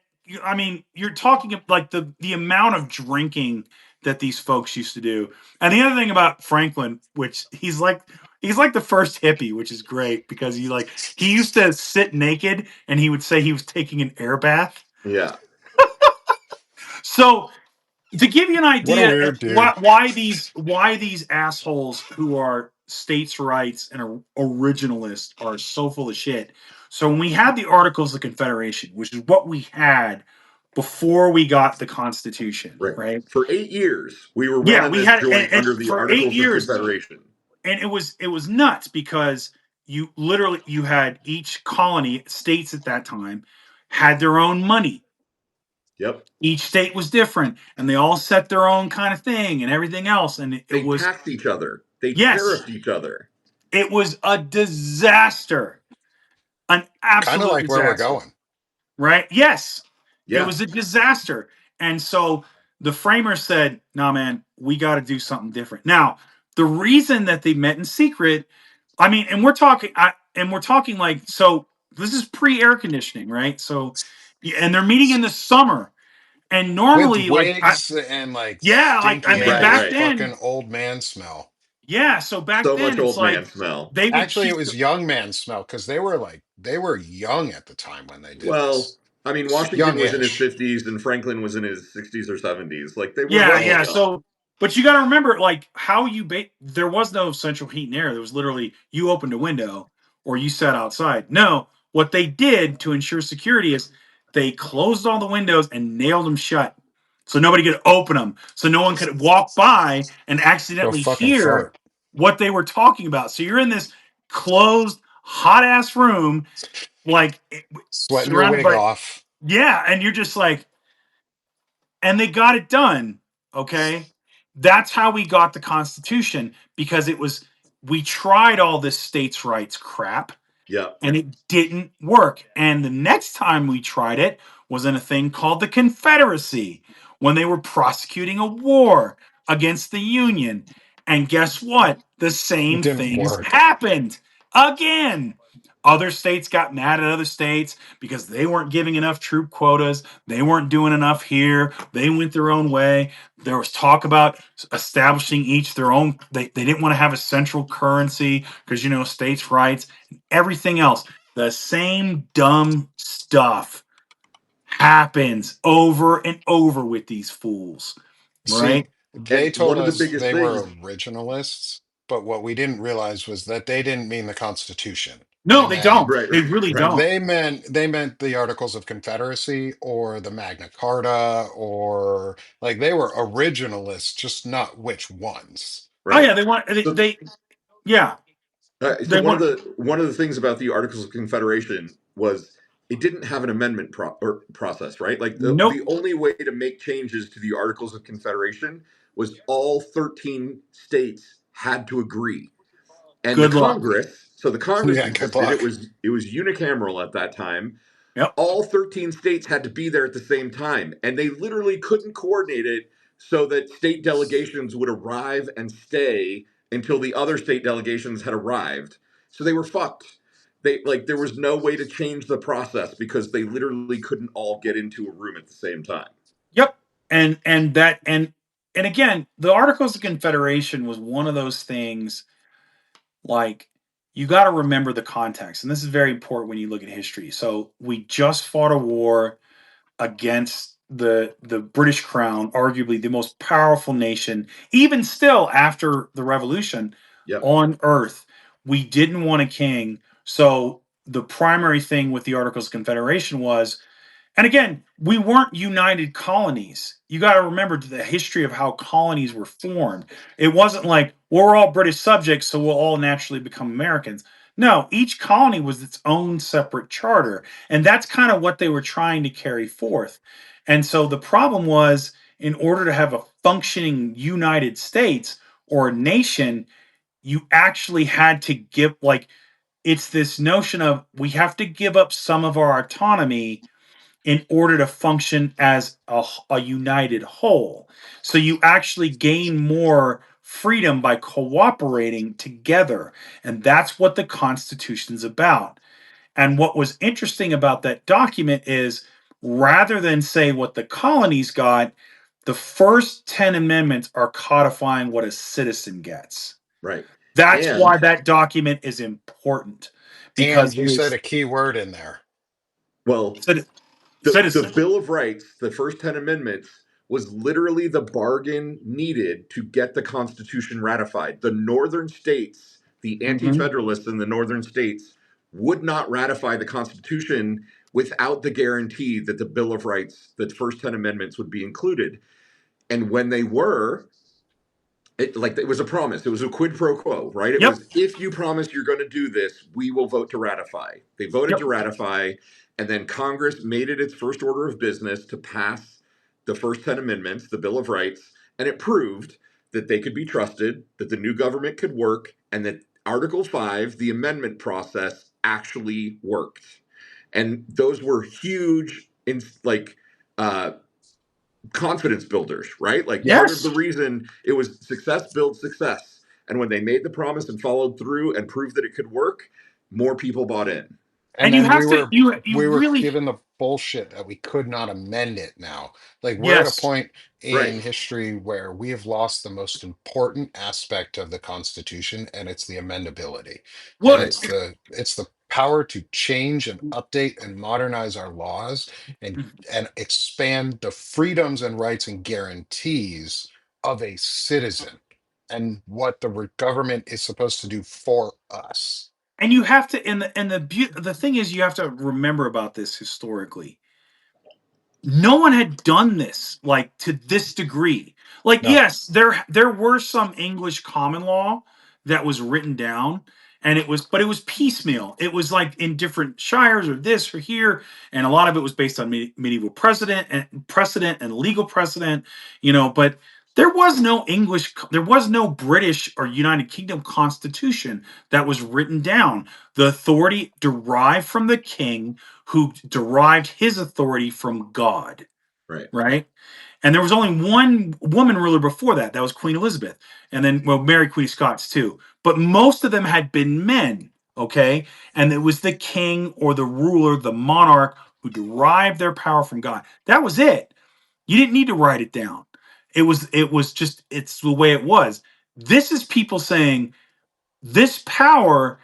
I mean, you're talking like the amount of drinking that these folks used to do. And the other thing about Franklin, which he's like the first hippie, which is great because he used to sit naked and he would say he was taking an air bath. Yeah. So to give you an What a idea weird dude. why these assholes who are states' rights and originalists are so full of shit. So when we had the Articles of Confederation, which is what we had before we got the Constitution, Right. right? For 8 years, we were Yeah, running we this had joint and under the for eight Articles of years, Confederation. and it was nuts because you had each colony states at that time had their own money. Yep. Each state was different and they all set their own kind of thing and everything else and it They was taxed each other. They yes, tariffed each other. it was a disaster, an Kind of absolute like where we're disaster, going. right? Yes, it Yeah. was a disaster. And so the framers said, nah man, we got to do something different. Now the reason that they met in secret, I mean, and we're talking like, so this is pre-air conditioning, right? So and they're meeting in the summer. And With normally, wigs and like yeah, like I stinky mean, Right, ass back right. then, fucking old man smell. yeah. So back So then, much it's old man like smell. they would Actually, it keep. was young man smell because they were young at the time when they did Well, this. I mean, Washington was in his Youngish. 50s and Franklin was in his 60s or 70s. Like, they were Yeah, young yeah. Right. still. So, but you got to remember, like how there was no central heat and air. There was literally you opened a window or you sat outside. No, what they did to ensure security is they closed all the windows and nailed them shut, so nobody could open them, so no one could walk by and Go accidentally fucking hear fart. what they were talking about. So you're in this closed, hot ass room, like Sweating your surrounded wig by off. yeah, and you're just like and they got it done. Okay. That's how we got the Constitution because we tried all this states' rights crap Yep. and it didn't work. And the next time we tried it was in a thing called the Confederacy when they were prosecuting a war against the Union. And guess what? The It same didn't things work. happened again. Other states got mad at other states because they weren't giving enough troop quotas. They weren't doing enough here. They went their own way. There was talk about establishing each their own. They didn't want to have a central currency because, states' rights everything else. The same dumb stuff happens over and over with these fools, See, right? they And one told of the us biggest they things, were originalists, but what we didn't realize was that they didn't mean the Constitution. They No, they don't. meant right, They really right. don't. they meant the Articles of Confederacy or the Magna Carta or like they were originalists, just not which ones. Oh Right. yeah, they want So, yeah, so they want one of the things about the Articles of Confederation was it didn't have an amendment process, right? Like, the nope. only way to make changes to the Articles of Confederation was all 13 states had to agree. And the Good luck. Congress, so the Congress Yeah, good existed. It luck. was unicameral at that time. Yep. All 13 states had to be there at the same time, and they literally couldn't coordinate it so that state delegations would arrive and stay until the other state delegations had arrived. So they were fucked. There was no way to change the process because they literally couldn't all get into a room at the same time. Yep. And again, the Articles of Confederation was one of those things. Like, you got to remember the context, and this is very important when you look at history. So we just fought a war against the British Crown, arguably the most powerful nation, even still after the Revolution Yep. on Earth. We didn't want a king, so the primary thing with the Articles of Confederation was, and again, we weren't united colonies. You got to remember the history of how colonies were formed. It wasn't like, well, we're all British subjects, so we'll all naturally become Americans. No, each colony was its own separate charter. And that's kind of what they were trying to carry forth. And so the problem was, in order to have a functioning United States or a nation, you actually had to give, like, it's this notion of we have to give up some of our autonomy in order to function as a united whole. So you actually gain more freedom by cooperating together. And that's what the Constitution's about. And what was interesting about that document is, rather than say what the colonies got, the first 10 amendments are codifying what a citizen gets. Right. That's why And that document is important, And because it you said is a key word in there. well, the citizen. Bill of Rights, the first 10 amendments, was literally the bargain needed to get the Constitution ratified. The northern states, the anti Mhm. federalists in the northern states, would not ratify the Constitution without the guarantee that the Bill of Rights, the first 10 amendments, would be included. And when they were, it was a promise. It was a quid pro quo, right? It Yep. was, if you promise you're going to do this, we will vote to ratify. They voted Yep. to ratify, and then Congress made it its first order of business to pass the first 10 amendments, the Bill of Rights, and it proved that they could be trusted, that the new government could work, and that Article 5, the amendment process, actually worked. And those were huge, uh, confidence builders, right? Like, Yeah. part of the Yes. reason it was success builds success. And when they made the promise and followed through and proved that it could work, more people bought in. And And you then have to you we were really, given the bullshit that we could not amend it now. Like we're at a yes. point Right. in history where we have lost the most important aspect of the Constitution, and it's the amendability. And Well, Right. it's the power to change and update and modernize our laws and expand the freedoms and rights and guarantees of a citizen and what the government is supposed to do for us. and you have to, and the thing is, you have to remember about this historically. No one had done this like to this degree. Like, No. yes, there were some English common law that was written down, and but it was piecemeal. It was like in different shires or this or here, and a lot of it was based on medieval precedent and legal precedent, but there was no British or United Kingdom constitution that was written down. The authority derived from the king, who derived his authority from God, Right. right? And there was only one woman ruler before that. That was Queen Elizabeth. And then, well, Mary Queen of Scots too. But most of them had been men, okay? And it was the king or the ruler, the monarch, who derived their power from God. That was it. You didn't need to write it down. It was just, it's the way it was. This is people saying, this power,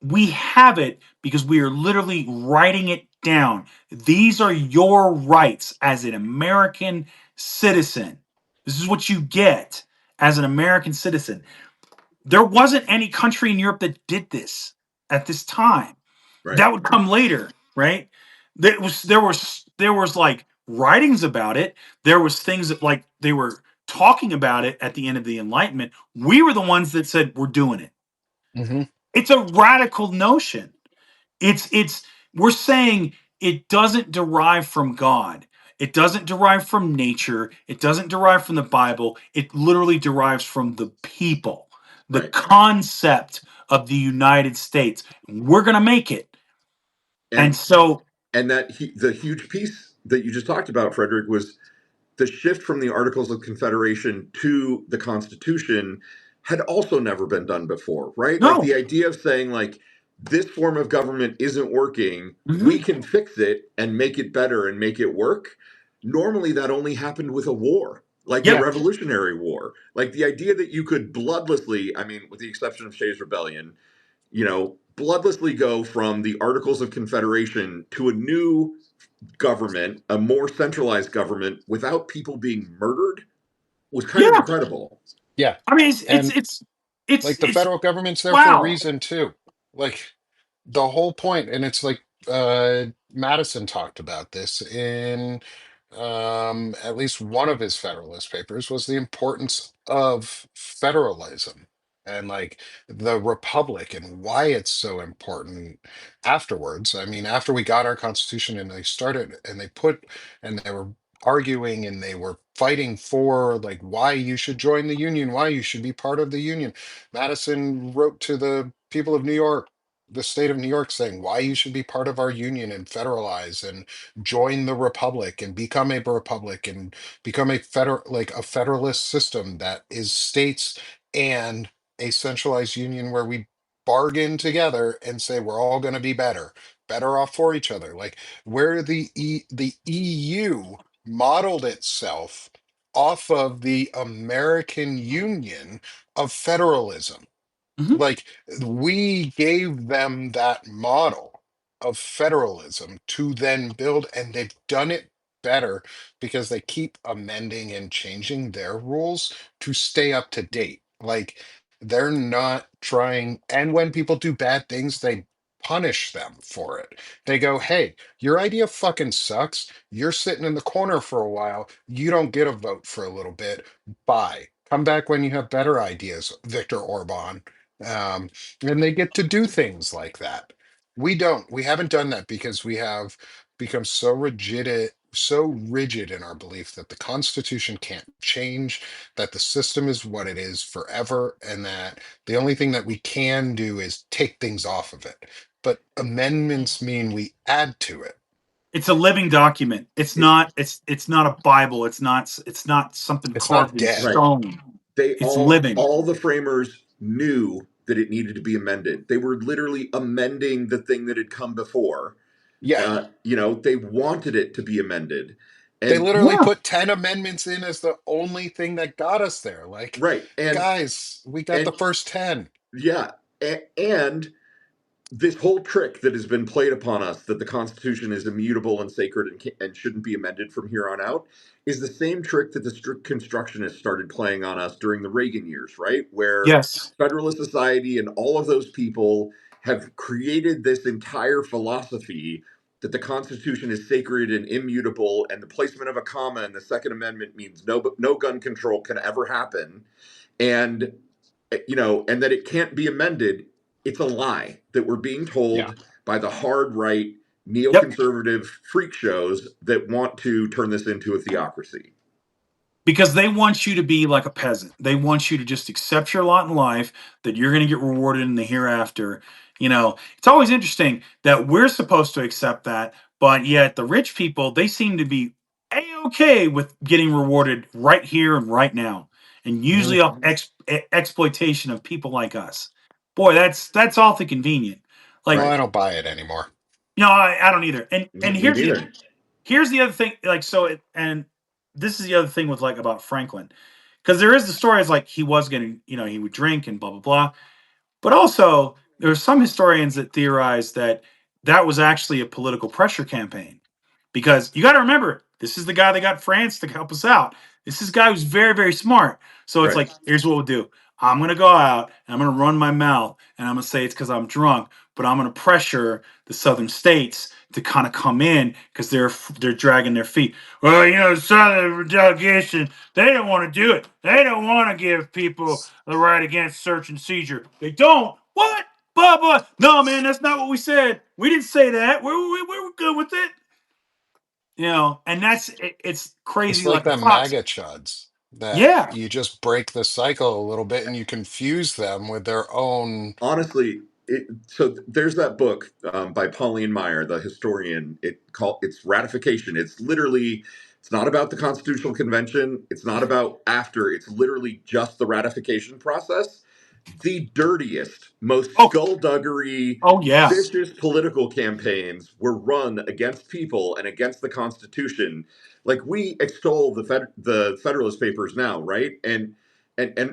we have it because we are literally writing it down. These are your rights as an American citizen. This is what you get as an American citizen. There wasn't any country in Europe that did this at this time. Right. That would come later, right? There was like writings about it. There was things that, like, they were talking about it at the end of the Enlightenment. We were the ones that said we're doing it. Hmm. It's a radical notion. It's we're saying it doesn't derive from God. It doesn't derive from nature. It doesn't derive from the Bible. It literally derives from the people. the Right. concept of the United States. We're going to make it. And And so, the huge piece that you just talked about, Frederick, was the shift from the Articles of Confederation to the Constitution had also never been done before, right? Like no. the idea of saying, like, this form of government isn't working, we Mhm. can fix it and make it better and make it work. Normally, that only happened with a war, like the Yep. Revolutionary War. Like the idea that you could bloodlessly, I mean, with the exception of Shays' Rebellion, bloodlessly go from the Articles of Confederation to a new government, a more centralized government, without people being murdered was kind of Yeah. incredible. Yeah. I mean, And like the it's federal government's there for a wow. reason too. Like the whole point, and it's like Madison talked about this in at least one of his Federalist Papers, was the importance of federalism and like the republic and why it's so important afterwards. I mean, after we got our Constitution and they started and they were arguing and they were fighting for like why you should join the Union, why you should be part of the Union. Madison wrote to the people of New York, the state of New York, saying why you should be part of our union and federalize and join the republic and become a republic and become a federalist system that is states and a centralized union where we bargain together and say we're all going to be better off for each other. Like where the EU modeled itself off of the American Union of federalism. Mhm. Like we gave them that model of federalism to then build, and they've done it better because they keep amending and changing their rules to stay up to date. Like they're not trying, and when people do bad things, they punish them for it. They go, hey, your idea fucking sucks. You're sitting in the corner for a while. You don't get a vote for a little bit. Bye. Come back when you have better ideas, Viktor Orban. um, and they get to do things like that. We don't. We haven't done that because we have become so rigid in our belief that the Constitution can't change, that the system is what it is forever, and that the only thing that we can do is take things off of it. But amendments mean we add to it. It's a living document. It's It, not it's not a Bible. It's not something It's not carved in dead. right. stone. They It's living. all the framers knew that it needed to be amended. They were literally amending the thing that had come before. Yeah. They wanted it to be amended. They And literally Yeah. put 10 amendments in as the only thing that got us there. Like, right. guys, we got the And first 10. yeah. And this whole trick that has been played upon us that the Constitution is immutable and sacred and shouldn't be amended from here on out is the same trick that the strict constructionists started playing on us during the Reagan years, right? Where Yes. Federalist Society and all of those people have created this entire philosophy that the Constitution is sacred and immutable, and the placement of a comma in the Second Amendment means no gun control can ever happen, and and that it can't be amended. It's a lie that we're being Yeah. told by the hard right Yep. neoconservative freak shows that want to turn this into a theocracy. Because they want you to be like a peasant. They want you to just accept your lot in life, that you're going to get rewarded in the hereafter. It's always interesting that we're supposed to accept that, but yet the rich people, they seem to be a-okay with getting rewarded right here and right now, and Mhm. usually off exploitation of people like us. Boy, that's awfully convenient. Well, Like, I Right. don't buy it anymore. I don't either. And Me neither. here's the other thing, like, and this is the other thing with, like, about Franklin, because there is the story is like he was getting, he would drink and blah blah blah, but also there are some historians that theorize that that was actually a political pressure campaign, because you got to remember, this is the guy that got France to help us out. This is a guy who's very, very smart. So it's Right. like, here's what we'll do. I'm going to go out and I'm going to run my mouth and I'm going to say it's because I'm drunk, but I'm going to pressure the southern states to kind of come in because they're dragging their feet. Well, the southern delegation, they don't want to do it. They don't want to give people the right against search and seizure. They don't. What? Blah, blah. No, man, that's not what we said. We didn't say that. We were good with it. And it's It's crazy like like a the fox. MAGA chuds. that Yeah. you just break the cycle a little bit and you confuse them with their own. Honestly, so there's that book by Pauline Meyer, the historian. It's ratification. It's literally, it's not about the Constitutional Convention. It's not about after. It's literally just the ratification process. The dirtiest, most Oh, skullduggery, oh yeah. vicious political campaigns were run against people and against the Constitution. Like we extol the Federalist Papers now, right? And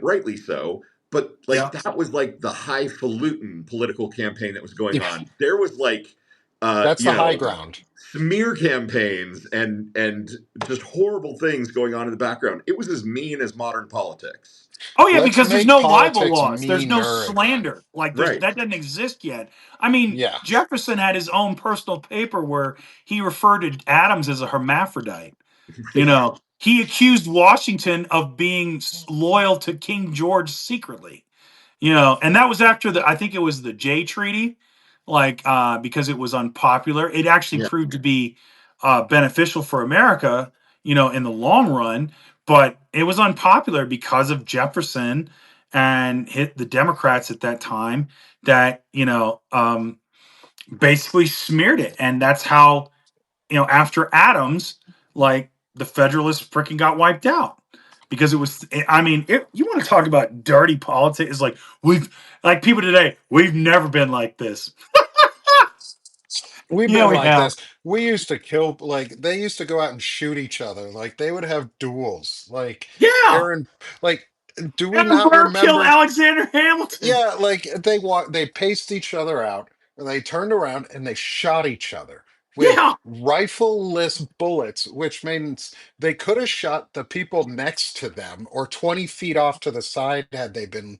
rightly so. But like Yeah. that was like the highfalutin political campaign that was going Yeah, on. There was like, that's you the high know, ground. smear campaigns and just horrible things going on in the background. It was as mean as modern politics. Oh yeah, Let's because there's make no libel politics laws. There's no meaner again. slander. Like there's Right. that doesn't exist yet. I mean, Yeah. Jefferson had his own personal paper where he referred to Adams as a hermaphrodite. You Right. know, he accused Washington of being loyal to King George secretly. You know, and that was after the I think it was the Jay Treaty, like because it was unpopular. It actually Yeah. proved to be beneficial for America, you know, in the long run, but it was unpopular because of Jefferson and hit the Democrats at that time that, you know, basically smeared it. And that's how, you know, after Adams, like the Federalists freaking got wiped out because it was. I mean, you want to talk about dirty politics? It's like we've like people today. We've never been like this. We've Yeah, been we like have. this. We used to kill, like, they used to go out and shoot each other. Like, they would have duels. Like, Yeah, Aaron, like, do we Aaron not Burr killed remember? Alexander Hamilton. Yeah, like they paced each other out, and they turned around and they shot each other with Yeah. rifle-less bullets, which means they could have shot the people next to them or 20 feet off to the side had they been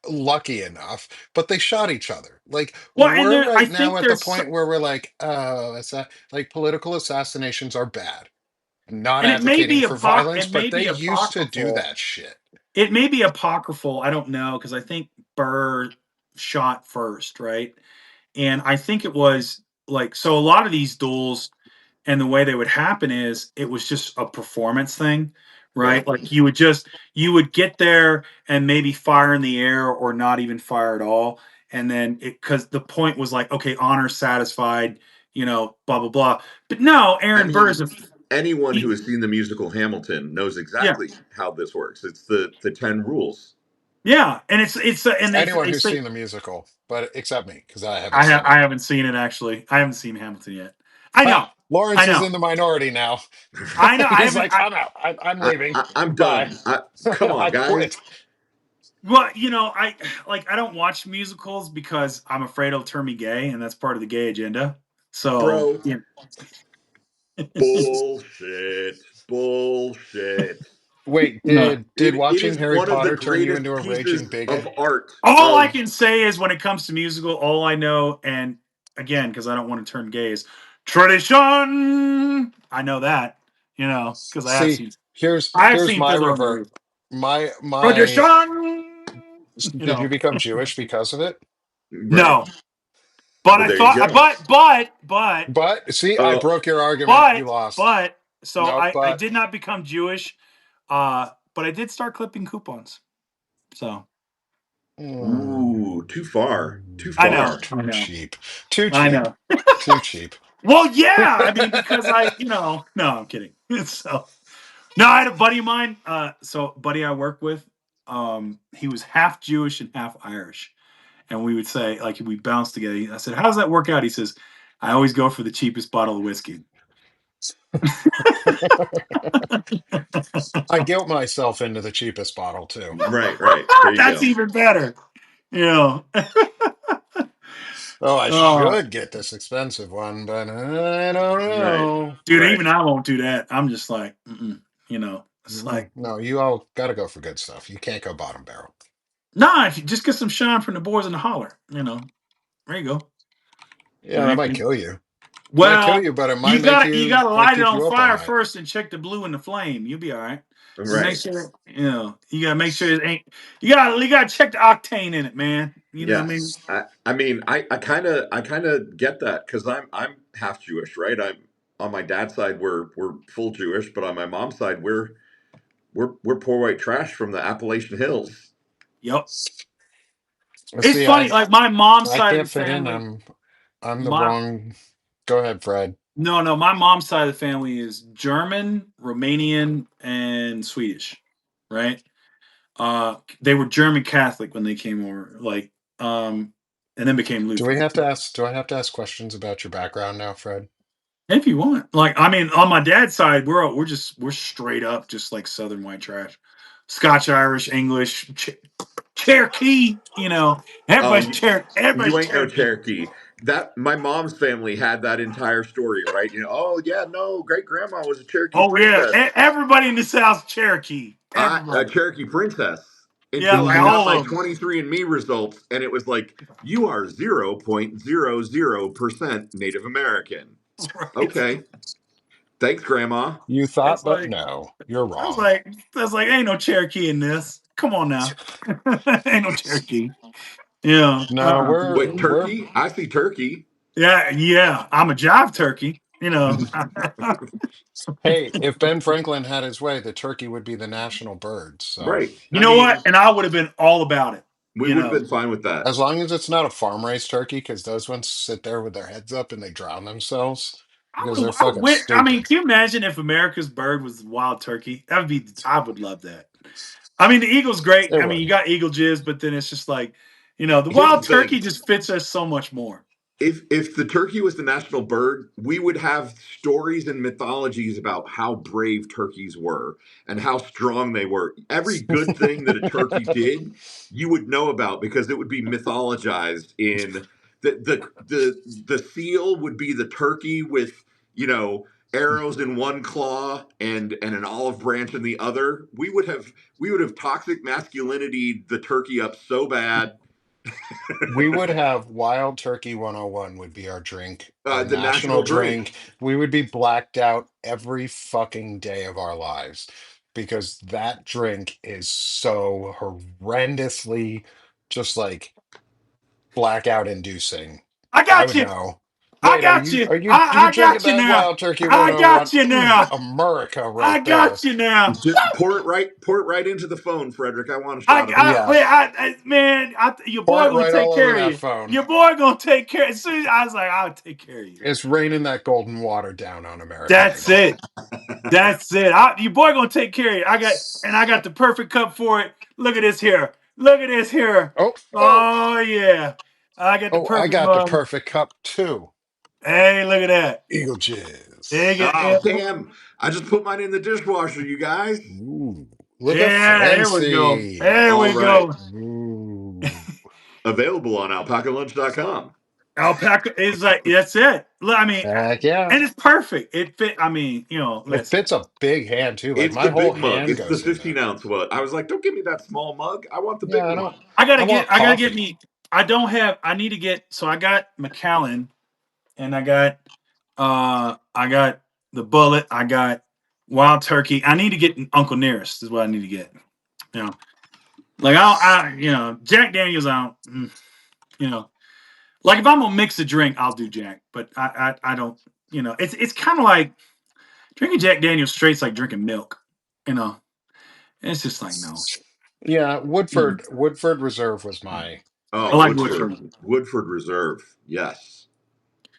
lucky enough, but they shot each other. Like Well, and we're there, I right now think at the there's, point where we're like, oh, like political assassinations are bad. I'm not and it may advocating be for violence, it may but they be used to do apocryphal. that shit. It may be apocryphal. I don't know because I think Burr shot first, right? And I think it was like so. A lot of these duels and the way they would happen is it was just a performance thing, Yeah. right? Like you would get there and maybe fire in the air or not even fire at all, and then it because the point was like okay, honor satisfied, you know, blah blah blah. But no, I Aaron Burr is mean, a anyone who he, has seen the musical Hamilton knows yeah exactly how this works. It's the 10 rules. yeah, and and Anyone they who's say seen the musical, but except me, because I haven't seen it. I haven't seen it actually. I haven't seen Hamilton yet. I Ha! know, I Lawrence is know, in the minority now. I know. I He's haven't. like, I'm out. I'm leaving. I'm Goodbye. done. Come on, I guys. quit. Well, you know, I don't watch musicals because I'm afraid it'll turn me gay, and that's part of the gay agenda. So, Bro, yeah. bullshit. Bullshit. Wait, No. did It watching is Harry one of the Potter turn you greatest into a raging pieces of bigot? art All I of can say is when it comes to musical, all I know, and again, because I don't want to turn gay, is tradition. I know that, you know, because See, I have here's seen my Fiddler on the revert. Roof. My Tradition. You did you know, become Jewish because of it? right. no, but Well, I there you thought, go. But see, I Uh broke your argument. You lost. so No, I but did not become Jewish, but I did start clipping coupons. So mm, ooh, too far. Too I know, far. I too know, cheap. Too I cheap. know. Too cheap. Well, yeah, I mean, because no, I'm kidding. So no, I had a buddy of mine. So buddy I work with, he was half Jewish and half Irish, and we would say like we bounced together. I said, "How does that work out?" He says, "I always go for the cheapest bottle of whiskey." I guilt myself into the cheapest bottle too. Right, right. There you That's go. even better. You know. Oh, I uh, should get this expensive one, but I don't Right, know. dude, right. even I won't do that. I'm just like, mm-mm, you know, it's like, No, you all got to go for good stuff. You can't go bottom barrel. nah, if you just get some shine from the boys in the holler, you know, there you go. Yeah, that Right? might kill you. Might kill Well, you, but it might you make gotta might light it keep on you up all fire night. first and check the blue in the flame. You'll be all right. Just make Right. sure, you know, you gotta make sure it ain't. You gotta check the octane in it, man. You know what I mean? Yes. I mean I kind of get that because I'm half Jewish, right? I'm on my dad's side we're full Jewish, but on my mom's side we're poor white trash from the Appalachian Hills. Yep. Let's It's see, funny. Like my mom's I side of can't the fit in. family. I'm the My wrong. Go ahead, Fred. No. My mom's side of the family is German, Romanian, and Swedish. Right. They were German Catholic when they came over. And then became Do we Lutheran. have to ask? Do I have to ask questions about your background now, Fred? If you want, I mean, on my dad's side, we're straight up just like Southern white trash, Scotch, Irish, English, Cherokee. Oh, Everybody's you ain't no Cherokee. Cherokee. That my mom's family had that entire story, right? Oh yeah, no, great grandma was a Cherokee Oh yeah, princess. Everybody in the South Cherokee. A Everybody. Cherokee princess. Yeah, Until like I got all my of them. 23andMe results, and it was like, you are 0.00% Native American. Right. Okay. Thanks, Grandma. You thought, It's but like no, you're I was wrong. like, ain't no Cherokee in this. Come on now, ain't no Cherokee. Yeah. No, we're Wait, we're. turkey? I see turkey. Yeah. I'm a jive turkey. Hey, if Ben Franklin had his way, the turkey would be the national bird. So, Right. You I know what? mean, And I would have been all about it. we would have been fine with that. as long as it's not a farm raised turkey, because those ones sit there with their heads up and they drown themselves because they're fucking I mean, stupid. can you imagine if America's bird was wild turkey? I would love that. I mean, the eagle's great. It I mean, you would. got eagle jizz, but then it's just like, the Here's the wild turkey thing. just fits us so much more. If the turkey was the national bird, we would have stories and mythologies about how brave turkeys were and how strong they were. Every good thing that a turkey did, you would know about because it would be mythologized in the seal would be the turkey with, arrows in one claw and an olive branch in the other. We would have toxic masculinity the turkey up so bad. We would have Wild Turkey 101 would be our The national national drink. drink. We would be blacked out every fucking day of our lives because that drink is so horrendously just like blackout inducing. I I got would you. know. I Wait, are got you you. are you you're I drinking got you that now. Wild Turkey I 101? got you now. America I right there. got you now. Just pour it right into the phone, Frederick. I want a I, shot of it. I, Yeah. wait, man, your Pour boy it gonna right take all care over of that you. phone. Your boy gonna take care. As soon as I was like, I'll take care of you. It's raining that golden water down on America right That's now. it. That's it. Your boy gonna take care of you. I got the perfect cup for it. Look at this here. Look at this here. Oh, oh, Oh yeah. I got the oh, I perfect got the mug. perfect cup too. Hey, look at that. Eagle Dig Jizz. it. Oh, damn. I just put mine in the dishwasher, you guys. Ooh, look at Yeah, there we go. fancy. There All we right. go. Ooh. Available on alpacalunch.com. Alpaca is like that's it. I mean, Heck yeah. and it's perfect. It fit. I mean, It listen. fits a big hand too. Like It's the my whole big mug. hand It's the goes in there. 15-ounce one. I was like, don't give me that small mug. I want the Yeah, big I one. don't I want I gotta get coffee. me. I don't have. I need to get. So I got Macallan, and I got the Bullet. I got Wild Turkey. I need to get Uncle Nearest. Is what I need to get. You know, Jack Daniels. I don't. You know, like if I'm gonna mix a drink, I'll do Jack. But I don't. It's kind of like drinking Jack Daniels straight's like drinking milk. You know, it's just like no. Yeah, Mm. Woodford Reserve was my Oh, I like go-to. Woodford. Woodford Reserve. Yes.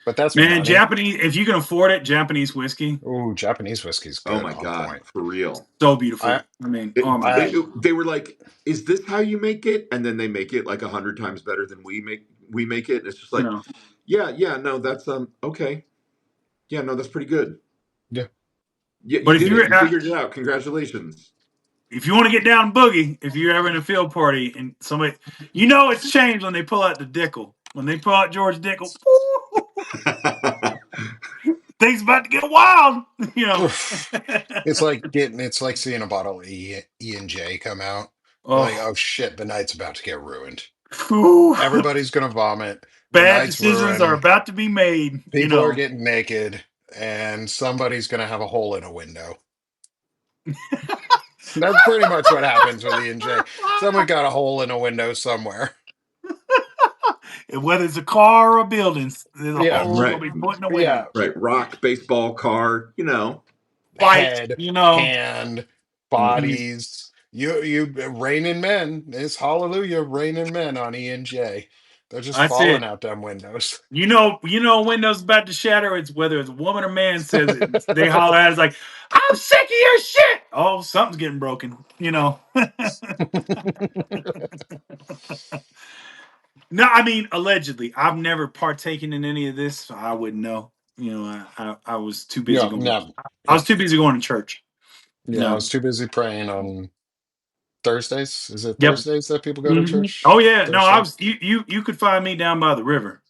But that's Man, money. Japanese. If you can afford it, Japanese whiskey, Ooh, Japanese whiskey's Oh good, my on God. point. For real. so I beautiful. I mean, It, oh my I god. they were like, is this how you make it? And then they make it like 100 times better than we make it. And it's just You like, know, yeah, no, that's okay. Yeah, no, that's pretty good. yeah. Yeah, you but did it. You figured it out. Congratulations. if you want to get down boogie, if you're ever in a field party and somebody, it's changed when they pull out the Dickel. When they pull out George Dickel, things about to get wild. You know. Oof. It's like seeing a bottle of E and J come out. You're like, Oh, oh shit, the night's about to get ruined. whew. Everybody's gonna vomit. The Bad night's decisions are ruined. about to be made. You People are know. getting naked, and somebody's gonna have a hole in a window. That's pretty much what happens with E and J. Someone got a hole in a window somewhere. And whether it's a car or a building, there's a Yeah, hole gonna Right. be put in the window. yeah. Right. Rock, baseball, car, Bike, Head, you know. hand. bodies. You raining men. It's hallelujah, raining men on ENJ. They're just That's falling it. out them windows. Windows about to shatter. It's whether it's a woman or man says it. They holler at us like, "I'm sick of your shit." Oh, something's getting broken. No, I mean allegedly. I've never partaken in any of this, so I wouldn't know. I was too busy Yeah, going. no, I yeah, was too busy going to church. yeah. I No. was too busy praying on Thursdays. Is it Yep. Thursdays that people go to Oh church? yeah. No, I Thursday. was. You could find me down by the river.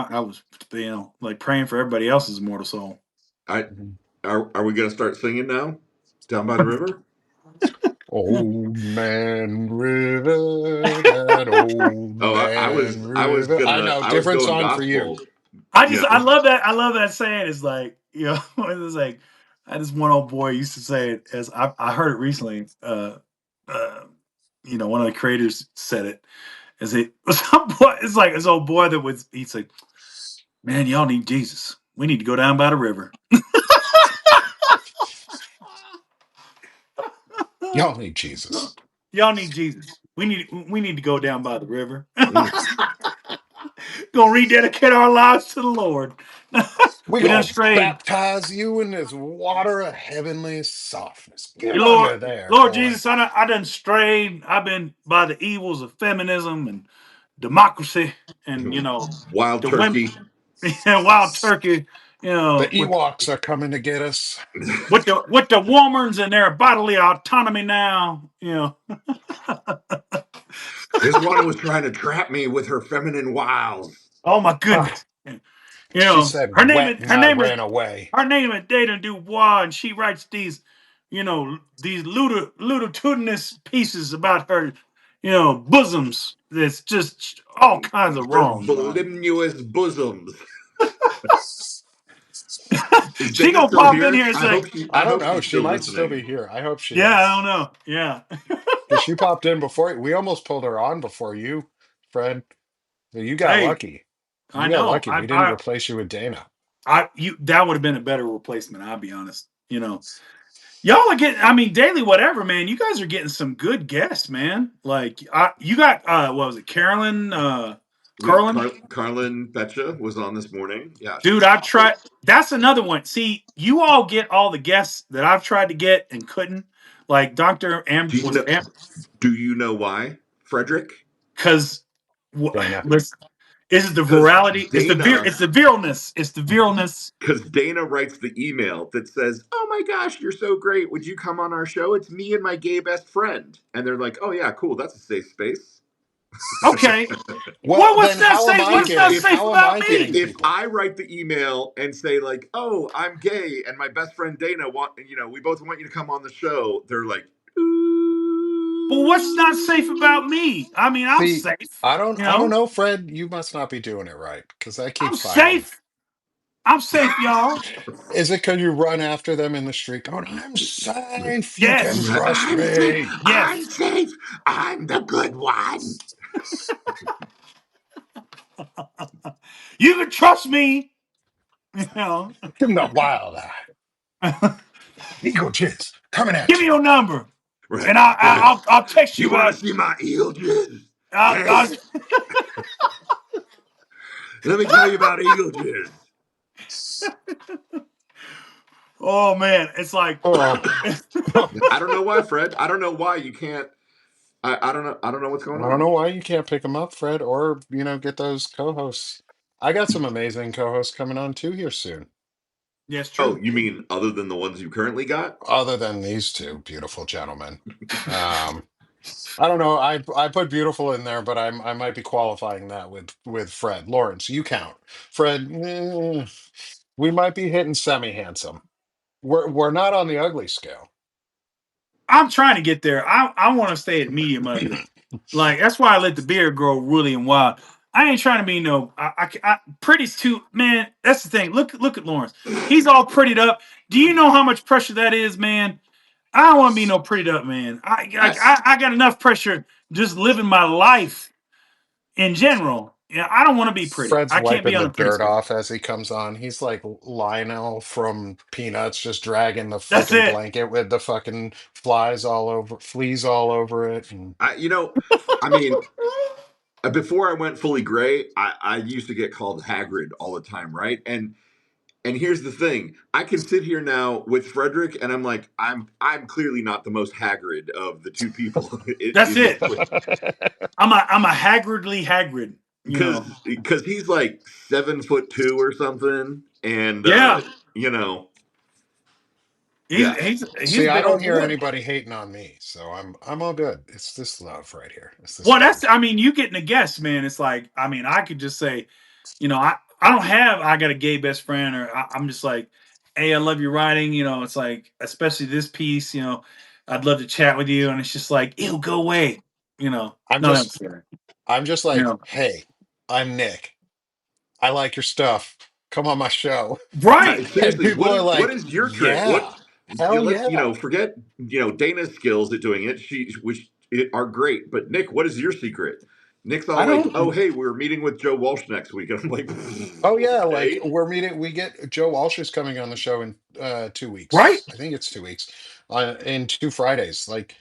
I was like praying for everybody else's immortal soul. I Mhm. are we gonna start singing now? Down by the river? Old man river, that old Oh, man I was river. I gonna know, I was different going song for you. gospel. You I know, love that. I love that saying. It's like it's like I just one old boy used to say it as I heard it recently. Uh, one of the creators said it as it some boy. It's like this old boy that was. He's like, man, y'all need Jesus. We need to go down by the river. Y'all need Jesus. Y'all need Jesus. We need to go down by the river. mm, Gonna rededicate our lives to the Lord. We We done gonna strayed. baptize you in this water of heavenly softness. Get Lord, under there, Lord boy. Jesus, I done strayed. I've been by the evils of feminism and democracy and wild the women turkey. and wild turkey, The with Ewoks are coming to get us. the Warmers and their bodily autonomy now. This one was trying to trap me with her feminine wiles. Oh my Ah, goodness. she said Her name wet is and her I name is ran away. her name is Dana Dubois, and she writes these luditudinous pieces about her, bosoms. That's just all kinds of Her wrong, dog. voluptuous bosoms. Is She Dana gonna still pop in here? here and say, I I don't hope know. she's She still might still be listening. here. I hope she "Yeah, I don't is. know, yeah, Because she popped in before we almost pulled her on before you, Fred. So you got hey, lucky. I You got know, lucky. We didn't replace you with Dana. that would have been a better replacement. I'll be honest. Y'all are getting. I mean, daily whatever, man. You guys are getting some good guests, man. Like, you got what was it, Carolyn, Yeah, Curlin? Carlin Betcha was on this morning. Yeah, Dude, she's I've awesome. tried. That's another one. See, you all get all the guests that I've tried to get and couldn't. Like Doctor Am Do you was know? it Am Do you know why, Frederick? because Dana. listen, is it the Because virality? Dana It's the viralness. It's the viralness. because Dana writes the email that says, "Oh my gosh, you're so great. Would you come on our show? It's me and my gay best friend." And they're like, "Oh yeah, cool. That's a safe space." Okay, Well, what's then not how am safe? I What's not getting? If safe How am about I if getting me? if people? I write the email and say like, "Oh, I'm gay and my best friend Dana we both want you to come on the show," they're like, But what's not safe "Ooh." about me? I mean, I'm See, safe. I don't know, Fred. You must not be doing it right because I keep I'm finding. safe. I'm safe, y'all. Is it because you run after them in the street going, I'm safe, you can Yes, trust I'm safe. me? I'm yes. safe. I'm the good one. You can trust me. You know. Give them the wild eye. Eagle jizz coming Give at me you. your number, Right, and right. I'll text You you want to about. see my eel jizz? I'll, Hey, let me tell you about eagle jizz. oh man, it's like Oh, I don't know why, Fred. I don't know why you can't. I don't know. I don't know what's going I don't on. know why you can't pick them up, Fred, or, get those co-hosts. I got some amazing co-hosts coming on too here soon. yes, Oh, true. you mean other than the ones you currently got? Other than these two beautiful gentlemen. Um, I don't know. I put beautiful in there, but I might be qualifying that with Fred. Lawrence, you count. Fred, we might be hitting semi-handsome. We're not on the ugly scale. I'm trying to get there. I want to stay at medium ugly. Like that's why I let the beard grow really and wild. I ain't trying to be no. Pretty's too man. That's the thing. Look at Lawrence. He's all prettied up. Do you know how much pressure that is, man? I don't want to be no prettied up man. I I, got enough pressure just living my life in general. Yeah, I don't want to be pretty. Fred's I can't be wiping on the a pretty dirt scale. off as he comes on. He's like Lionel from Peanuts, just dragging the That's fucking it. blanket with the fucking fleas all over it. And I mean, before I went fully gray, I used to get called Hagrid all the time, right? And here's the thing: I can sit here now with Frederick, and I'm like, I'm clearly not the most Hagrid of the two people That's in this it. place I'm a Hagridly Hagrid. You because know. he's like 7'2" or something, and Yeah. you know, He's yeah. he's he's See, a I big don't old hear boy. anybody hating on me, so I'm all good. It's this love right here. It's this Well, that's love. I mean, you getting a guess, man. It's like I mean, I could just say, I don't have I got a gay best friend, or I'm just like, hey, I love your writing. It's like especially this piece. I'd love to chat with you, and it's just like, ew, go away. I'm None of just that's fair. I'm just You like, know, hey, I'm Nick. I like your stuff. Come on my show. right? And Seriously, people are what like, is your crit? What yeah, hell let's yeah. forget Dana's skills at doing it. Which are great, but Nick, what is your secret? Nick's all I like, don't. "Oh, hey, we're meeting with Joe Walsh next week." And I'm like, Oh yeah, like "Okay, we get Joe Walsh is coming on the show in 2 weeks. Right? I think it's 2 weeks. In 2 Fridays. Like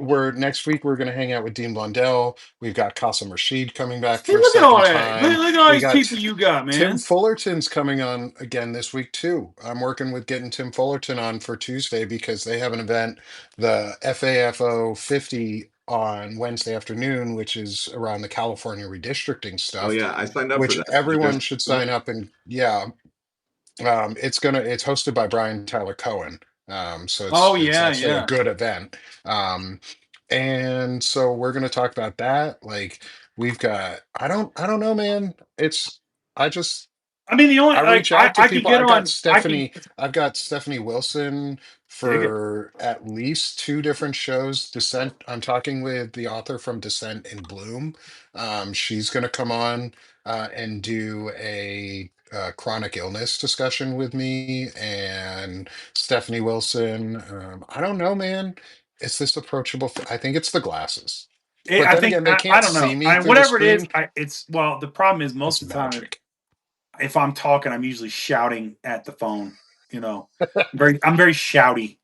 we're next week we're gonna hang out with Dean Blundell. We've got Qasim Rashid coming back See, for a look at all second that. time. Look at all We these got people you got, Tim man. Fullerton's coming on again this week too. I'm working with getting Tim Fullerton on for Tuesday because they have an event, the FAFO 50 on Wednesday afternoon, which is around the California redistricting oh stuff, yeah, I signed up for which that." Did you guys? everyone should sign up. And yeah, it's hosted by Brian Tyler Cohen. So Oh it's yeah, actually a yeah. good event. Um, and so we're going to talk about that. Like we've got, I don't know, man. I just I mean, the only I like reach out to I could people. get on. I can. I've got Stephanie Wilson Dig it. for at least two different shows. Descent. I'm talking with the author from Descent in Bloom. She's going to come on and do a chronic illness discussion with me and Stephanie Wilson. I don't know, man. It's this approachable. I think it's the glasses. But I then think again, they I can't don't see know. me through the Whatever it is, screen. it's well. The problem is most It's of the time, magic. if I'm talking, I'm usually shouting at the phone. I'm very shouty.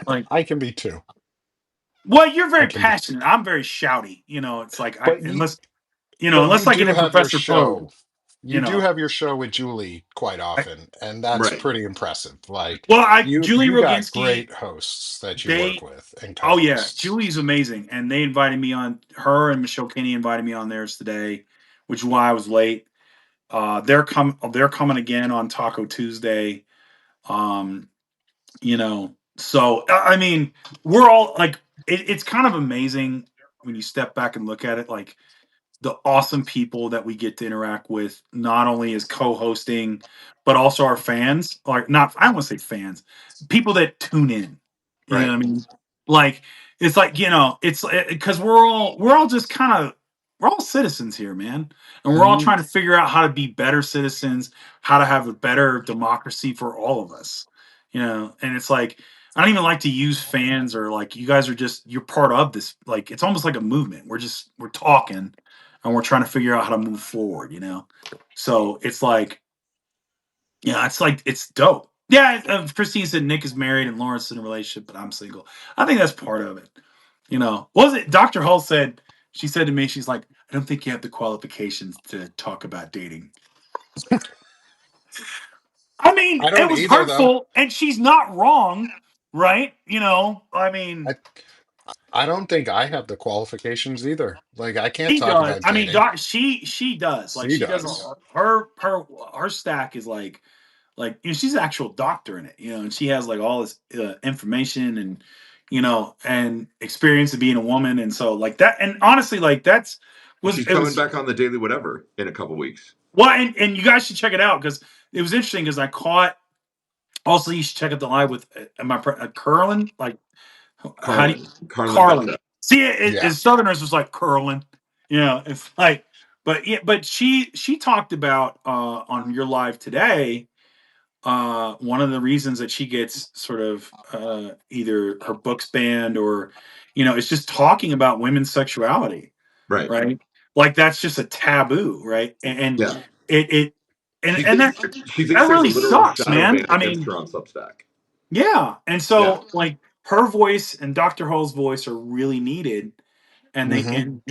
Like I can be too. well, you're I very can be too. passionate. I'm very shouty. It's like But unless you I get do in have your Professor Poe. show. You You do know, have your show with Julie quite I, often, and that's Right. pretty impressive. Like well, you Julie you got Roginski. great hosts that you work They with and Oh yeah, co-hosts. Julie's amazing, and they invited me on. Her and Michelle Kinney invited me on theirs today, which is why I was late. They're coming again on Taco Tuesday. Um, so I mean, we're all like, it's kind of amazing when you step back and look at it, like the awesome people that we get to interact with, not only as co-hosting, but also our fans. Like, not I don't want to say fans, people that tune in. You know Right. what I mean? Like, it's like it's because we're all just kind of we're all citizens here, man, and we're all Mhm. trying to figure out how to be better citizens, how to have a better democracy for all of us. And it's like I don't even like to use fans or like you guys are just you're part of this. Like it's almost like a movement. We're talking and we're trying to figure out how to move forward. So it's like, it's dope. Yeah, Christine said Nick is married and Lawrence is in a relationship, but I'm single. I think that's part of it. What was it? Dr. Hull said, she said to me, she's like, I don't think you have the qualifications to talk about dating. I mean, I it don't was either, though. hurtful, and she's not wrong, right? I I mean, I don't think I have the qualifications either. Like I can't she talk does. about I mean, dating. she does. Like She she does does. her stack is like she's an actual doctor in it, and she has like all this information and and experience of being a woman, and so like that, and honestly, like that's And was she's it coming was back on the Daily Whatever in a couple weeks. well, and you guys should check it out because it was interesting because I caught. Also, you should check out the live with Curlin, like how do you, Carlin Carlin. Beta. See, Yeah. as Southerners was like curling, it's like, but yeah, but she talked about on your live today. One of the reasons that she gets sort of either her books banned or it's just talking about women's sexuality, Right. right? like that's just a taboo, right? And Yeah. it She and thinks that she thinks that there's a really literal sucks, shadow man. ban I against mean, her on Substack. yeah. And Yeah. so like her voice and Dr. Hull's voice are really needed, and they Hmm. and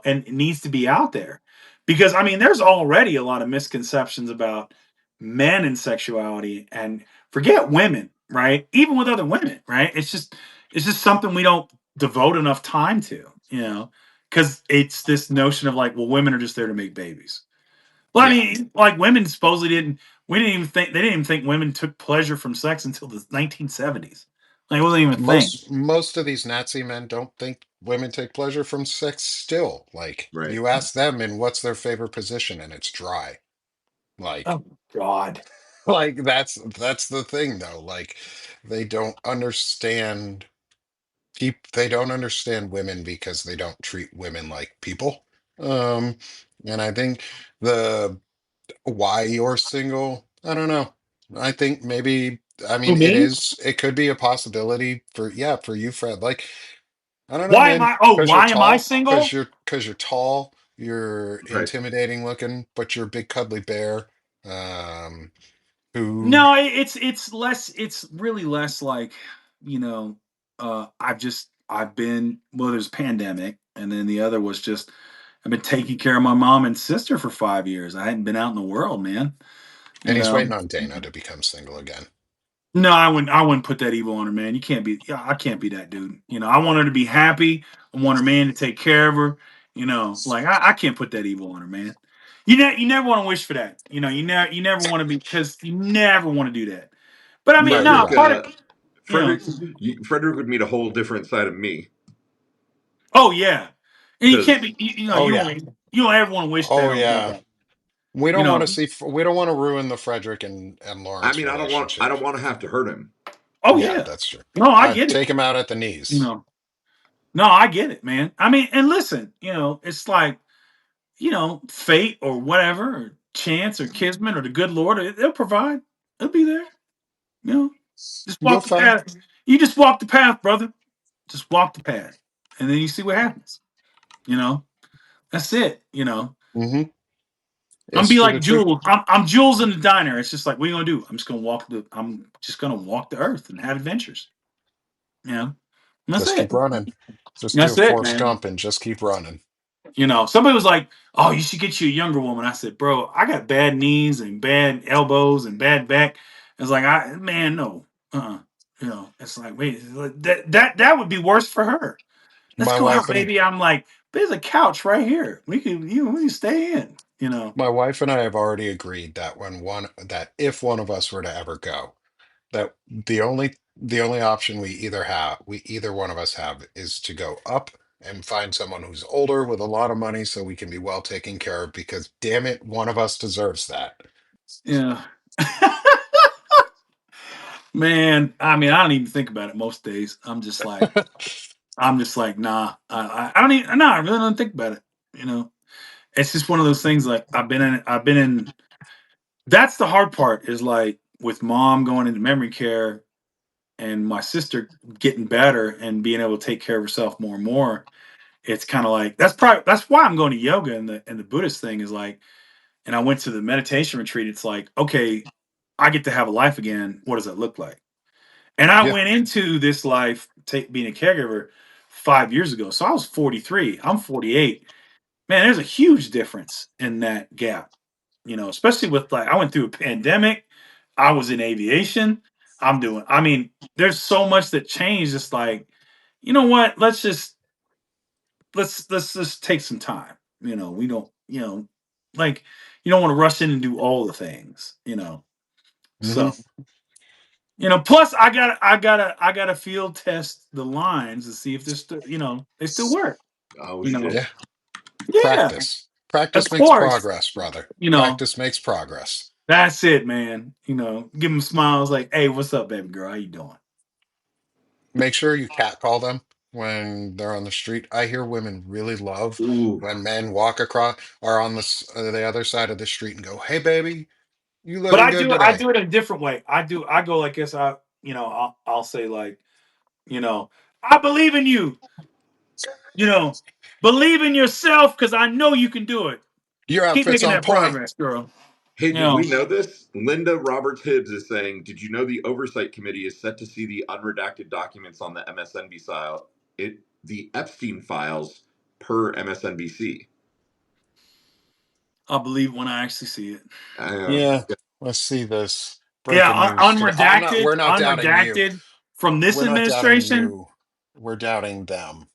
and it needs to be out there, because I mean there's already a lot of misconceptions about men and sexuality, and forget women, right? Even with other women, right? It's just something we don't devote enough time to, because it's this notion of like, well, women are just there to make babies. Well, I Yeah. mean, like women supposedly didn't. We didn't even think they didn't even think women took pleasure from sex until the 1970s. Like it wasn't even a thing. Most of these Nazi men don't think women take pleasure from sex still. Like Right. you ask them and what's their favorite position and it's dry. Like Oh God. like that's the thing though. Like they don't understand they don't understand women because they don't treat women like people. Um and I think the why you're single, I don't know. I think maybe, I Who, mean, me? it could be a possibility for, yeah, for you, Fred. Like, I don't know, Why am man, I? Oh, because you're why am I tall, single? because you're tall, you're Right. intimidating looking, but you're a big cuddly bear. Um, who No, it's less. It's really less like, you know. I've been, well. There's pandemic, and then the other was just I've been taking care of my mom and sister for 5 years. I hadn't been out in the world, man. and You he's know. waiting on Dana to become single again. No, I wouldn't. I wouldn't put that evil on her, man. You can't be. Yeah, I can't be that dude. I want her to be happy. I want her man to take care of her. Like I can't put that evil on her, man. You never want to wish for that. You never want to be, because you never want to do that. But I mean, Right, no, Frederick, right. part of you know. Frederick would meet a whole different side of me Oh yeah, and you can't because be. Oh You yeah. don't ever want to wish that Oh on yeah. nobody. We You don't want know. to see, we don't want to ruin the Frederick and I Lawrence mean I relationship. don't want to have to hurt him. Oh Yeah, yeah. that's true. No, I get it. Take him out at the You knees. know. No, I get it, man. I mean, and listen, it's like, fate or whatever, or chance or kismet or the good Lord, they'll provide. They'll be there. You know, just You'll walk the find. path. You just walk the path, brother. Just walk the path, and then you see what happens. You know, that's it. Hmm. I'm It's be for like the truth. Jules. I'm Jules in the diner. It's just like, what are you gonna do? I'm just gonna walk the earth and have adventures. You know, and that's Just it. keep running. Just do a That's it, Forrest man. Gump and just keep running. Somebody was like, "Oh, you should get you a younger woman." I said, "Bro, I got bad knees and bad elbows and bad back." It's like, man, no, it's like, wait, that would be worse for her. Let's My go wife out, and baby. I'm like, there's a couch right here. We can stay in. my wife and I have already agreed that that if one of us were to ever go, that the only option we either one of us have is to go up and find someone who's older with a lot of money so we can be well taken care of because damn it, one of us deserves that. Yeah, man. I mean, I don't even think about it most days. I'm just like, nah. I don't even. Nah, I really don't think about it. You know, it's just one of those things. Like I've been in. That's the hard part, is like with mom going into memory care and my sister getting better and being able to take care of herself more and more. It's kind of like, that's why I'm going to yoga, and the Buddhist thing is like, and I went to the meditation retreat. It's like, okay, I get to have a life again. What does that look like? And I Yeah. went into this life being a caregiver 5 years ago. So I was 43. I'm 48. Man, there's a huge difference in that gap. Especially with, like, I went through a pandemic. I was in aviation. I mean, there's so much that changed. It's like, you know what? Let's just take some time. We don't, like, you don't want to rush in and do all the things. Hmm. So, plus I gotta field test the lines to see if they're still, they still work. Oh You know, shit. Yeah. yeah, Practice. of Practice makes course. progress, brother. You know, Practice makes progress. that's it, man. Give them smiles like, "Hey, what's up, baby girl? How you doing?" Make sure you catcall them when they're on the street. I hear women really love Ooh. when men walk across or on the other side of the street and go, "Hey, baby, you But looking I good do I today." do it in a different way. I go like this. I'll say like, you know, I believe in you. You know, believe in yourself because I know you can do it. Your Keep outfit's making on that point. progress, girl. Hey, You did know, we know this? Linda Roberts Hibbs is saying, "Did you know the Oversight Committee is set to see the unredacted documents on the MSNBC file, the Epstein files per MSNBC?" I'll believe when I actually see it. Yeah, let's see this. Yeah, Breaking news today. unredacted, We're not doubting you. unredacted from this We're not doubting administration. you. We're doubting them.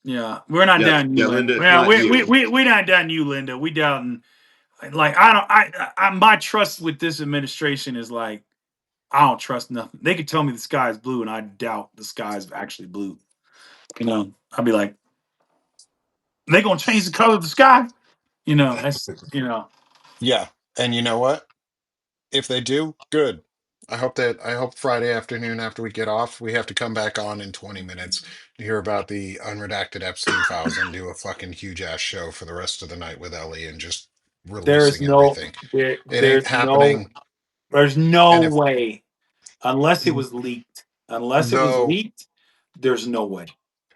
Yeah, we're not Yes, doubting you, yeah, Linda. Linda, it's Yeah, not we you. we we not doubting you, Linda. We doubting like I my trust with this administration is like I don't trust nothing. They could tell me the sky is blue, and I doubt the sky is actually blue. You know, I'd be like, they gonna change the color of the sky? You know, that's you know. Yeah, and you know what? If they do, good. I hope Friday afternoon after we get off, we have to come back on in 20 minutes to hear about the unredacted Epstein files and do a fucking huge ass show for the rest of the night with Ellie and just There's releasing no everything. there, It ain't happening. there's no And if way unless it was leaked. Unless it was though leaked, there's no way.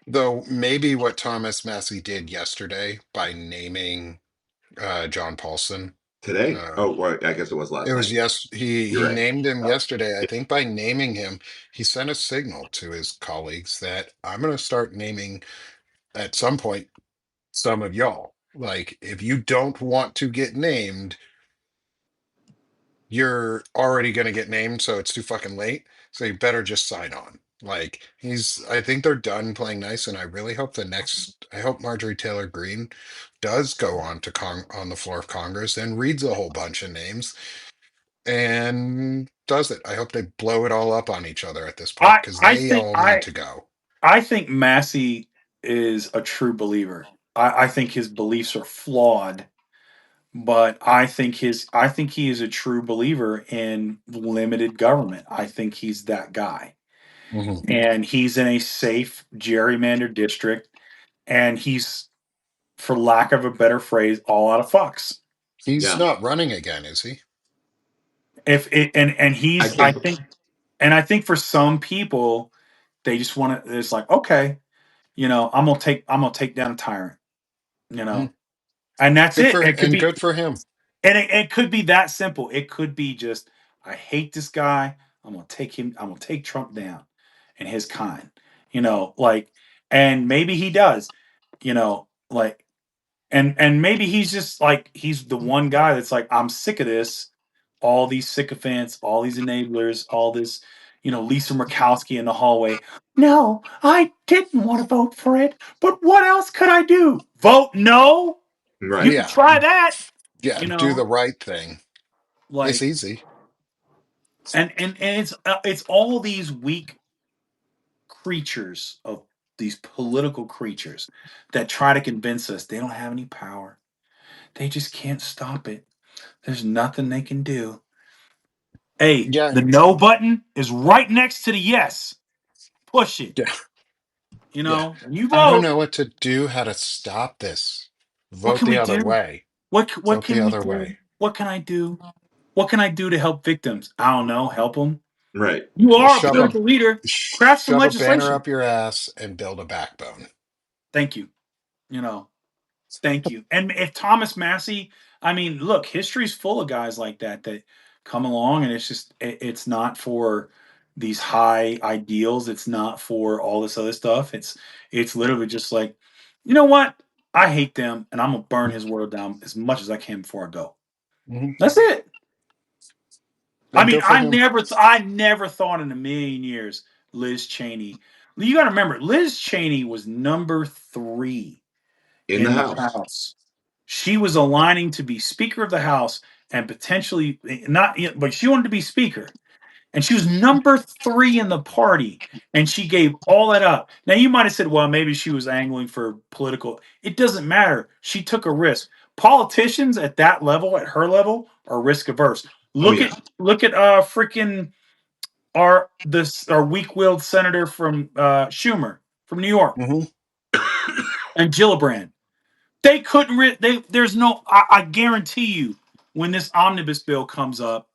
though maybe what Thomas Massey did yesterday by naming John Paulson. Today? uh, Oh, well, I guess it was It last was night. yes. You're He right. named him yesterday. I think by naming him, he sent a signal to his colleagues that I'm going to start naming at some point some of y'all. Like, if you don't want to get named, you're already going to get named, so it's too fucking late. So you better just sign on. Like, I think they're done playing nice, and I really hope I hope Marjorie Taylor Greene does go on to on the floor of Congress and reads a whole bunch of names and does it. I hope they blow it all up on each other at this point I because I they think all need I to go. I think Massey is a true believer. I think his beliefs are flawed, but I think he is a true believer in limited government. I think he's that guy. Mhm. And he's in a safe gerrymandered district, and he's, for lack of a better phrase, all out of fucks. He's Yeah, not running again, is he? If it and I he's can't. I think for some people they just want to, it's like, okay, I'm gonna take down a tyrant, you Mhm. know, and that's Good it. for It could be, good for him. and it could be that simple. It could be just, I hate this guy. I'm gonna take Trump down and his kind, like, and maybe he does, like, and maybe he's just like, he's the one guy that's like, I'm sick of this, all these sycophants, all these enablers, all this, Lisa Murkowski in the hallway. No, I didn't want to vote for it, but what else could I do? Vote no? You Right. can Yeah, try that, yeah. you Do the know, right thing. It's like, easy. and it's all these weak creatures of these political creatures that try to convince us they don't have any power. They just can't stop it. There's nothing they can do. Hey, Yeah, the no button is right next to the yes. Push it. yeah, yeah. You I don't vote. know what to do. How to stop this? What Vote can the we other do? way. What Vote the can we other do? way. What can I do? What can I do to help victims? I don't know. Help them. Right. You are a Shove a political leader. Craft some shove a banner legislation. up your ass and build a backbone. Thank you. You know, Thank you. And if Thomas Massey, I mean, look, history's full of guys like that come along, and it's not for these high ideals. It's not for all this other stuff. It's literally just like, you know what? I hate them, and I'm gonna burn his world down as much as I can before I go. Mhm. That's it. I And mean, good for him. I never thought in a million years Liz Cheney. You got to remember, Liz Cheney was number 3 In the in the house. House. She was aligning to be Speaker of the House and potentially not, but she wanted to be Speaker. And she was number 3 in the party. And she gave all that up. Now, you might have said, well, maybe she was angling for political. It doesn't matter. She took a risk. Politicians at that level, at her level, are risk averse. Oh yeah. Look at freaking our weak-willed senator from Schumer from New York Hmm. and Gillibrand. They couldn't. There's no. I guarantee you, when this omnibus bill comes up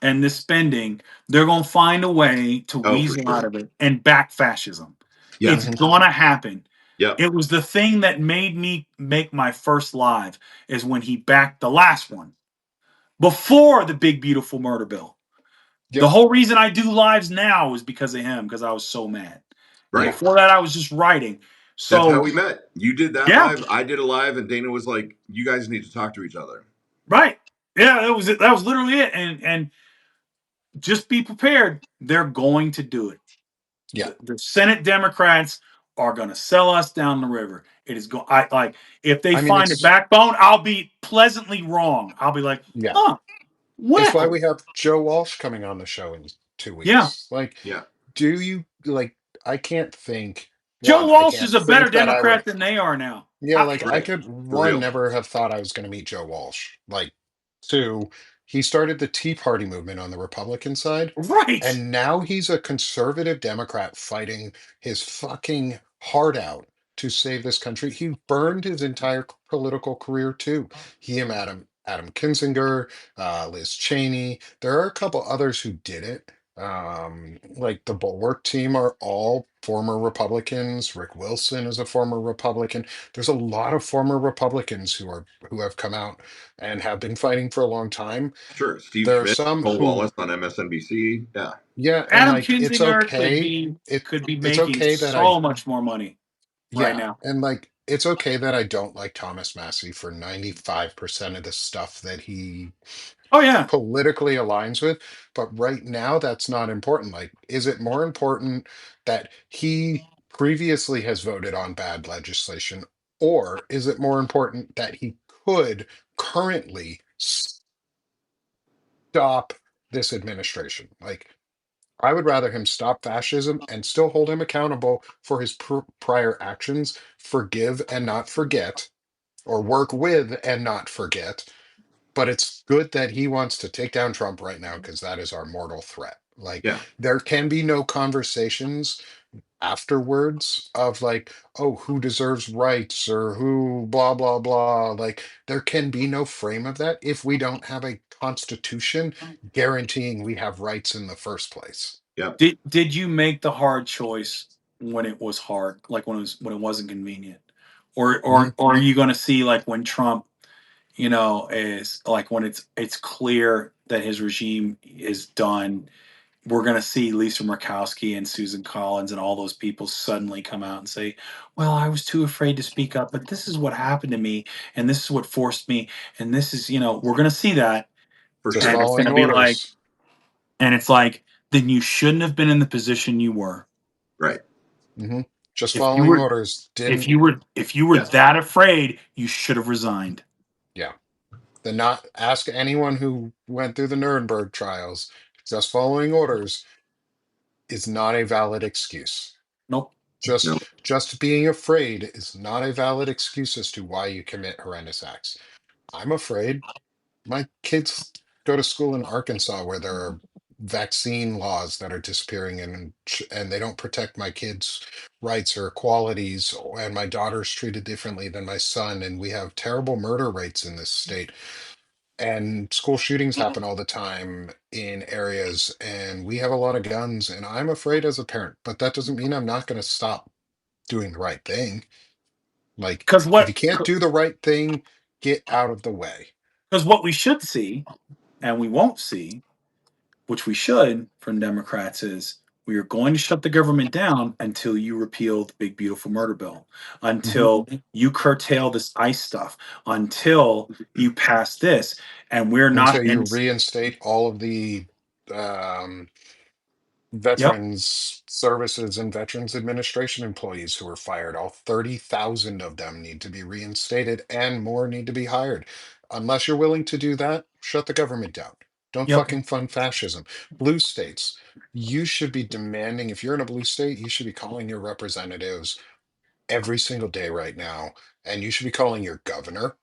and this spending, they're gonna find a way to Oh, for weasel out sure. of it and back fascism. Yeah. It's Hmm. gonna happen. Yep. It was the thing that made me make my first live is when he backed the last one before the big beautiful murder bill. The Yep. whole reason I do lives now is because of him, because I was so mad. And Right. Yeah. before that, I was just writing. That's how So we met. You did that yeah, live. I did a live, and Dana was like, "You guys need to talk to each other." right. Yeah, that was it. That was literally it. And just be prepared. They're going to do it. Yeah. The Senate Democrats are going to sell us down the river. It is going. I like if they I mean, find a backbone. I'll be pleasantly wrong. I'll be like, yeah. huh, It's why well, we have Joe Walsh coming on the show in two yeah. weeks. Like, Yeah. do you like? I can't think. Joe One, I Walsh can't is a better think that I would. Democrat than they are now. Yeah, like I Right. could For one real. never have thought I was going to meet Joe Walsh. Like two, he started the Tea Party movement on the Republican side, Right. and now he's a conservative Democrat fighting his fucking heart out to save this country. He burned his entire political career too. He and Adam Kinzinger, Liz Cheney. There are a couple others who did it. Like the Bulwark team are all former Republicans. Rick Wilson is a former Republican. There's a lot of former Republicans who have come out and have been fighting for a long time. Sure. Steve There are Schmidt, some Cole who, Wallace on MSNBC. Yeah. yeah, and Adam like Kinzinger could be it's making okay that I, so much more money right yeah, now. and like it's okay that I don't like Thomas Massey for 95% of the stuff that he Oh yeah. politically aligns with, but right now that's not important. Like, is it more important that he previously has voted on bad legislation, or is it more important that he could currently stop this administration? Like, I would rather him stop fascism and still hold him accountable for his prior actions, forgive and not forget, or work with and not forget. But it's good that he wants to take down Trump right now because that is our mortal threat. Like, Yeah. there can be no conversations afterwards of like, oh, who deserves rights or who blah, blah, blah. Like, there can be no frame of that if we don't have a constitution guaranteeing we have rights in the first place. Yeah. Did you make the hard choice when it was hard, like when it wasn't convenient, Mhm. or are you going to see like when Trump, is like when it's clear that his regime is done, we're going to see Lisa Murkowski and Susan Collins and all those people suddenly come out and say, "Well, I was too afraid to speak up, but this is what happened to me, and this is what forced me, and this is, we're going to see that, For Just sure. and it's going following to be like, orders. and it's like, then you shouldn't have been in the position you were. Right. hmm Just If you following were, orders if didn't, you were, if you were Yeah. that afraid, you should have resigned. yeah. The not ask anyone who went through the Nuremberg trials. Just following orders is not a valid excuse. Nope. Just No. just being afraid is not a valid excuse as to why you commit horrendous acts. I'm afraid. My kids go to school in Arkansas where there are vaccine laws that are disappearing and they don't protect my kids' rights or equalities, and my daughter's treated differently than my son, and we have terrible murder rates in this state. And school shootings happen all the time in areas, and we have a lot of guns, and I'm afraid as a parent, but that doesn't mean I'm not going to stop doing the right thing. Like, Because if you what, can't do the right thing, get out of the way. because what we should see, and we won't see, which we should from Democrats, is we are going to shut the government down until you repeal the big beautiful murder bill, hmm until you curtail this ICE stuff, until you pass this, and we're Until not. you And reinstate all of the um, yep, Veterans Services and Veterans Administration employees who were fired. All 30,000 of them need to be reinstated and more need to be hired. Unless you're willing to do that, shut the government down. Don't yep, fucking fund fascism. Blue states, you should be demanding, if you're in a blue state, you should be calling your representatives every single day right now. And you should be calling your governor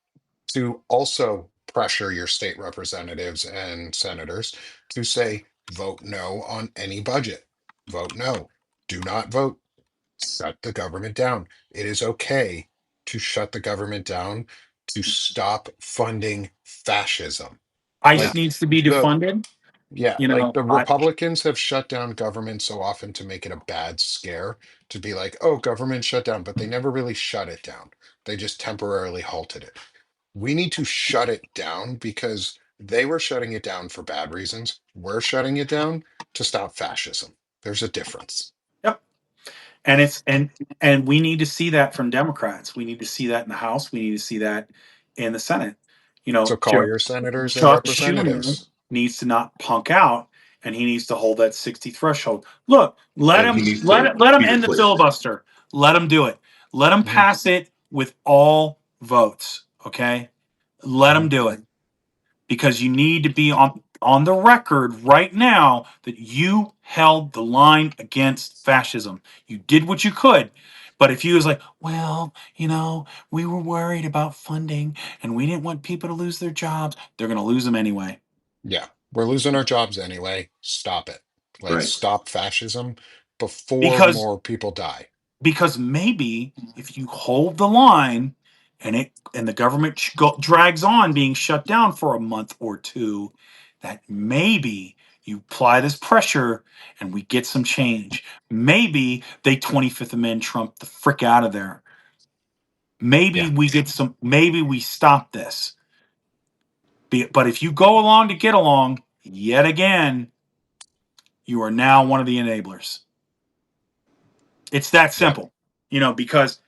to also pressure your state representatives and senators to say, vote no on any budget. Vote no. Do not vote. Shut the government down. It is okay to shut the government down to stop funding fascism. ICE Yeah. Like needs to be the defunded. Yeah, You like know, the Republicans have shut down government so often to make it a bad scare, to be like, oh, government shut down, but they never really shut it down. They just temporarily halted it. We need to shut it down because they were shutting it down for bad reasons. We're shutting it down to stop fascism. There's a difference. yep. And and we need to see that from Democrats. We need to see that in the House. We need to see that in the Senate. You So know, call your senators and Chuck Schumer representatives. needs to not punk out, and he needs to hold that 60 threshold. Look, let And him he needs to let him be end the replaced. filibuster. Let him do it. Let him Mhm, pass it with all votes. Okay, let him mhm. do it because you need to be on the record right now that you held the line against fascism. You did what you could. But if you was like, well, we were worried about funding and we didn't want people to lose their jobs, they're going to lose them anyway. Yeah, we're losing our jobs anyway. Stop it. Like, Right. stop fascism before Because more people die. because maybe if you hold the line and the government drags on being shut down for a month or two, that maybe you apply this pressure and we get some change. Maybe they 25th amendment Trump the frick out of there. Maybe Yeah, we get some, maybe we stop this. But if you go along to get along yet again, you are now one of the enablers. It's that yeah, simple, because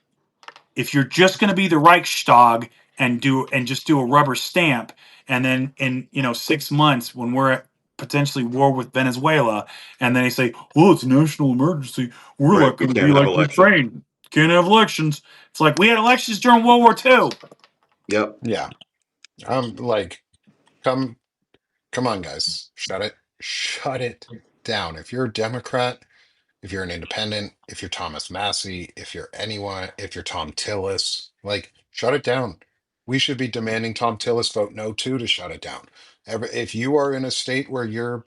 if you're just going to be the Reichstag and just do a rubber stamp, and then in 6 months when we're at potentially war with Venezuela, and then they say, "Well, it's a national emergency. We're Right. like We going to can't be have like elections. Ukraine. Can't have elections." It's like we had elections during World War II. Yep. yeah. Like, come, come on, guys, shut it down. If you're a Democrat, if you're an independent, if you're Thomas Massey, if you're anyone, if you're Tom Tillis, like, shut it down. We should be demanding Tom Tillis vote no too to shut it down. If you are in a state where you're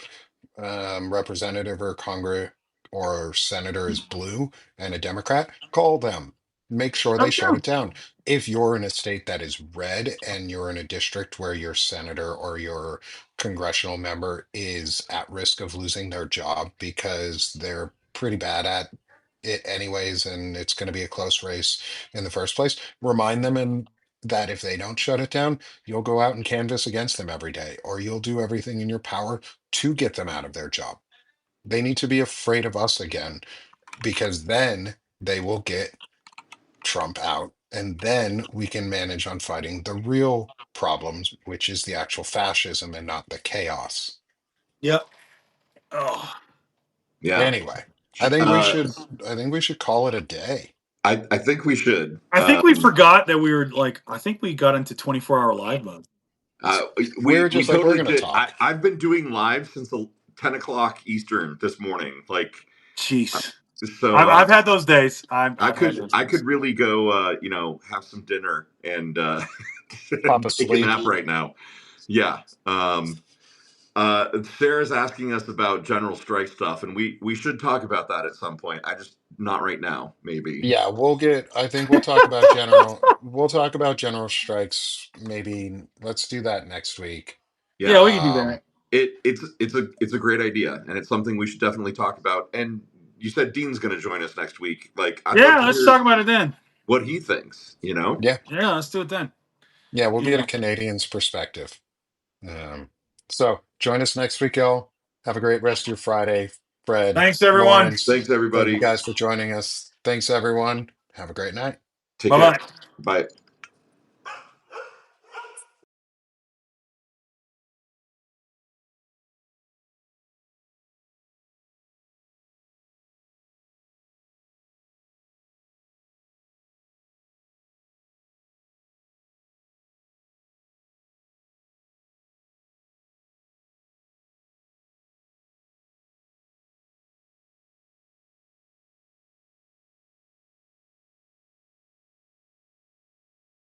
representative or Congress or senator is blue and a Democrat, call them. Make sure they shut it down. If you're in a state that is red and you're in a district where your senator or your congressional member is at risk of losing their job because they're pretty bad at it anyways, and it's going to be a close race in the first place, remind them that if they don't shut it down, you'll go out and canvass against them every day, or you'll do everything in your power to get them out of their job. They need to be afraid of us again because then they will get Trump out and then we can manage on fighting the real problems, which is the actual fascism and not the chaos. Yep. Oh, Yeah. Anyway, I think we Uh, should I think we should call it a day. I think we should. I think we forgot that we were like. I think we got into 24-hour live mode. Uh, We were we just like, we're totally gonna did. talk. I've been doing live since 10 o'clock Eastern this morning. Like, Jeez, so I've had those days. I I've had could those I days. could really go have some dinner and Pop take a asleep. nap right now. Yeah. Sarah's asking us about general strike stuff, and we should talk about that at some point. I just not right now, maybe. Yeah, I think we'll talk about general strikes. Maybe let's do that next week. Yeah, Yeah. we can do Um, that. It's a great idea, and it's something we should definitely talk about. And you said Dean's going to join us next week. Like, I'd love Yeah, to let's hear talk about it then. what he thinks. yeah, Yeah, let's do it then. yeah, we'll get a Yeah. Canadian's perspective. So join us next week, y'all. Have a great rest of your Friday. Fred, Thanks, everyone. Lawrence, Thanks, thank you everybody. guys for joining us. Thanks, everyone. Have a great night. Take Bye care. bye. Bye.